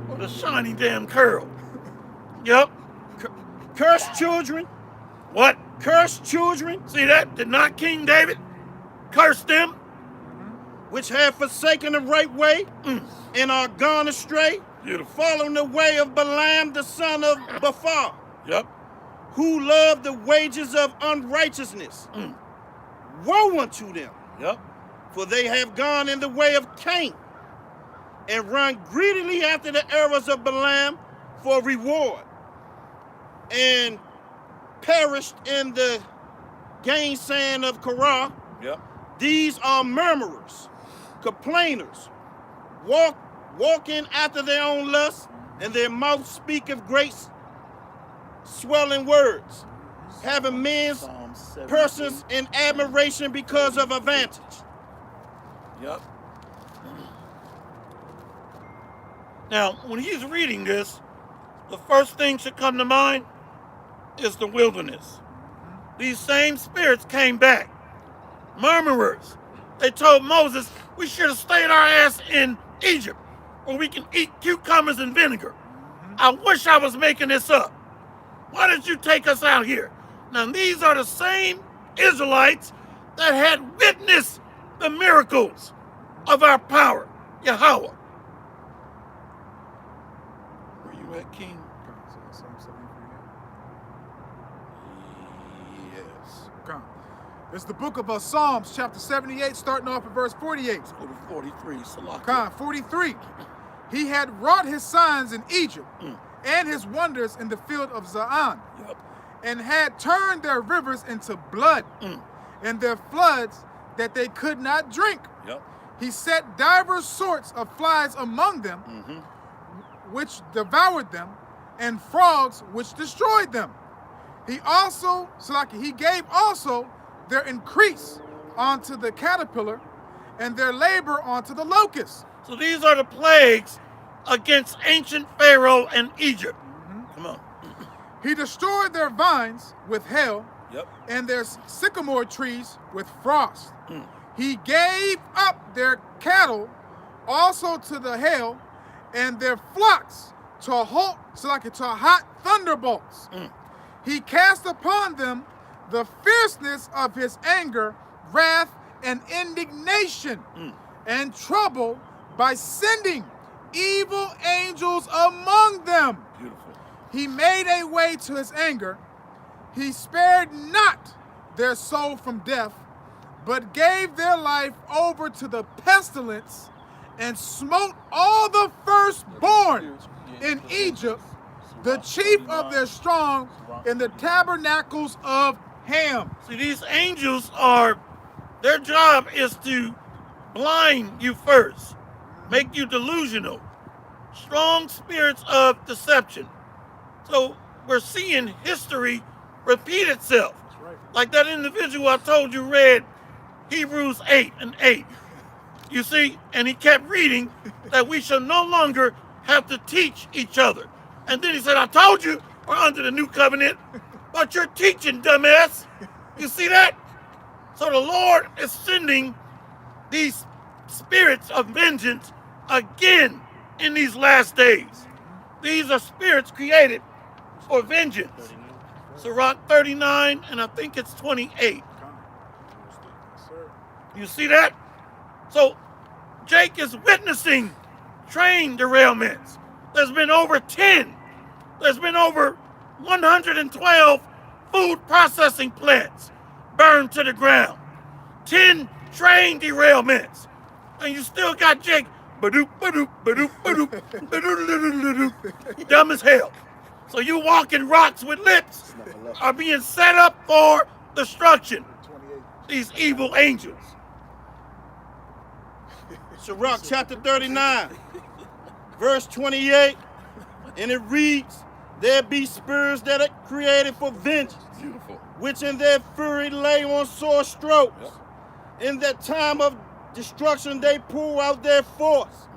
Or the shiny damn curl. Yep. Cursed children, What? cursed children, See that? Did not King David curse them? which have forsaken the right way and are gone astray, Beautiful. following the way of Balaam the son of Bephar, Yep. who loved the wages of unrighteousness. Woe unto them, Yep. for they have gone in the way of Cain, and run greedily after the errors of Balaam for reward, and perished in the gainsaying of Korah. Yep. These are murmurers, complainers, walking after their own lusts, and their mouth speaketh great swelling words, having men's Psalm 17. persons in admiration because of advantage. Yep. Now, when he's reading this, the first thing should come to mind is the wilderness. These same spirits came back. Murmurers. They told Moses, we should have stayed our ass in Egypt where we can eat cucumbers and vinegar. I wish I was making this up. Why did you take us out here? Now, these are the same Israelites that had witnessed the miracles of our power, Yahweh. Where you at, King? Yes. Come. It's the book of Psalms, chapter 78, starting off at verse 48. Let's go to 43, Salaki. Come, 43. He had wrought his signs in Egypt and his wonders in the field of Zaan, Yep. and had turned their rivers into blood and their floods that they could not drink. Yep. He set divers sorts of flies among them, which devoured them, and frogs which destroyed them. He also, Salaki, he gave also their increase onto the caterpillar, and their labor onto the locust. So these are the plagues against ancient Pharaoh and Egypt. Come on. He destroyed their vines with hail, Yep. and their sycamore trees with frost. He gave up their cattle also to the hail, and their flocks to hot thunderbolts. He cast upon them the fierceness of his anger, wrath, and indignation, and trouble by sending evil angels among them. Beautiful. He made a way to his anger. He spared not their soul from death, but gave their life over to the pestilence and smote all the firstborn in Egypt, the chief of their strong in the tabernacles of Ham. See, these angels are, their job is to blind you first, make you delusional, strong spirits of deception. So we're seeing history repeat itself. Like that individual I told you read Hebrews 8:8. You see, and he kept reading that we shall no longer have to teach each other. And then he said, I told you we're under the new covenant, but you're teaching, dumbass. You see that? So the Lord is sending these spirits of vengeance again in these last days. These are spirits created for vengeance. Sirach 39, and I think it's 28. You see that? So Jake is witnessing train derailments. There's been over 10. There's been over 112 food processing plants burned to the ground. 10 train derailments. And you still got Jake ba-doop, ba-doop, ba-doop, ba-doop, ba-doop, dumb as hell. So you walking rocks with lips are being set up for destruction. These evil angels. Sirach chapter 39, verse 28, and it reads, there be spirits that are created for vengeance, Beautiful. which in their fury lay on sore strokes. Yep. In that time of destruction they pour out their force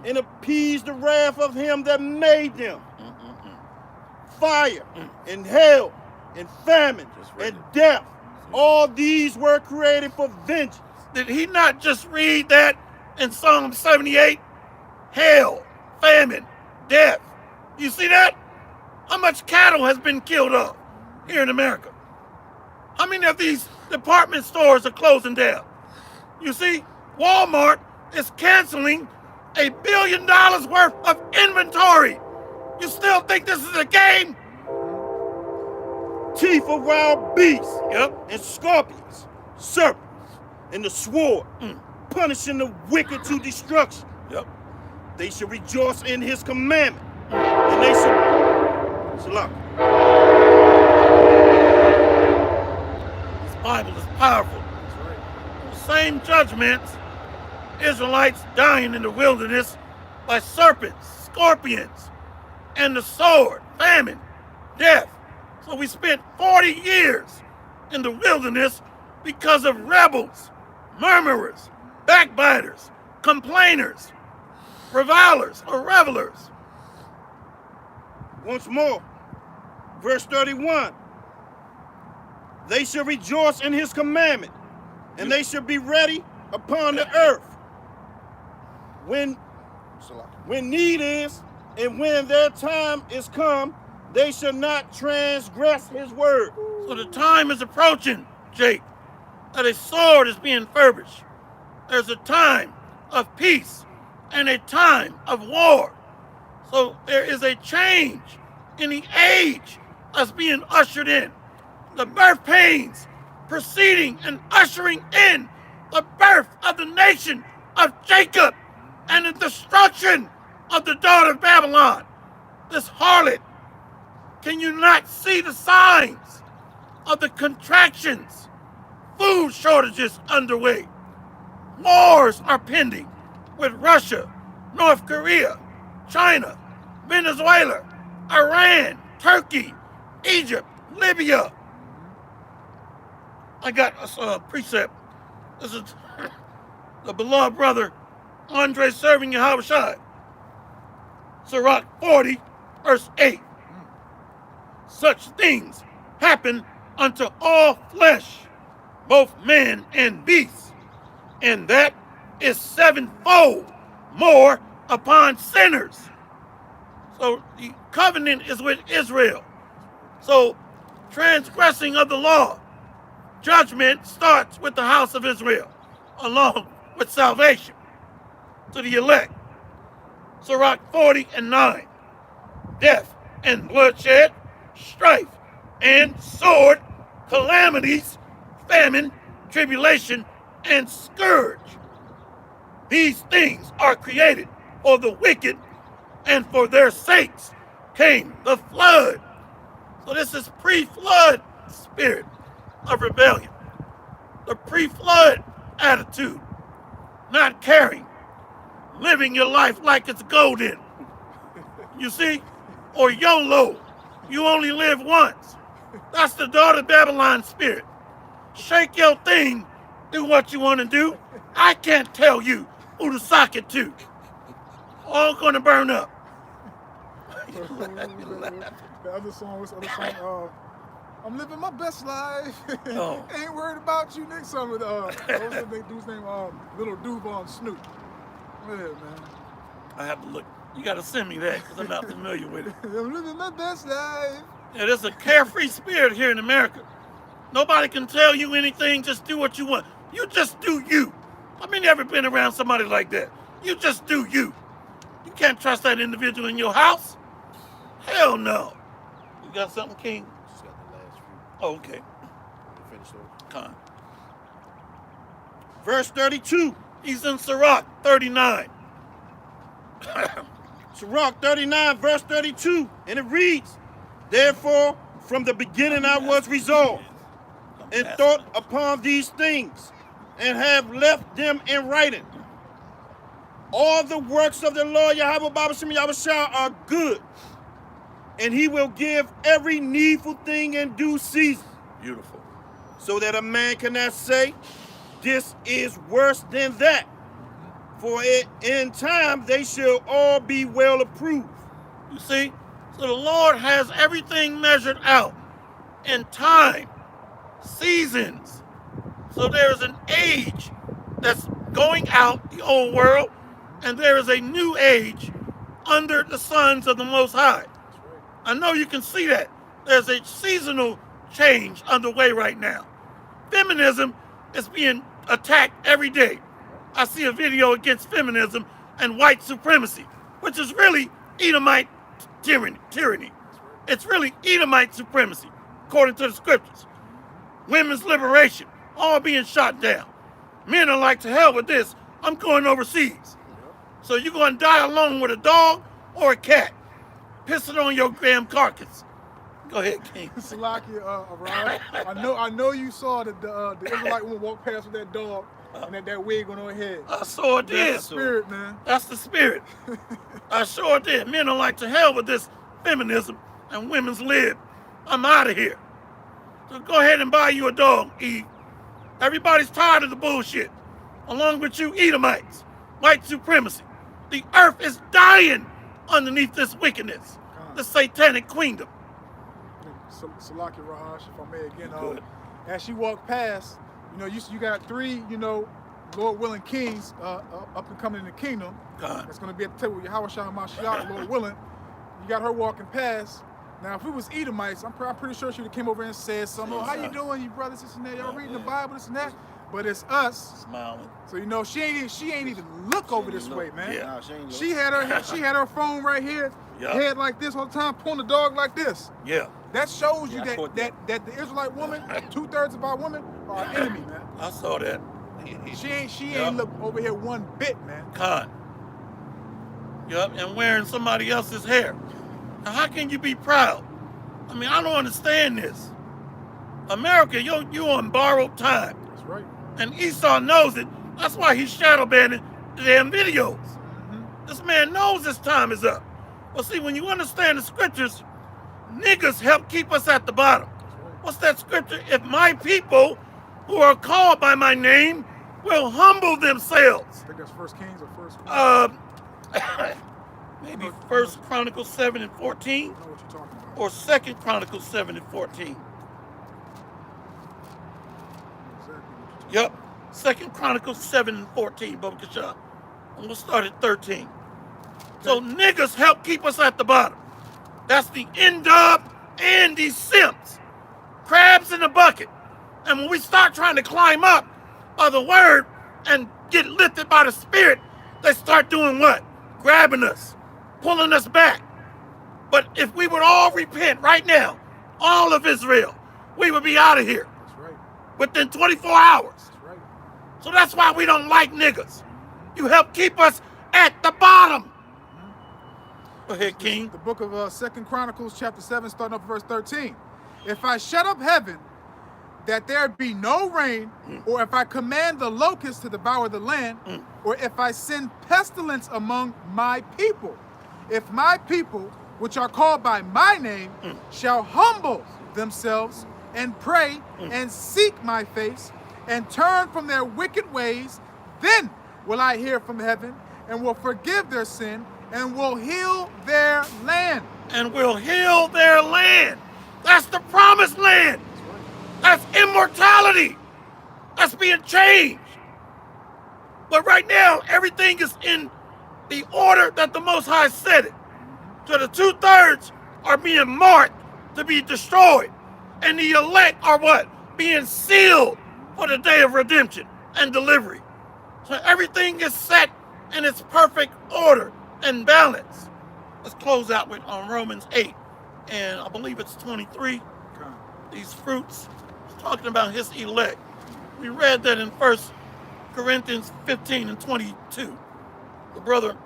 and appease the wrath of him that made them. Fire and hail and famine and death, all these were created for vengeance. Did he not just read that in Psalm 78? Hail, famine, death. You see that? How much cattle has been killed off here in America? How many of these department stores are closing down? You see, Walmart is canceling $1 billion worth of inventory. You still think this is a game? Teeth of wild beasts, Yep. and scorpions, serpents, and the sword, punishing the wicked to destruction. Yep. They shall rejoice in his commandment, and they shall... Salam. This Bible is powerful. The same judgments, Israelites dying in the wilderness by serpents, scorpions, and the sword, famine, death. So we spent 40 years in the wilderness because of rebels, murmurers, backbiters, complainers, revilers or revelers. Once more, verse 31. They shall rejoice in his commandment, and they shall be ready upon the earth. When need is, and when their time is come, they shall not transgress his word. So the time is approaching, Jake, that a sword is being furbished. There's a time of peace and a time of war. So there is a change in the age that's being ushered in. The birth pains preceding and ushering in the birth of the nation of Jacob and the destruction of the daughter of Babylon. This harlot. Can you not see the signs of the contractions? Food shortages underway. Wars are pending with Russia, North Korea, China, Venezuela, Iran, Turkey, Egypt, Libya. I got a precept. This is the beloved brother, Andre serving Yahweh Shai. Sirach 40, verse 8. Such things happen unto all flesh, both man and beast, and that is sevenfold more upon sinners. So the covenant is with Israel. So transgressing of the law, judgment starts with the house of Israel, along with salvation. to the elect. Sirach 40:9. Death and bloodshed, strife and sword, calamities, famine, tribulation, and scourge. These things are created for the wicked, and for their sakes came the flood. So this is pre-flood spirit of rebellion. The pre-flood attitude, not caring, living your life like it's golden. You see? Or YOLO, you only live once. That's the daughter Babylon spirit. Shake your thing, do what you want to do. I can't tell you who to sock it to. All gonna burn up. The other song was I'm living my best life. Oh. Ain't worried about you. Next song with what was the dude's name? Little Duval and Snoop. Yeah, man. I have to look. You gotta send me that because I'm not familiar with it. I'm living my best life. Yeah, there's a carefree spirit here in America. Nobody can tell you anything, just do what you want. You just do you. I mean, you ever been around somebody like that? You just do you. You can't trust that individual in your house. Hell no. You got something, King? Just got the last few. Oh, okay. We finished those. Con. Verse 32. He's in Sirach 39. Sirach 39, verse 32. And it reads, therefore, from the beginning I was resolved, and thought upon these things, and have left them in writing. All the works of the Lord Yahweh Baba Shem Yahushua are good, and he will give every needful thing in due season. Beautiful. So that a man cannot say, this is worse than that. For it, in time they shall all be well approved. You see? So the Lord has everything measured out in time, seasons. So there is an age that's going out, the old world, and there is a new age under the sons of the Most High. I know you can see that. There's a seasonal change underway right now. Feminism is being attacked every day. I see a video against feminism and white supremacy, which is really Edomite tyranny. It's really Edomite supremacy, according to the scriptures. Women's liberation, all being shot down. Men are like, to hell with this, I'm going overseas. So you're going to die alone with a dog or a cat, pissing on your damn carcass. Go ahead, King. Salakia, Rod. I know you saw the Israelite woman walk past with that dog and that wig on her head. I sure did. That's the spirit, man. That's the spirit. I sure did. Men are like, to hell with this feminism and women's lib. I'm out of here. So go ahead and buy you a dog, Eve. Everybody's tired of the bullshit. Along with you Edomites, white supremacy. The earth is dying underneath this wickedness, the satanic queendom. Salakia Rahash, if I may again. As she walked past, you got three, Lord willing kings up and coming in the kingdom. God. That's going to be at the table with Yahweh Shah Mashiach, Lord willing. You got her walking past. Now, if it was Edomites, I'm pretty sure she would have came over and said something. Oh, how you doing, you brothers, this and that? Y'all reading the Bible, this and that? But it's us. Smiling. So she ain't even look over this way, man. Yeah. Nah, She had her phone right here, Yeah. head like this all the time, pulling the dog like this. Yeah. That shows you Yeah, I caught that the Israelite woman, 2/3 of our women are our enemy, man. I saw that. She Yeah. ain't look over here one bit, man. Con. Yup, and wearing somebody else's hair. Now, how can you be proud? I mean, I don't understand this. America, you're on borrowed time. That's right. And Esau knows it. That's why he's shadow banning the damn videos. This man knows his time is up. Well, see, when you understand the scriptures, niggas help keep us at the bottom. What's that scripture? If my people who are called by my name will humble themselves. I think that's First Kings or First. Maybe First Chronicles 7 and 14, I know what you're talking about. or Second Chronicles 7 and 14. Exactly what you're talking Yep, Second Chronicles 7 and 14, Baba Kasha. And we'll start at 13. So niggas help keep us at the bottom. That's the N-dub and these simps. Crabs in the bucket. And when we start trying to climb up by the word and get lifted by the spirit, they start doing what? Grabbing us, pulling us back. But if we would all repent right now, all of Israel, we would be out of here. That's right. Within 24 hours. That's right. So that's why we don't like niggas. You help keep us at the bottom. Go ahead, King. The book of 2 Chronicles chapter 7, starting off verse 13. If I shut up heaven, that there be no rain, or if I command the locusts to devour the land, or if I send pestilence among my people, if my people, which are called by my name, shall humble themselves and pray and seek my face and turn from their wicked ways, then will I hear from heaven and will forgive their sin and will heal their land. And will heal their land. That's the promised land. That's immortality. That's being changed. But right now, everything is in the order that the Most High said it. So the 2/3 are being marked to be destroyed. And the elect are what? Being sealed for the day of redemption and delivery. So everything is set in its perfect order and balance. Let's close out with Romans 8. And I believe it's 23. These fruits, it's talking about his elect. We read that in 1 Corinthians 15 and 22. The brother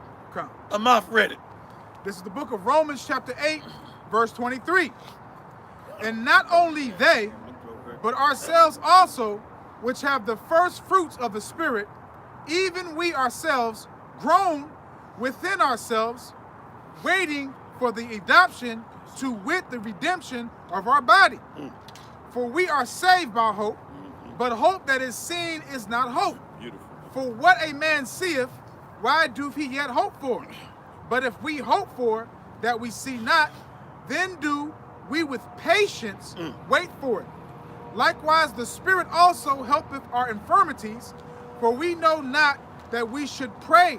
Amaf read it. This is the book of Romans chapter 8, verse 23. And not only they, but ourselves also, which have the first fruits of the Spirit, even we ourselves, groan within ourselves, waiting for the adoption, to wit the redemption of our body. For we are saved by hope, but hope that is seen is not hope. Beautiful. For what a man seeth, why doth he yet hope for? But if we hope for that we see not, then do we with patience wait for it. Likewise the Spirit also helpeth our infirmities, for we know not that we should pray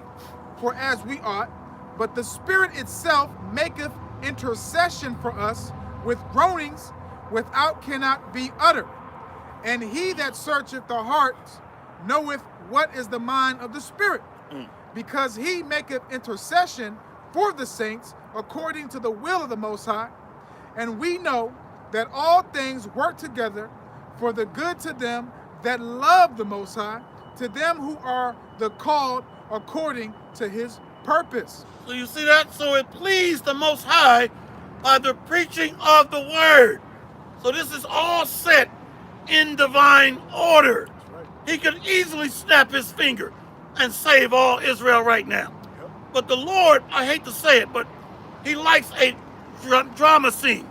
for as we ought, but the Spirit itself maketh intercession for us with groanings without cannot be uttered. And he that searcheth the hearts knoweth what is the mind of the Spirit, because he maketh intercession for the saints according to the will of the Most High. And we know that all things work together for the good to them that love the Most High, to them who are the called according to his purpose. So you see that? So it pleased the Most High by the preaching of the word. So this is all set in divine order. He could easily snap his finger and save all Israel right now. But the Lord, I hate to say it, but he likes a drama scene.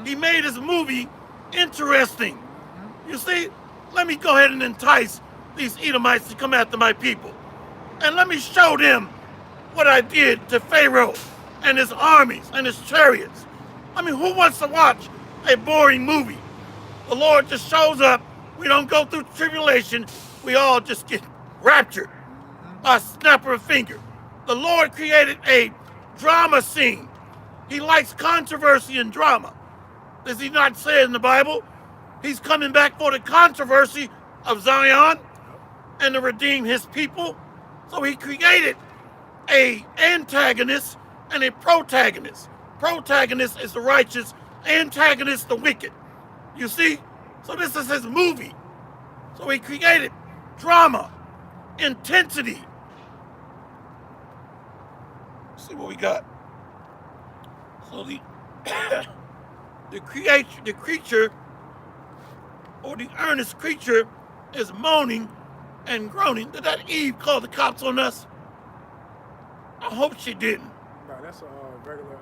He made his movie interesting. You see, let me go ahead and entice these Edomites to come after my people. And let me show them what I did to Pharaoh and his armies and his chariots. I mean, who wants to watch a boring movie? The Lord just shows up. We don't go through tribulation. We all just get raptured by a snap of a finger. The Lord created a drama scene. He likes controversy and drama. Does he not say it in the Bible? He's coming back for the controversy of Zion and to redeem his people. So he created an antagonist and a protagonist. Protagonist is the righteous, antagonist the wicked. You see? So this is his movie. So he created drama, intensity. Let's see what we got. So the creature, or the earnest creature, is moaning and groaning. Did that Eve call the cops on us? I hope she didn't. No, that's a regular.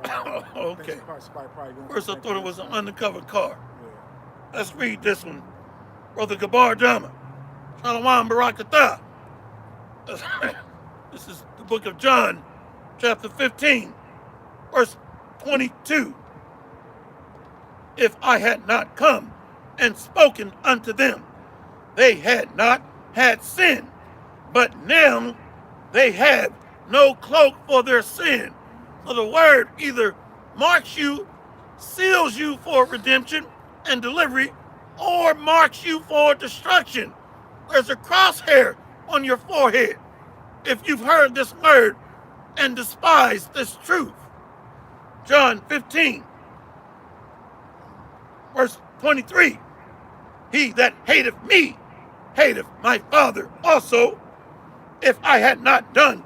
Okay. Probably First I thought it was an undercover car. Yeah. Let's read this one. Brother Gabar Dama. Shalom Barakatah. This is the book of John, chapter 15, verse 22. If I had not come and spoken unto them, they had not had sin, but now they have no cloak for their sin. So the word either marks you, seals you for redemption and delivery, or marks you for destruction. There's a crosshair on your forehead. if you've heard this word and despised this truth. John 15, verse 23. He that hateth me, hateth my Father also. If I had not done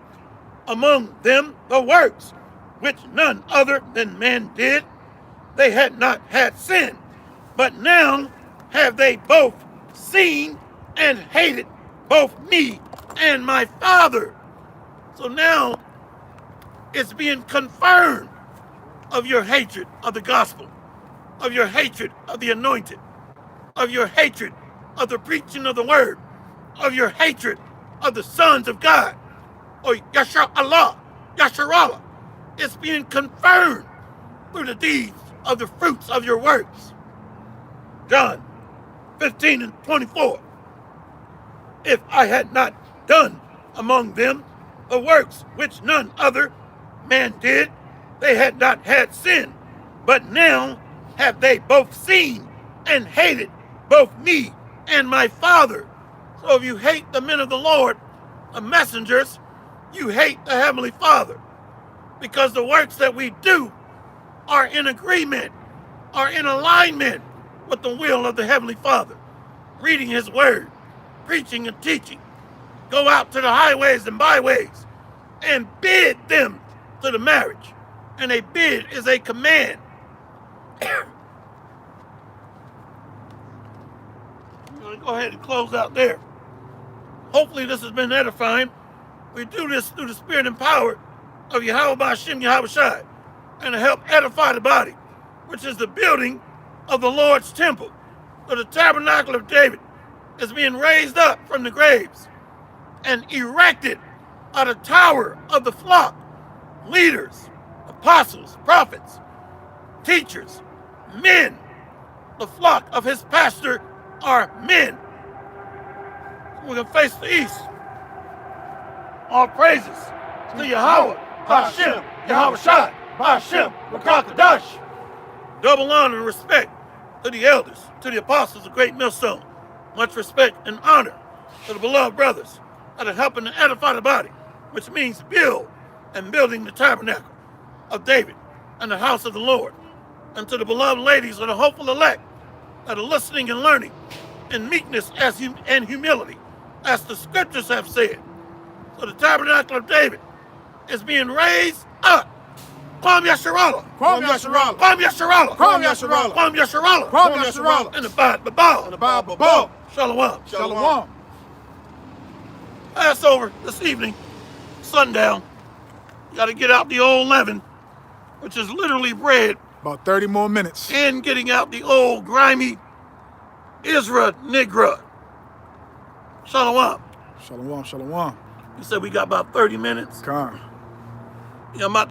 among them the works which none other than man did, they had not had sin. But now have they both seen and hated both me and my Father. So now it's being confirmed of your hatred of the gospel, of your hatred of the anointed, of your hatred of the preaching of the word, of your hatred of the sons of God, or Yashar Allah, Yasharallah. It's being confirmed through the deeds of the fruits of your works. John 15 and 24. If I had not done among them the works which none other man did, they had not had sin. But now have they both seen and hated both me and my Father. So if you hate the men of the Lord, the messengers, you hate the Heavenly Father. Because the works that we do are in agreement, are in alignment with the will of the Heavenly Father. Reading His Word, preaching and teaching. Go out to the highways and byways and bid them to the marriage. And a bid is a command. I'm going to go ahead and close out there. Hopefully this has been edifying. We do this through the spirit and power of Yahweh Ba'ashem Yahweh Shai, and to help edify the body, which is the building of the Lord's temple. So the tabernacle of David is being raised up from the graves and erected at a tower of the flock. Leaders, apostles, prophets, teachers, men. The flock of his pastor are men. We're going to face the east. All praises to Yahweh, Hashem, Yahweh Shai, Hashem, Rakakadash. Double honor and respect to the elders, to the apostles of Great Millstone. Much respect and honor to the beloved brothers that are helping to edify the body, which means build and building the tabernacle of David and the house of the Lord. And to the beloved ladies of the hopeful elect that are listening and learning in meekness and humility, as the scriptures have said. So the tabernacle of David is being raised up. Kwam Yasharallah. Kwam Yasharallah. Kwam Yasharallah. Kwam Yasharallah. Kwam Yasharallah. Kwam Yasharallah. And the Bad Babal. And the Bad Babal. Shalom. Shalom. Passover this evening, sundown. You got to get out the old leaven, which is literally bread, About 30 more minutes. and getting out the old grimy Isra Nigra. Shalom. Shalom, shalom. You said we got about 30 minutes. Come. Yeah, I'm about